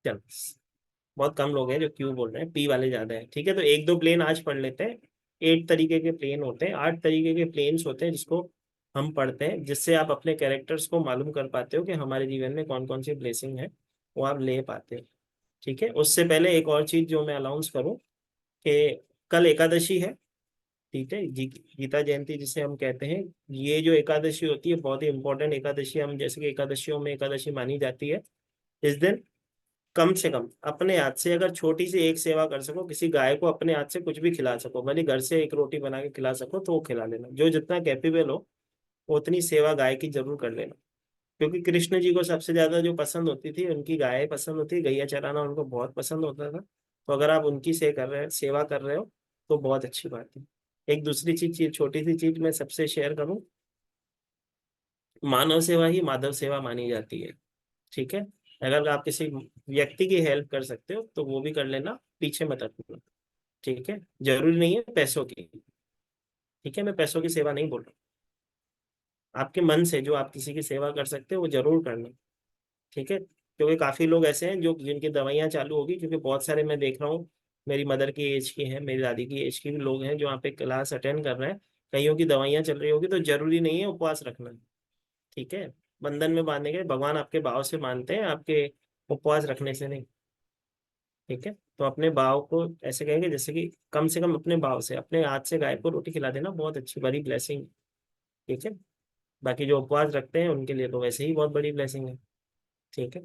चलो, बहुत कम लोग हैं जो क्यू बोल रहे हैं, पी वाले ज्यादा है। ठीक है, तो एक दो प्लेन आज पढ़ लेते हैं। 8 तरीके के प्लेन होते हैं, 8 तरीके के प्लेन्स होते हैं जिसको हम पढ़ते हैं, जिससे आप अपने कैरेक्टर्स को मालूम कर पाते हो कि हमारे जीवन में कौन कौन सी ब्लेसिंग है, वो आप ले पाते हो। ठीक है, उससे पहले एक और चीज जो मैं अनाउंस करूं कि कल एकादशी है। ठीक है, गीता जयंती जिसे हम कहते हैं, ये जो एकादशी होती है बहुत ही इंपॉर्टेंट एकादशी, हम जैसे कि एकादशियों में एकादशी मानी जाती है। इस दिन कम से कम अपने हाथ से अगर छोटी सी एक सेवा कर सको, किसी गाय को अपने हाथ से कुछ भी खिला सको, भले घर से एक रोटी बना के खिला सको तो वो खिला लेना, जो जितना कैपेबल हो उतनी सेवा गाय की जरूर कर लेना। क्योंकि कृष्ण जी को सबसे ज्यादा जो पसंद होती थी उनकी गाय पसंद होती, गैया चराना उनको बहुत पसंद होता था। तो अगर आप उनकी सेवा कर रहे हो तो बहुत अच्छी बात है। एक दूसरी चीज, छोटी सी चीज मैं सबसे शेयर करूं, मानव सेवा ही माधव सेवा मानी जाती है। ठीक है, अगर आप किसी व्यक्ति की हेल्प कर सकते हो तो वो भी कर लेना, पीछे मत हटना। ठीक है, जरूरी नहीं है पैसों की। ठीक है, मैं पैसों की सेवा नहीं बोल रहा, आपके मन से जो आप किसी की सेवा कर सकते हो वो जरूर करना। ठीक है, क्योंकि काफी लोग ऐसे हैं जो जिनकी दवाइयाँ चालू होगी, क्योंकि बहुत सारे मैं देख रहा हूँ, मेरी मदर की एज की है, मेरी दादी की एज की भी लोग हैं जो यहाँ पे क्लास अटेंड कर रहे हैं, कईयों की दवाइयाँ चल रही होगी, तो जरूरी नहीं है उपवास रखना। ठीक है, बंधन में बांधने के भगवान आपके भाव से मानते हैं, आपके उपवास रखने से नहीं। ठीक है, तो अपने भाव को ऐसे कहेंगे जैसे कि कम से कम अपने भाव से, अपने हाथ से गाय को रोटी खिला देना बहुत अच्छी बड़ी ब्लेसिंग। ठीक है, बाकी जो उपवास रखते हैं उनके लिए तो वैसे ही बहुत बड़ी ब्लेसिंग है। ठीक है,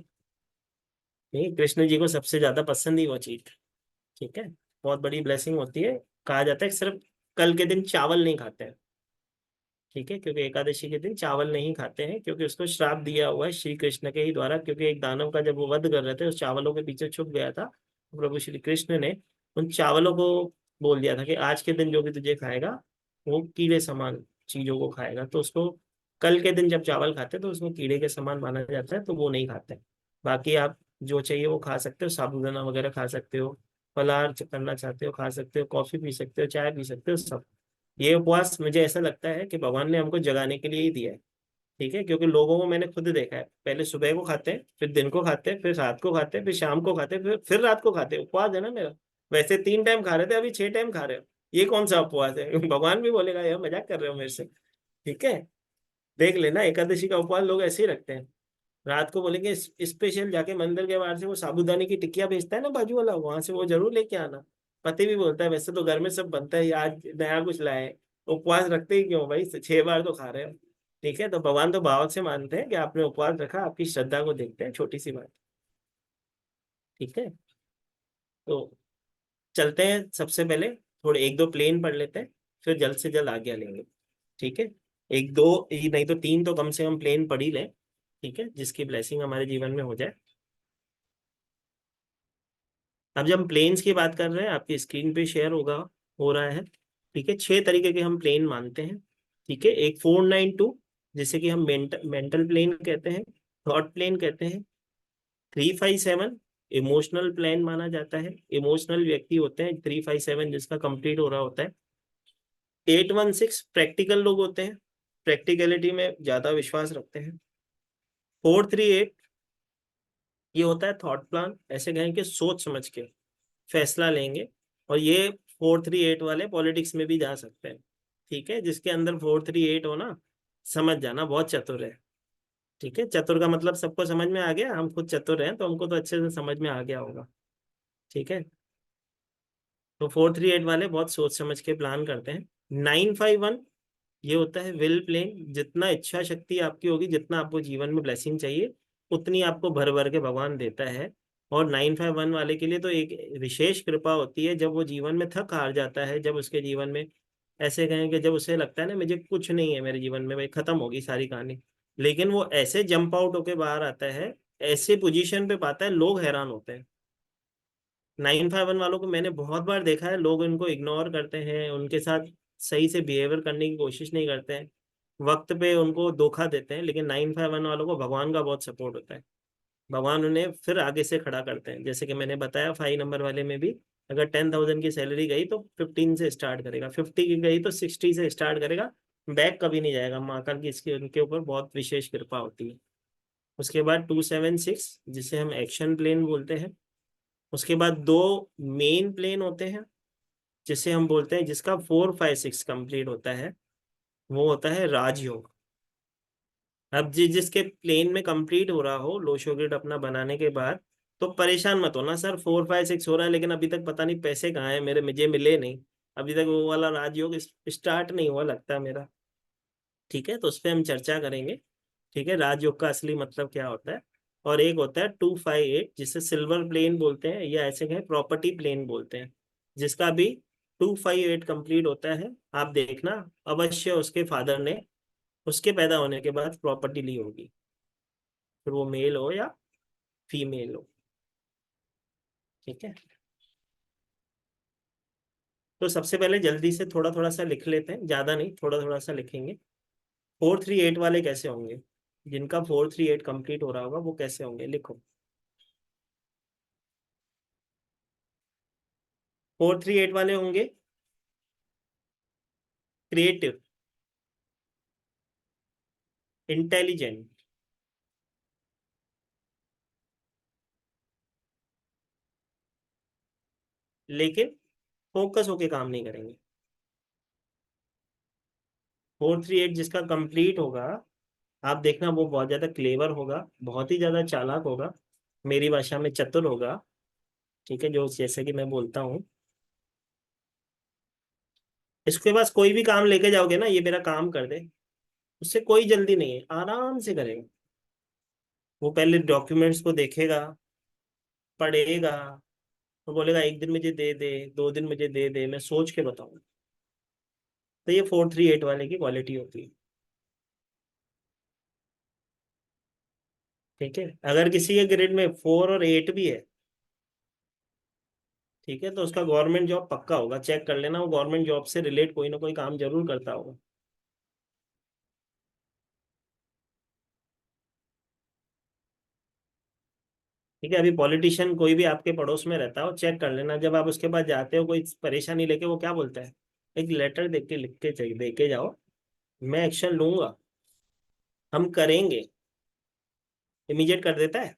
नहीं, कृष्ण जी को सबसे ज्यादा पसंद ही वो चीज। ठीक है, बहुत बड़ी ब्लेसिंग होती है। कहा जाता है कि सिर्फ कल के दिन चावल नहीं खाते हैं। ठीक है, क्योंकि एकादशी के दिन चावल नहीं खाते हैं, क्योंकि उसको श्राप दिया हुआ है श्री कृष्ण के ही द्वारा, क्योंकि एक दानव का जब वो वध कर रहे थे उस चावलों के पीछे छुप गया था, तो प्रभु श्री कृष्ण ने उन चावलों को बोल दिया था कि आज के दिन जो भी तुझे खाएगा वो कीड़े समान चीजों को खाएगा, तो उसको कल के दिन जब चावल खाते हैं तो उसको कीड़े के समान माना जाता है, तो वो नहीं खाते। बाकी आप जो चाहिए वो खा सकते हो, साबूदाना वगैरह खा सकते हो, फलाहार करना चाहते हो खा सकते हो, कॉफी पी सकते हो, चाय पी सकते हो, सब। ये उपवास मुझे ऐसा लगता है कि भगवान ने हमको जगाने के लिए ही दिया है। ठीक है, क्योंकि लोगों को मैंने खुद देखा है, पहले सुबह को खाते हैं, फिर दिन को खाते हैं, फिर रात को खाते हैं, फिर शाम को खाते हैं, फिर रात को खाते हैं। उपवास है ना मेरा, वैसे 3 टाइम खा रहे थे, अभी 6 टाइम खा रहे हो। ये कौन सा उपवास है? भगवान भी बोलेगा यार मजाक कर रहे हो मेरे से। ठीक है, देख लेना, एकादशी का उपवास लोग ऐसे ही रखते हैं। रात को बोलेंगे स्पेशल जाके मंदिर के बाहर से वो साबूदाने की टिक्कियां बेचता है ना बाजू वाला, वहां से वो जरूर लेके आना। पति भी बोलता है वैसे तो घर में सब बनता है, ये आज नया कुछ लाए। उपवास रखते ही क्यों भाई, 6 बार तो खा रहे हो। ठीक है, तो भगवान तो भाव से मानते हैं कि आपने उपवास रखा, आपकी श्रद्धा को देखते हैं, छोटी सी बात। ठीक है, तो चलते हैं, सबसे पहले थोड़े 1-2 प्लेन पढ़ लेते हैं, फिर जल्द से जल्द आज्ञा लेंगे। ठीक है, 1-2 ही नहीं तो 3 तो कम से कम प्लेन पढ़ ही लें। ठीक है, जिसकी ब्लेसिंग हमारे जीवन में हो जाए। अब जब हम प्लेन्स की बात कर रहे हैं, आपकी स्क्रीन पे शेयर होगा, हो रहा है। ठीक है, 6 तरीके के हम प्लेन मानते हैं। ठीक है, एक 492 जिसे कि हम मेंटल प्लेन कहते हैं, थॉट प्लेन कहते हैं। 357 इमोशनल प्लेन माना जाता है, इमोशनल व्यक्ति होते हैं 357 जिसका कंप्लीट हो रहा होता है। 816 प्रैक्टिकल लोग होते हैं, प्रैक्टिकलिटी में ज्यादा विश्वास रखते हैं। 438 ये होता है थॉट प्लान, ऐसे कहें कि सोच समझ के फैसला लेंगे। और ये 438 वाले पॉलिटिक्स में भी जा सकते हैं। ठीक है, जिसके अंदर 438 हो ना, समझ जाना बहुत चतुर है। ठीक है, चतुर का मतलब सबको समझ में आ गया, हम खुद चतुर हैं तो हमको तो अच्छे से समझ में आ गया होगा। ठीक है, तो 438 वाले बहुत सोच समझ के प्लान करते हैं। 951 ये होता है विल प्लेन, जितना इच्छा शक्ति आपकी होगी, जितना आपको जीवन में ब्लेसिंग चाहिए उतनी आपको भर भर के भगवान देता है। और 951 वाले के लिए तो एक विशेष कृपा होती है, जब वो जीवन में थक हार जाता है, जब उसके जीवन में ऐसे कहें कि जब उसे लगता है ना मुझे कुछ नहीं है मेरे जीवन में, भाई खत्म होगी सारी कहानी, लेकिन वो ऐसे जंप आउट होके बाहर आता है, ऐसे पोजीशन पे पाता है, लोग हैरान होते हैं। 951 वालों को मैंने बहुत बार देखा है, लोग उनको इग्नोर करते हैं, उनके साथ सही से बिहेवियर करने की कोशिश नहीं करते हैं, वक्त पे उनको धोखा देते हैं, लेकिन 951 वालों को भगवान का बहुत सपोर्ट होता है। भगवान उन्हें फिर आगे से खड़ा करते हैं, जैसे कि मैंने बताया 5 नंबर वाले में भी, अगर 10,000 की सैलरी गई तो 15 से स्टार्ट करेगा, 50 की गई तो 60 से स्टार्ट करेगा, बैक कभी नहीं जाएगा। माँ का की इसकी उनके ऊपर बहुत विशेष कृपा होती है। उसके बाद 276 जिसे हम एक्शन प्लेन बोलते हैं। उसके बाद 2 मेन प्लेन होते हैं जिसे हम बोलते हैं, जिसका 4 5 6 कंप्लीट होता है, वो होता है राजयोग। अब जिसके प्लेन में कंप्लीट हो रहा हो लोशो ग्रिड अपना बनाने के बाद, तो परेशान मत होना सर 4 5 6 हो रहा है लेकिन अभी तक पता नहीं पैसे कहाँ हैं मेरे, मुझे मिले नहीं, अभी तक वो वाला राजयोग स्टार्ट नहीं हुआ लगता है मेरा। ठीक है, तो उस पर हम चर्चा करेंगे। ठीक है, राजयोग का असली मतलब क्या होता है। और एक होता है 258 जिसे सिल्वर प्लेन बोलते हैं, या ऐसे कहें प्रॉपर्टी प्लेन बोलते हैं, जिसका भी 258 कंप्लीट होता है। आप देखना अवश्य उसके फादर ने उसके पैदा होने के बाद प्रॉपर्टी ली होगी, फिर वो मेल हो या फीमेल हो। ठीक है, तो सबसे पहले जल्दी से थोड़ा थोड़ा सा लिख लेते हैं, ज्यादा नहीं, थोड़ा थोड़ा सा लिखेंगे। 438 वाले कैसे होंगे? जिनका 438 कंप्लीट हो रहा होगा वो कैसे होंगे, लिखो। 438 वाले होंगे क्रिएटिव, इंटेलिजेंट, लेकिन फोकस होके काम नहीं करेंगे। 438 जिसका कंप्लीट होगा, आप देखना वो बहुत ज्यादा क्लेवर होगा, बहुत ही ज्यादा चालाक होगा, मेरी भाषा में चतुर होगा। ठीक है, जो जैसे कि मैं बोलता हूँ, इसके पास कोई भी काम लेके जाओगे ना, ये मेरा काम कर दे, उससे कोई जल्दी नहीं है, आराम से करेगा। वो पहले डॉक्यूमेंट्स को देखेगा, पढ़ेगा, तो बोलेगा एक दिन मुझे दे दे, 2 दिन मुझे दे दे, मैं सोच के बताऊँ। तो ये 438 वाले की क्वालिटी होती है। ठीक है, अगर किसी के ग्रेड में 4 और 8 भी है, ठीक है, तो उसका गवर्नमेंट जॉब पक्का होगा, चेक कर लेना, वो गवर्नमेंट जॉब से रिलेट कोई ना कोई काम जरूर करता होगा। ठीक है, अभी पॉलिटिशियन कोई भी आपके पड़ोस में रहता हो, चेक कर लेना, जब आप उसके पास जाते हो कोई परेशानी लेके, वो क्या बोलता है? एक लेटर देख के लिख के चाहिए, दे के जाओ, मैं एक्शन लूंगा, हम करेंगे, इमीडिएट कर देता है?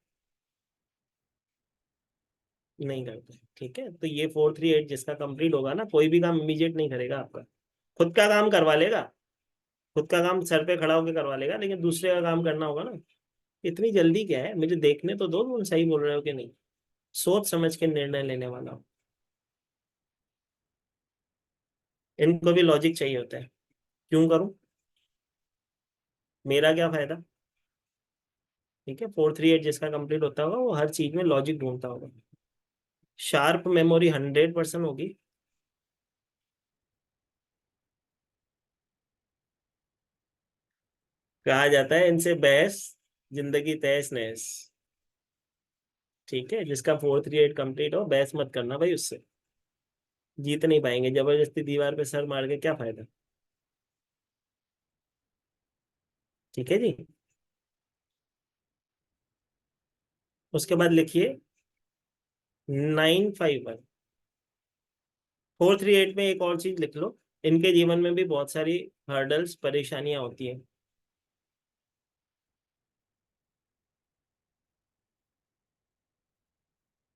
नहीं करता है। ठीक है, तो ये 438 जिसका कंप्लीट होगा ना, कोई भी काम इमीडिएट नहीं करेगा आपका। खुद का काम करवा लेगा, खुद का काम सर पे खड़ा होकर करवा लेगा, लेकिन दूसरे का काम करना होगा ना। इतनी जल्दी क्या है, मुझे देखने तो दो तुम सही बोल रहे हो कि नहीं। सोच समझ के निर्णय लेने वाला हो। इनको भी लॉजिक चाहिए होता है। क्यों करूं, मेरा क्या फायदा? ठीक है, 438 जिसका कंप्लीट होता होगा वो हर चीज में लॉजिक ढूंढता होगा। शार्प मेमोरी 100% होगी। कहा जाता है इनसे बहस, जिंदगी तहस नहस। ठीक है, जिसका 438 कंप्लीट हो, बहस मत करना भाई उससे, जीत नहीं पाएंगे, जबरदस्ती दीवार पे सर मार के क्या फायदा। ठीक है जी। उसके बाद लिखिए 951। 438 में एक और चीज लिख लो, इनके जीवन में भी बहुत सारी हर्डल्स, परेशानियां होती हैं।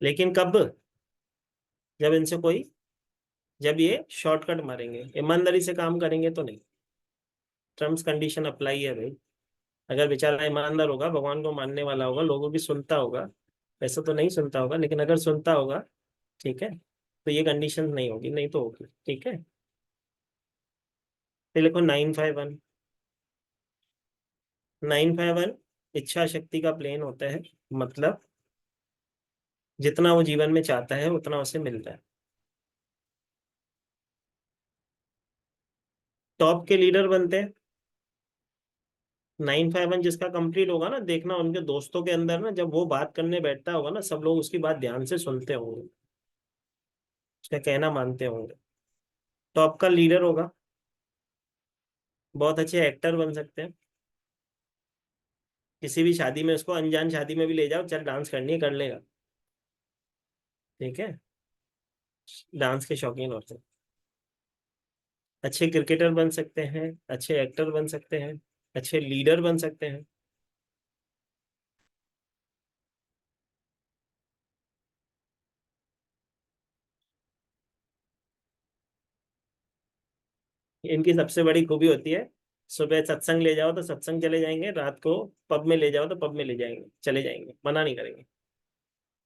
लेकिन कब? जब इनसे कोई, जब ये शॉर्टकट मारेंगे, ईमानदारी से काम करेंगे तो नहीं। टर्म्स कंडीशन अप्लाई है भाई। अगर बेचारा ईमानदार होगा, भगवान को मानने वाला होगा, लोगों की सुनता होगा, वैसे तो नहीं सुनता होगा, लेकिन अगर सुनता होगा, ठीक है, तो ये कंडीशन नहीं होगी, नहीं तो होगी। ठीक है, तो लिखो 951। 951 इच्छा शक्ति का प्लेन होता है, मतलब जितना वो जीवन में चाहता है उतना उसे मिलता है। टॉप के लीडर बनते हैं। 951 जिसका कंप्लीट होगा ना, देखना उनके दोस्तों के अंदर ना, जब वो बात करने बैठता होगा ना, सब लोग उसकी बात ध्यान से सुनते होंगे, उसका कहना मानते होंगे। टॉप का लीडर होगा, बहुत अच्छे एक्टर बन सकते हैं। किसी भी शादी में उसको, अनजान शादी में भी ले जाओ, चल डांस करनी है, कर लेगा। ठीक है, डांस के शौकीन होते हैं। अच्छे क्रिकेटर बन सकते हैं, अच्छे एक्टर बन सकते हैं, अच्छे लीडर बन सकते हैं। इनकी सबसे बड़ी खूबी होती है, सुबह सत्संग ले जाओ तो सत्संग चले जाएंगे, रात को पब में ले जाओ तो पब में ले जाएंगे, चले जाएंगे, मना नहीं करेंगे।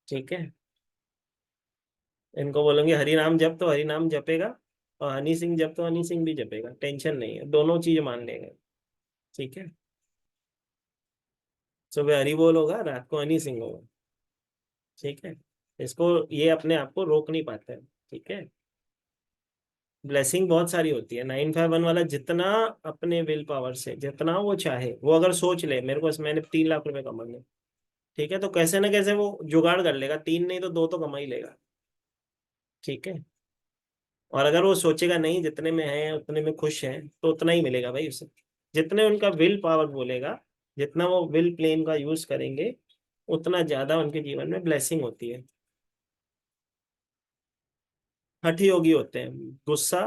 ठीक है, इनको बोलेंगे हरि नाम जप तो हरि नाम जपेगा, और हनी सिंह जप तो हनी सिंह भी जपेगा, टेंशन नहीं है, दोनों चीज मान लेंगे। ठीक है, सुबह हरि बोल होगा, रात को हनी सिंह होगा। ठीक है, इसको, ये अपने आप को रोक नहीं पाते हैं। ठीक है, ब्लेसिंग बहुत सारी होती है। 951 वाला जितना अपने विल पावर से, जितना वो चाहे, वो अगर सोच ले मेरे को मैंने 3 लाख रुपए कमाने, ठीक है, तो कैसे ना कैसे वो जुगाड़ कर लेगा, तीन नहीं तो दो तो कमा ही लेगा। ठीक है, और अगर वो सोचेगा नहीं जितने में है उतने में खुश है, तो उतना ही मिलेगा भाई उसे। जितने उनका विल पावर बोलेगा, जितना वो विल प्लेन का यूज करेंगे, उतना ज्यादा उनके जीवन में ब्लेसिंग होती है। हठी योगी होते हैं, गुस्सा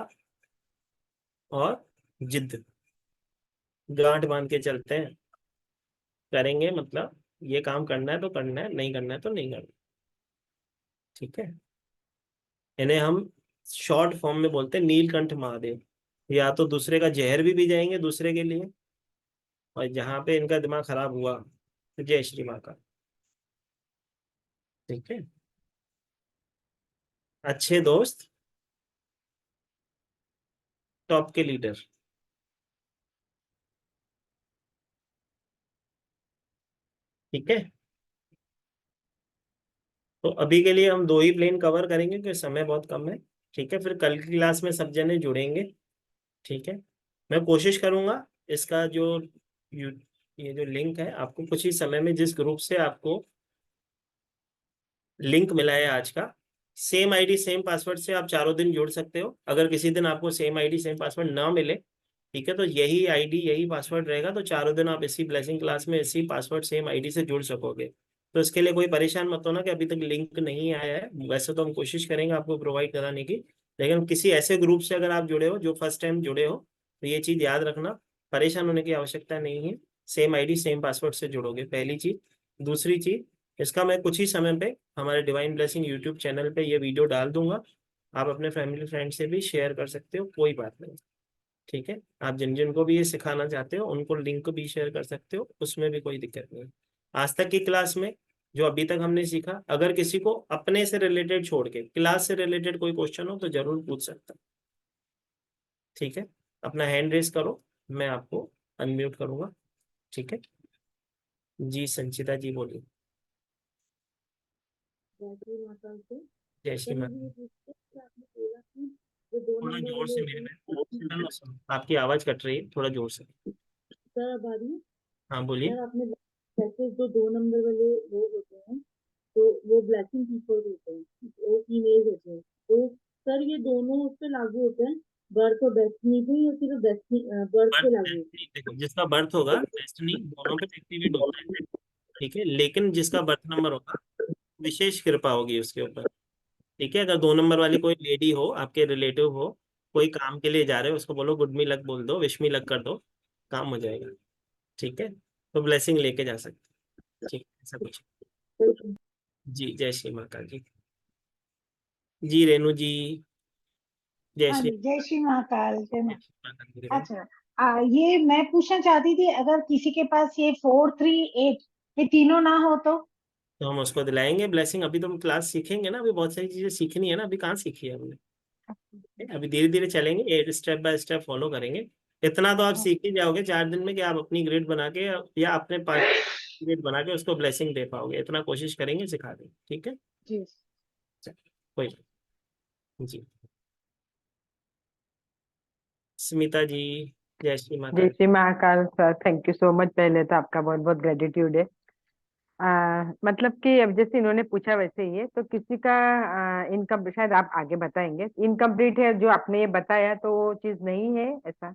और जिद, गांठ बांध के चलते हैं, करेंगे मतलब ये काम करना है तो करना है, नहीं करना है तो नहीं करना। ठीक है, इन्हें हम शॉर्ट फॉर्म में बोलते हैं नीलकंठ महादेव। या तो दूसरे का जहर भी पी जाएंगे दूसरे के लिए, और जहां पे इनका दिमाग खराब हुआ तो जय श्री माँ का। ठीक है, अच्छे दोस्त, टॉप के लीडर। ठीक है, तो अभी के लिए हम दो ही प्लेन कवर करेंगे क्योंकि समय बहुत कम है। ठीक है, फिर कल की क्लास में सब जने जुड़ेंगे। ठीक है, मैं कोशिश करूंगा इसका जो यू ये जो लिंक है, आपको कुछ ही समय में जिस ग्रुप से आपको लिंक मिला है आज का, सेम आईडी सेम पासवर्ड से आप चारों दिन जुड़ सकते हो। अगर किसी दिन आपको सेम आईडी सेम पासवर्ड ना मिले, ठीक है, तो यही आईडी यही पासवर्ड रहेगा, तो चारों दिन आप इसी ब्लेसिंग क्लास में इसी पासवर्ड सेम आईडी से जुड़ सकोगे। तो इसके लिए कोई परेशान मत होना कि अभी तक लिंक नहीं आया है, वैसे तो हम कोशिश करेंगे आपको प्रोवाइड कराने की। लेकिन किसी ऐसे ग्रुप से अगर आप जुड़े हो जो फर्स्ट टाइम जुड़े हो, तो ये चीज़ याद रखना, परेशान होने की आवश्यकता नहीं है। सेम आईडी सेम पासवर्ड से जुड़ोगे, पहली चीज। दूसरी चीज, इसका मैं कुछ ही समय पे हमारे डिवाइन ब्लेसिंग यूट्यूब चैनल पे ये वीडियो डाल दूंगा। आप अपने फैमिली फ्रेंड से भी शेयर कर सकते हो, कोई बात नहीं। ठीक है, आप जिन जिन को भी ये सिखाना चाहते हो उनको लिंक भी शेयर कर सकते हो, उसमें भी कोई दिक्कत नहीं। आज तक की क्लास में जो अभी तक हमने सीखा, अगर किसी को अपने से रिलेटेड छोड़ के क्लास से रिलेटेड कोई क्वेश्चन हो तो जरूर पूछ सकता है। ठीक है, अपना हैंड रेस करो, मैं आपको अनम्यूट करूंगा। ठीक है, जी संचिता जी बोलिए। जयश्री माता से। जय श्री सर मुझे माता। ये पूछते कि आपने बोला कि जो दो थोड़ा नंबर जोर वाले से होते मेरे हैं, में आपकी आवाज कट रही है, थोड़ा जोर से। सर अब आ रही है? हाँ बोलिए। सर आपने जैसे जो दो नंबर वाले लोग होते हैं, तो वो ब्लैकिंग पीपल होते हैं, वो फीमेल होते हैं, तो सर ये दोनों उस पे लागू होते हैं, बर्थ और डेस्टिनी पे, या सिर्फ डेस्टिनी बर्थ बर्थ पे लागू होते डेस्टिनी, देखो जिसका बर्थ होगा डेस्टिनी दोनों पे एक्टिवेट होता है। ठीक है, लेकिन जिसका बर्थ नंबर होगा, विशेष कृपा होगी उसके ऊपर। ठीक है, अगर दो नंबर वाली कोई लेडी हो, आपके रिलेटिव हो, कोई काम के लिए जा रहे हो, उसको बोलो गुड मी लक बोल दो, विश मी लक कर दो, काम हो जाएगा। ठीक है, तो ब्लेसिंग लेके जा सकते हैं। ठीक है, ऐसा कुछ। हैं? जी जय श्री माता जी। जी रेणु जी, जय हाँ श्री जी, जय श्री महाकाल, जय जय माँ। श्री माता दी बहन। अच्छा, ये मैं पूछना चाहती थी, अगर किसी के पास ये 438 ये तीनों ना हो तो? तो हम उसको दिलाएंगे ब्लेसिंग। अभी तो हम क्लास सीखेंगे ना, अभी बहुत सारी चीजें सीखनी है ना, अभी कहाँ सीखी है हमने। अभी धीरे धीरे चलेंगे, ये स्टेप बाय स्टेप फॉलो करेंगे। इतना तो आप सीख ही जाओगे 4 दिन में कि आप अपनी ग्रेड बना के या अपने पास ग्रेड बना के उसको ब्लेसिंग दे पाओगे। इतना कोशिश करेंगे सिखा दें। ठीक है, जी। चलो, कोई नहीं। जी स्मिता जी, जय श्री माता जय दी। Shri Mahakal sir, thank you so much. पहले तो आपका बहुत बहुत ग्रेटिट्यूड है। मतलब कि अब जैसे इन्होंने पूछा वैसे ही है, तो किसी का इनकम शायद आप आगे बताएंगे, इनकम्प्लीट है जो आपने ये बताया, तो वो चीज नहीं है ऐसा?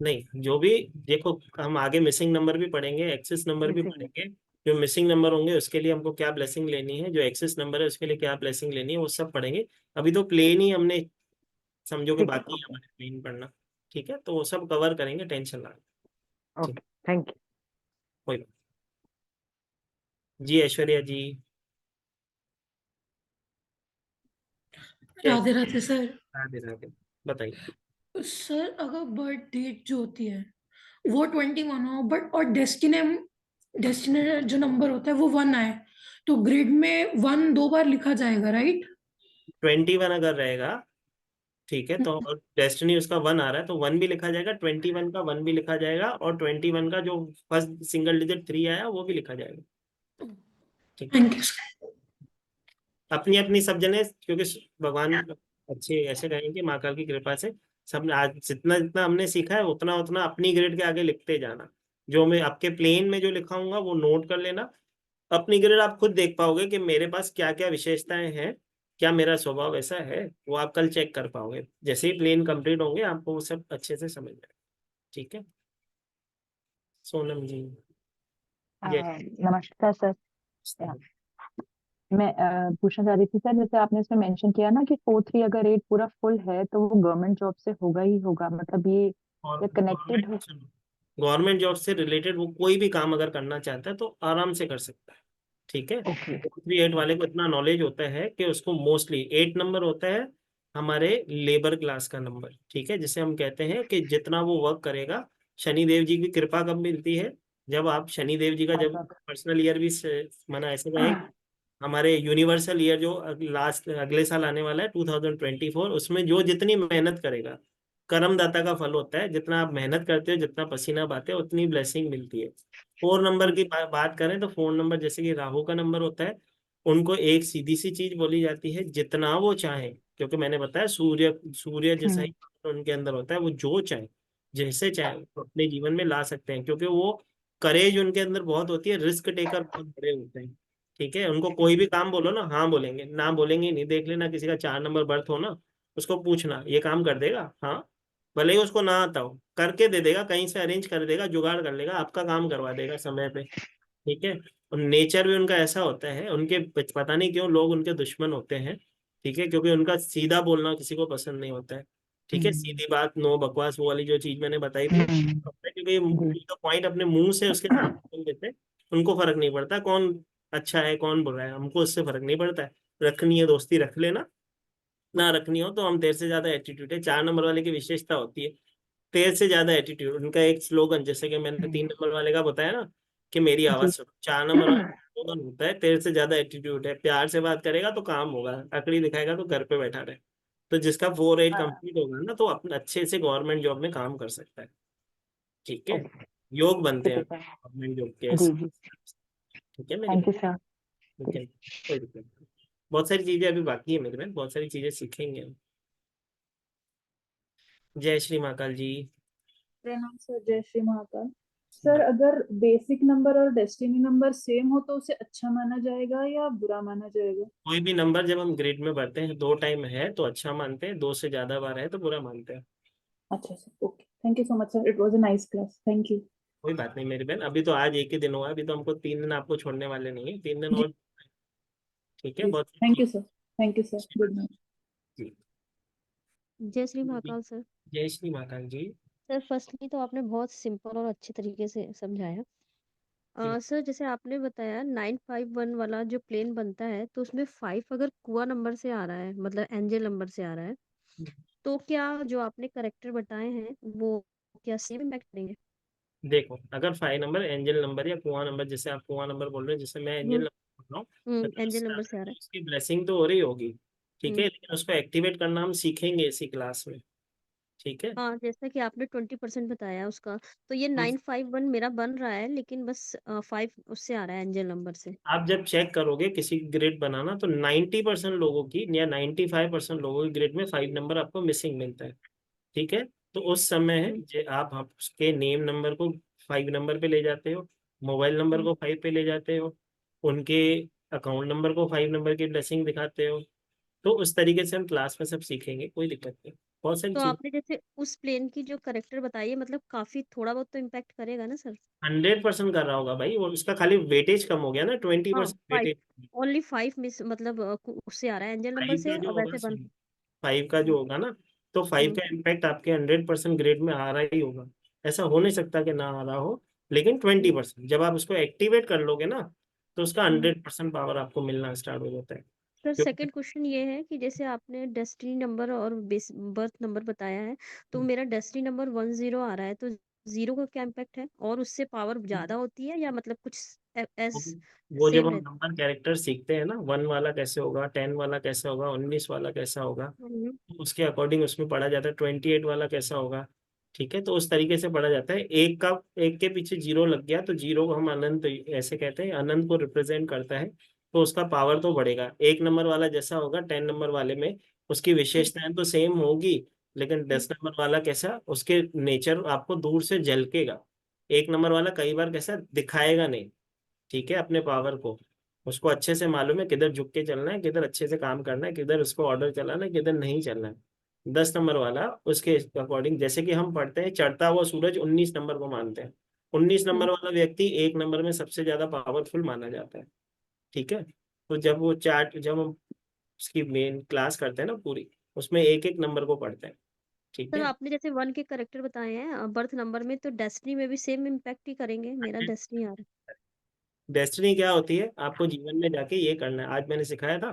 नहीं, जो भी देखो, हम आगे मिसिंग नंबर भी पढ़ेंगे, एक्सेस नंबर भी मिसिंग है। पढ़ेंगे। जो मिसिंग नंबर होंगे उसके लिए हमको क्या ब्लेसिंग लेनी है, जो एक्सेस नंबर है उसके लिए क्या ब्लेसिंग लेनी है, वो सब पढ़ेंगे। अभी तो प्लेन ही हमने समझो कि ठीक है, बाकी है हमारे प्लेन पढ़ना। ठीक है, तो वो सब कवर करेंगे, टेंशन ना। ठीक, ओके, थैंक यू। कोई बात। जी ऐश्वर्या जी, जय राधे राधे सर। राधे राधे, बताइए। सर अगर बर्थ डेट जो होती है वो 21 हो, बट और डेस्टिने जो नंबर होता है वो 1 आए, तो ग्रिड में 1 दो बार लिखा जाएगा, राइट? 21 अगर रहेगा, ठीक है, तो डेस्टिनी उसका 1 आ रहा है तो 1 भी लिखा जाएगा, 21 का 1 भी लिखा जाएगा, और 21 का जो फर्स्ट सिंगल डिजिट 3 आया वो भी लिखा जाएगा। ठीक है, थैंक यू सर। अपनी अपनी सब जने, क्योंकि भगवान अच्छे ऐसे कहेंगे महाकाल की कृपा से सब आज जितना जितना हमने सीखा है उतना उतना अपनी ग्रेड के आगे लिखते जाना। जो मैं आपके प्लेन में जो लिखाऊंगा वो नोट कर लेना। अपनी ग्रेड आप खुद देख पाओगे कि मेरे पास क्या क्या विशेषताएं हैं, क्या मेरा स्वभाव ऐसा है, वो आप कल चेक कर पाओगे। जैसे ही प्लेन कंप्लीट होंगे आपको वो सब अच्छे से समझ में। ठीक है सोनम जी। जय नमस्कार सर। या, मैं पूछना चाह रही थी सर, जैसे आपने इसमें मेंशन किया ना कि 4-3 अगर 8 पूरा फुल है तो वो गवर्नमेंट जॉब से होगा ही होगा, मतलब ये और कनेक्टेड है? गवर्नमेंट जॉब से रिलेटेड वो कोई भी काम अगर करना चाहता है तो आराम से कर सकता है। ठीक है, ओके। 3-8 वाले को इतना नॉलेज होता है कि उसको मोस्टली 8 नंबर होता है हमारे लेबर क्लास का नंबर। ठीक है, जिसे हम कहते हैं कि जितना वो वर्क करेगा, शनिदेव जी की कृपा कब मिलती है, जब आप शनिदेव जी का जब पर्सनल ईयर भी माना ऐसे कहें, हमारे यूनिवर्सल ईयर जो लास्ट अगले साल आने वाला है 2024, उसमें जो जितनी मेहनत करेगा, कर्मदाता का फल होता है, जितना आप मेहनत करते हो, जितना पसीना बहाते हो, उतनी ब्लेसिंग मिलती है। 4 नंबर की बात करें तो 4 नंबर जैसे कि राहु का नंबर होता है, उनको एक सीधी सी चीज बोली जाती है, जितना वो चाहे, क्योंकि मैंने बताया सूर्य सूर्य जैसा ही उनके अंदर होता है, वो जो चाहे जैसे चाहे वो अपने जीवन में ला सकते हैं, क्योंकि वो करेज उनके अंदर बहुत होती है, रिस्क टेकर बहुत बड़े होते हैं। ठीक है, उनको कोई भी काम बोलो ना, हाँ बोलेंगे, ना बोलेंगे नहीं। देख लेना किसी का 4 नंबर बर्थ हो ना, उसको पूछना ये काम कर देगा, हाँ, भले ही उसको ना आता हो, करके दे देगा, कहीं से अरेंज कर देगा, जुगाड़ कर लेगा, आपका काम करवा देगा समय पे। ठीक है, और नेचर भी उनका ऐसा होता है, उनके पता नहीं क्यों लोग उनके दुश्मन होते हैं। ठीक है, क्योंकि उनका सीधा बोलना किसी को पसंद नहीं होता है। ठीक है, सीधी बात, नो बकवास, वो वाली जो चीज मैंने बताई थी, क्योंकि तो पॉइंट अपने मुंह से उसके साथ बोल देते हैं। उनको फर्क नहीं पड़ता कौन अच्छा है कौन बुरा है, हमको उससे फर्क नहीं पड़ता है। रखनी है दोस्ती रख लेना, ना रखनी हो तो हम तेरे से ज्यादा एटीट्यूड है। 4 नंबर वाले की विशेषता होती है तेरे से ज्यादा एटीट्यूड। उनका एक स्लोगन, जैसे कि मैंने 3 नंबर वाले का बताया ना कि मेरी आवाज जी। सुनो, 4 नंबर वाला स्लोगन होता है तेरे से ज्यादा एटीट्यूड है, प्यार से बात करेगा तो काम होगा, अकड़ी दिखाएगा तो घर पे बैठा रहे। तो जिसका 4-8 कंप्लीट होगा ना, तो अपने अच्छे से गवर्नमेंट जॉब में काम कर सकता है। ठीक है, ओके योग बनते हैं सर। गवर्नमेंट जॉब के जी ऐसे। जी। ठीक है मेरी थैंक बहन। You sir. ठीक है, कोई दिक्कत नहीं। बहुत सारी चीजें अभी बाकी है मेरे में, बहुत सारी चीजें सीखेंगे हम। जय श्री महाकाल जी। प्रणाम सर, जय श्री महाकाल। सर, अगर बेसिक नंबर और डेस्टिनी नंबर सेम हो तो उसे अच्छा माना जाएगा या बुरा माना जाएगा? कोई भी नंबर जब हम ग्रिड में भरते हैं, 2 टाइम है तो अच्छा मानते हैं, 2 से ज्यादा बार है तो बुरा मानते हैं। अच्छा sir, okay. Thank you so much sir, it was a nice class. Thank you. कोई बात नहीं मेरी बहन, अभी तो आज एक ही दिन हुआ है, अभी तो हमको 3 दिन आपको छोड़ने वाले नहीं है, 3 दिन जी और। ठीक है, जी, बहुत थैंक ठीक। You sir. Thank you sir, good night. जी जय श्री महाकाल सर। जय श्री महाकाल जी। सर फर्स्टली तो आपने बहुत सिंपल और अच्छे तरीके से समझाया। जी सर जैसे आपने बताया 951 वाला जो प्लेन बनता है तो उसमें 5 अगर कुआ नंबर से आ रहा है, मतलब एंजल नंबर से आ रहा है, तो क्या जो आपने करेक्टर बताए हैं वो क्या सेम इम्पैक्ट करेंगे? देखो, अगर 5 नंबर एंजल नंबर या कुआं नंबर, जैसे आप कुआं नंबर बोल रहे हो, जैसे मैं एंजल हम्म। नंबर बोल रहा हूँ, अगर एंजल उससे नंबर आता से है आ रहा तो है। उसकी ब्लेसिंग तो हो रही होगी। ठीक है, हम्म। लेकिन उसको एक्टिवेट करना हम सीखेंगे इसी क्लास में। ठीक है, हाँ जैसा कि आपने 20% बताया उसका, तो ये 951 मेरा बन रहा है लेकिन बस 5 उससे आ रहा है एंजल नंबर से। आप जब चेक करोगे किसी की ग्रेड बनाना, तो 90% लोगों की या 95% लोगों की ग्रेड में 5 नंबर आपको मिसिंग मिलता है। ठीक है, तो उस समय हम्म। आप उसके नेम नंबर को 5 नंबर पे ले जाते हो, मोबाइल नंबर हम्म। को 5 पे ले जाते हो, उनके अकाउंट नंबर को 5 नंबर की ब्लेसिंग दिखाते हो। तो उस तरीके से हम क्लास में सब सीखेंगे, कोई दिक्कत नहीं, बहुत सारी तो चीज। आपने जैसे उस प्लेन की जो करेक्टर बताई है, मतलब काफी थोड़ा बहुत तो इम्पैक्ट करेगा ना सर? 100% कर रहा होगा भाई, और उसका खाली वेटेज कम हो गया ना, ट्वेंटी हाँ परसेंट 5, वेटेज। ओनली 5 मिस, मतलब उससे आ रहा है एंजल नंबर 5 का से जो और होगा, वैसे बन। 5 का जो होगा ना, तो 5 हम्म। का इम्पैक्ट आपके 100% ग्रेड में आ रहा ही होगा। ऐसा हो नहीं सकता कि ना आ रहा हो, लेकिन ट्वेंटी हम्म। परसेंट जब आप उसको एक्टिवेट कर लोगे ना, तो उसका हम्म। 100% पावर आपको मिलना स्टार्ट हो जाता है। सर क्योंकि सेकंड क्वेश्चन ये है कि जैसे आपने डेस्टिनी नंबर और बेस बर्थ नंबर बताया है, तो मेरा डेस्टिनी नंबर 10 आ रहा है, तो 0 का क्या इम्पैक्ट है और उससे पावर ज्यादा होती है या मतलब कुछ वो एस वो जब सेम हम रहता नंबर कैरेक्टर सीखते हैं ना, 1 वाला कैसे होगा, 10 वाला कैसे होगा, 19 वाला कैसा होगा, है? तो उसके अकॉर्डिंग उसमें पढ़ा जाता है, 28 वाला कैसा होगा। ठीक है, तो उस तरीके से पढ़ा जाता है। एक का एक के पीछे 0 लग गया तो 0 को हम अनंत ऐसे कहते हैं, अनंत को रिप्रेजेंट करता है, तो उसका पावर तो बढ़ेगा। 1 नंबर वाला जैसा होगा 10 नंबर वाले में, उसकी हम्म। विशेषताएं तो सेम होगी, लेकिन हम्म। 10 नंबर वाला कैसा, उसके नेचर आपको दूर से झलकेगा। 1 नंबर वाला कई बार कैसा दिखाएगा नहीं, ठीक है, अपने पावर को। उसको अच्छे से मालूम है किधर झुक के चलना है, किधर अच्छे से काम करना है, किधर उसको ऑर्डर चलाना है, किधर नहीं चलना है। 10 नंबर वाला उसके अकॉर्डिंग, जैसे कि हम पढ़ते हैं चढ़ता हुआ सूरज 19 नंबर को मानते हैं, 19 नंबर वाला व्यक्ति 1 नंबर में सबसे ज्यादा पावरफुल माना जाता है। ठीक है, तो जब वो चार्ट, जब हम उसकी मेन क्लास करते हैं ना पूरी, उसमें एक एक नंबर को पढ़ते हैं। ठीक सर है, आपने जैसे 1 के करेक्टर बताए हैं बर्थ नंबर में, तो डेस्टिनी में भी सेम इम्पैक्ट ही करेंगे? मेरा डेस्टिनी आ रहा है। डेस्टिनी क्या होती है, आपको जीवन में जाके ये करना है, आज मैंने सिखाया था।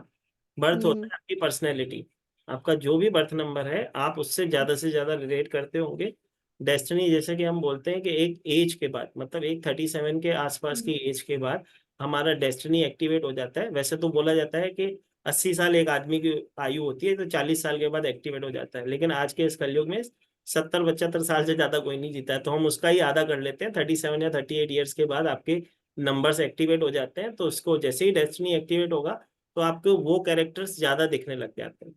बर्थ होता हम्म है आपकी पर्सनैलिटी, आपका जो भी बर्थ नंबर है आप उससे ज्यादा से ज्यादा रिलेट करते होंगे। डेस्टिनी जैसे कि हम बोलते हैं कि एक एज के बाद, मतलब एक 37 के आसपास की एज के बाद हमारा डेस्टिनी एक्टिवेट हो जाता है। वैसे तो बोला जाता है कि 80 साल एक आदमी की आयु होती है, तो 40 साल के बाद एक्टिवेट हो जाता है, लेकिन आज के इस कलयुग में 70-75 साल से ज्यादा कोई नहीं जीता है, तो हम उसका ही आधा कर लेते हैं। 37 या 38 ईयर्स के बाद आपके नंबर्स एक्टिवेट हो जाते हैं, तो उसको जैसे ही डेस्टिनी एक्टिवेट होगा तो आपको वो कैरेक्टर्स ज्यादा दिखने लग जाते हैं।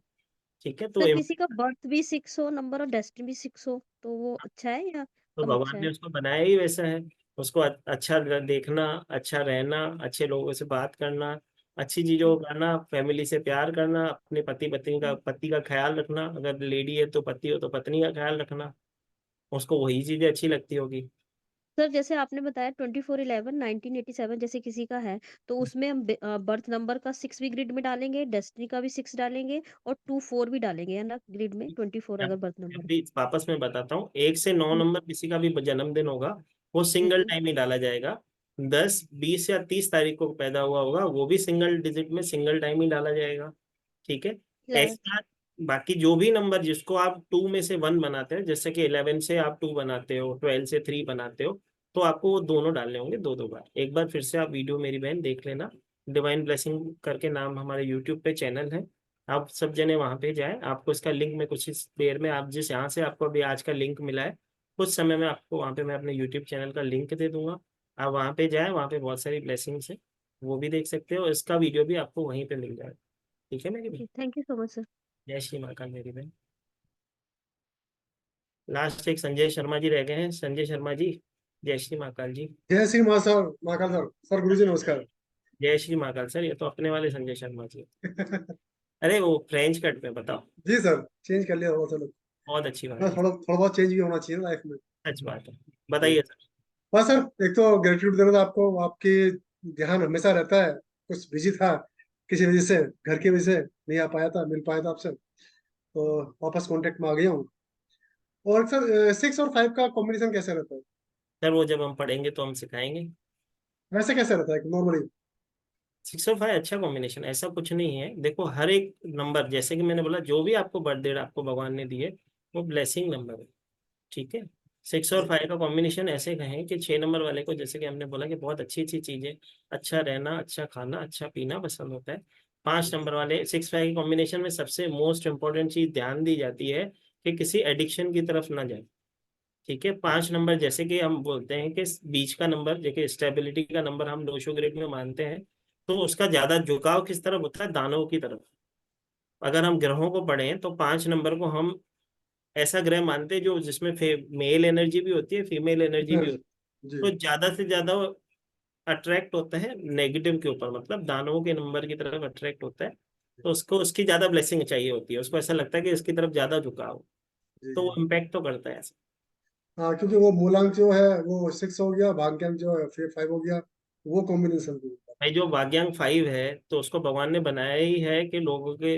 ठीक है, सर किसी का बर्थ भी 6 हो नंबर और डेस्टिनी भी 6 हो तो वो अच्छा है या तो कम अच्छा भगवान ने है? उसको बनाया ही वैसा है। उसको अच्छा देखना, अच्छा रहना, अच्छे लोगों से बात करना, अच्छी चीजों को करना, फैमिली से प्यार करना, अपने पति का ख्याल रखना, अगर लेडी है तो पति हो तो पत्नी का ख्याल रखना, उसको वही चीजें अच्छी लगती होगी। सर जैसे आपने बताया 24/11/1987 जैसे किसी का है, तो उसमें हम बर्थ नंबर का 6 भी ग्रिड में डालेंगे, डेस्टिनी का भी 6 डालेंगे और 2 4 भी डालेंगे, है ना, ग्रिड में 24 जब अगर बर्थ जब नंबर। भी वापस मैं बताता हूँ, 1 से 9 नंबर किसी का भी जन्मदिन होगा, वो सिंगल हम्म टाइम ही डाला जाएगा। 10, 20 या 30 तारीख को पैदा हुआ होगा, वो भी सिंगल डिजिट में सिंगल टाइम ही डाला जाएगा। ठीक है, या- ऐसा बाकी जो भी नंबर जिसको आप 2 में से 1 बनाते हैं, जैसे कि 11 से आप 2 बनाते हो, 12 से 3 बनाते हो, तो आपको वो दोनों डालने होंगे, दो दो बार। एक बार फिर से आप वीडियो मेरी बहन देख लेना, डिवाइन ब्लेसिंग करके नाम हमारे यूट्यूब पे चैनल है, आप सब जने वहां पे जाएं। आपको इसका लिंक मैं कुछ इस देर में, आप जिस यहाँ से आपको अभी आज का लिंक मिला है, कुछ समय में आपको वहाँ पे मैं अपने यूट्यूब चैनल का लिंक दे दूंगा। आप वहाँ पे जाएं, वहाँ पे बहुत सारी ब्लेसिंग्स है, वो भी देख सकते हो, इसका वीडियो भी आपको वहीं पे मिल जाएगा। ठीक है मेरी बहन, okay, thank you so much sir. जय श्री महाकाल मेरी बहन। लास्ट एक संजय शर्मा जी रह गए हैं, संजय शर्मा जी, जय श्री महाकाल जी। जय श्री महा सर, महाकाल सर। सर गुरु जी नमस्कार। जय श्री महाकाल सर, ये तो अपने वाले संजय शर्मा जी। अरे वो फ्रेंच कट में बताओ, जी सर, चेंज कर लिया थोड़ा सा लोग। बहुत अच्छी बात हाँ, है, थोड़ा थोड़ा बहुत चेंज भी होना चाहिए लाइफ में। सच बात है। जी। बताइए सर। बस सर, एक तो ग्रेटिट्यूड देना था आपको, आपकी ध्यान हमेशा रहता है। कुछ बिजी था किसी वजह से, घर की वजह से नहीं आ पाया था, मिल पाया था आपसे, तो वापस कांटेक्ट में आ गया हूँ। और सर 6 और 5 का कॉम्बिनेशन कैसे रहता है? सर वो जब हम पढ़ेंगे तो हम सिखाएंगे। वैसे कैसे रहता है नॉर्मली? 6 और 5 अच्छा कॉम्बिनेशन, ऐसा कुछ नहीं है। देखो हर एक नंबर, जैसे कि मैंने बोला, जो भी आपको बर्थडे आपको भगवान ने दिए वो ब्लेसिंग नंबर है। ठीक है, 6 और 5 का कॉम्बिनेशन ऐसे कहें कि 6 नंबर वाले को, जैसे कि हमने बोला कि बहुत अच्छी अच्छी चीजें, अच्छा रहना, अच्छा खाना, अच्छा पीना पसंद होता है। 5 नंबर वाले 6 5 के कॉम्बिनेशन में सबसे मोस्ट इंपॉर्टेंट चीज ध्यान दी जाती है कि किसी एडिक्शन की तरफ ना जाए। ठीक है, 5 नंबर जैसे कि हम बोलते हैं कि बीच का नंबर, जैसे स्टेबिलिटी का नंबर हम लोशो ग्रेड में मानते हैं, तो उसका ज्यादा झुकाव किस तरफ होता है, दानव की तरफ। अगर हम ग्रहों को पढ़ें तो 5 नंबर को हम ऐसा ग्रह मानते हैं जो जिसमें मेल एनर्जी भी होती है, फीमेल एनर्जी भी होती जी। है, तो ज्यादा से ज्यादा अट्रैक्ट होता है नेगेटिव के ऊपर, मतलब दानवों के नंबर की तरफ अट्रैक्ट होता है। तो उसको उसकी ज्यादा ब्लेसिंग चाहिए होती है, उसको ऐसा लगता है कि इसकी तरफ ज्यादा झुकाव, जी तो जी। वो इम्पैक्ट तो करता है ऐसा। हाँ, क्योंकि वो मूलांक जो है वो 6 हो गया, भाग्यांक जो है फिर 5 हो गया, वो कॉम्बिनेशन भी होता भाई जो भाग्यांक 5 है, तो उसको भगवान ने बनाया ही है कि लोगों के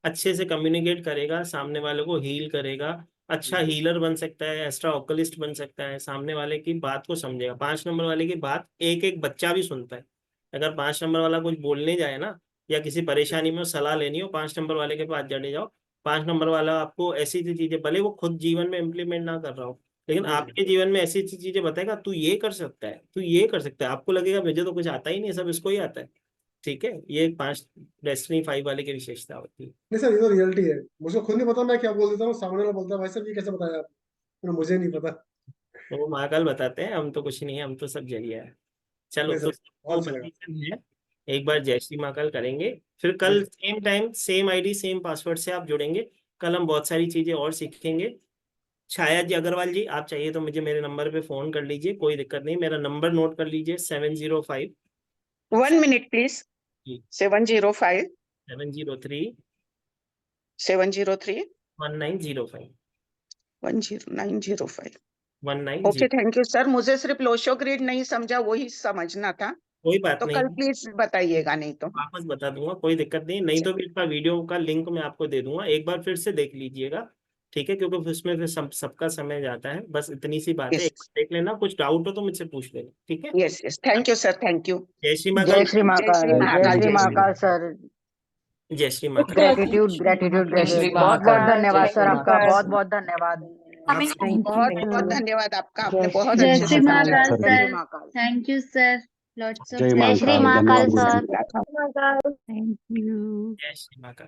अच्छे से कम्युनिकेट करेगा, सामने वाले को हील करेगा, अच्छा है। हीलर बन सकता है, एक्स्ट्रा ओकलिस्ट बन सकता है, सामने वाले की बात को समझेगा। 5 नंबर वाले की बात एक एक बच्चा भी सुनता है। अगर 5 नंबर वाला कुछ बोलने जाए ना, या किसी परेशानी में सलाह लेनी हो, 5 नंबर वाले के पास चले जाओ। 5 नंबर वाला आपको ऐसी ऐसी चीजें, भले वो खुद जीवन में इम्प्लीमेंट ना कर रहा हो, लेकिन जी जी। आपके जीवन में ऐसी ऐसी चीजें बताएगा, तू ये कर सकता है, तू ये कर सकता है, आपको लगेगा मुझे तो कुछ आता ही नहीं, सब इसको ही आता है। ठीक है, ये 5 डेस्टिनी 5 वाले की विशेषता होती है। नहीं सर, ये तो रियलिटी है। मुझे खुद नहीं पता मैं क्या बोल देता हूँ, सामने वाला बोलता है भाई साहब ये कैसे बताया आपने, मुझे नहीं पता। तो वो महाकाल बताते हैं, हम तो कुछ नहीं है, हम तो सब जरिया है। चलो, नहीं तो सर, सबको बहुत अच्छा लगा। परमिशन है, एक बार जय श्री महाकाल करेंगे, फिर जी कल जी। Same time same ID same password से आप जुड़ेंगे। कल हम बहुत सारी चीजें और सीखेंगे। छाया जी अग्रवाल जी, आप चाहिए तो मुझे मेरे नंबर पे फोन कर लीजिए, कोई दिक्कत नहीं, मेरा नंबर नोट कर लीजिए 705। 1 minute, please. 705 703 703 1905 10905। 1905। Okay, thank you sir. मुझे सिर्फ लोशो ग्रिड नहीं समझा, वही समझना था, कोई बात तो नहीं, कल प्लीज बताइएगा, नहीं तो। वापस बता दूंगा, कोई दिक्कत नहीं। नहीं तो भी इसका वीडियो का लिंक मैं आपको दे दूंगा, एक बार फिर से देख लीजिएगा, ठीक है? क्योंकि उसमें फिर सबका समय जाता है। बस इतनी सी बात है, एक यस बार देख लेना, कुछ डाउट हो तो मुझसे पूछ लेना, ठीक है? Yes yes, thank you sir, thank you. जय श्री जय महाकाल। श्री जय महाकाल, श्री जय महाकाल, श्री जय श्री महाकाल सर। जय श्री महाकाल। ग्रेटिट्यूड ग्रेटिट्यूड जय श्री ग्रेटिट्यूड, बहुत बहुत महाकाल, धन्यवाद जय सर श्री आपका, महाकाल। बहुत बहुत धन्यवाद। थैंक बहुत यू। बहुत धन्यवाद आपका, आपने जय बहुत श्री जय अच्छे श्री से महाकाल समझाया। जय Shri sir, Mahakal. Thank you sir, lots of जय जय श्री महाकाल, महाकाल धन्यवाद sir. Guru ji. Thank you. जय श्री महाकाल।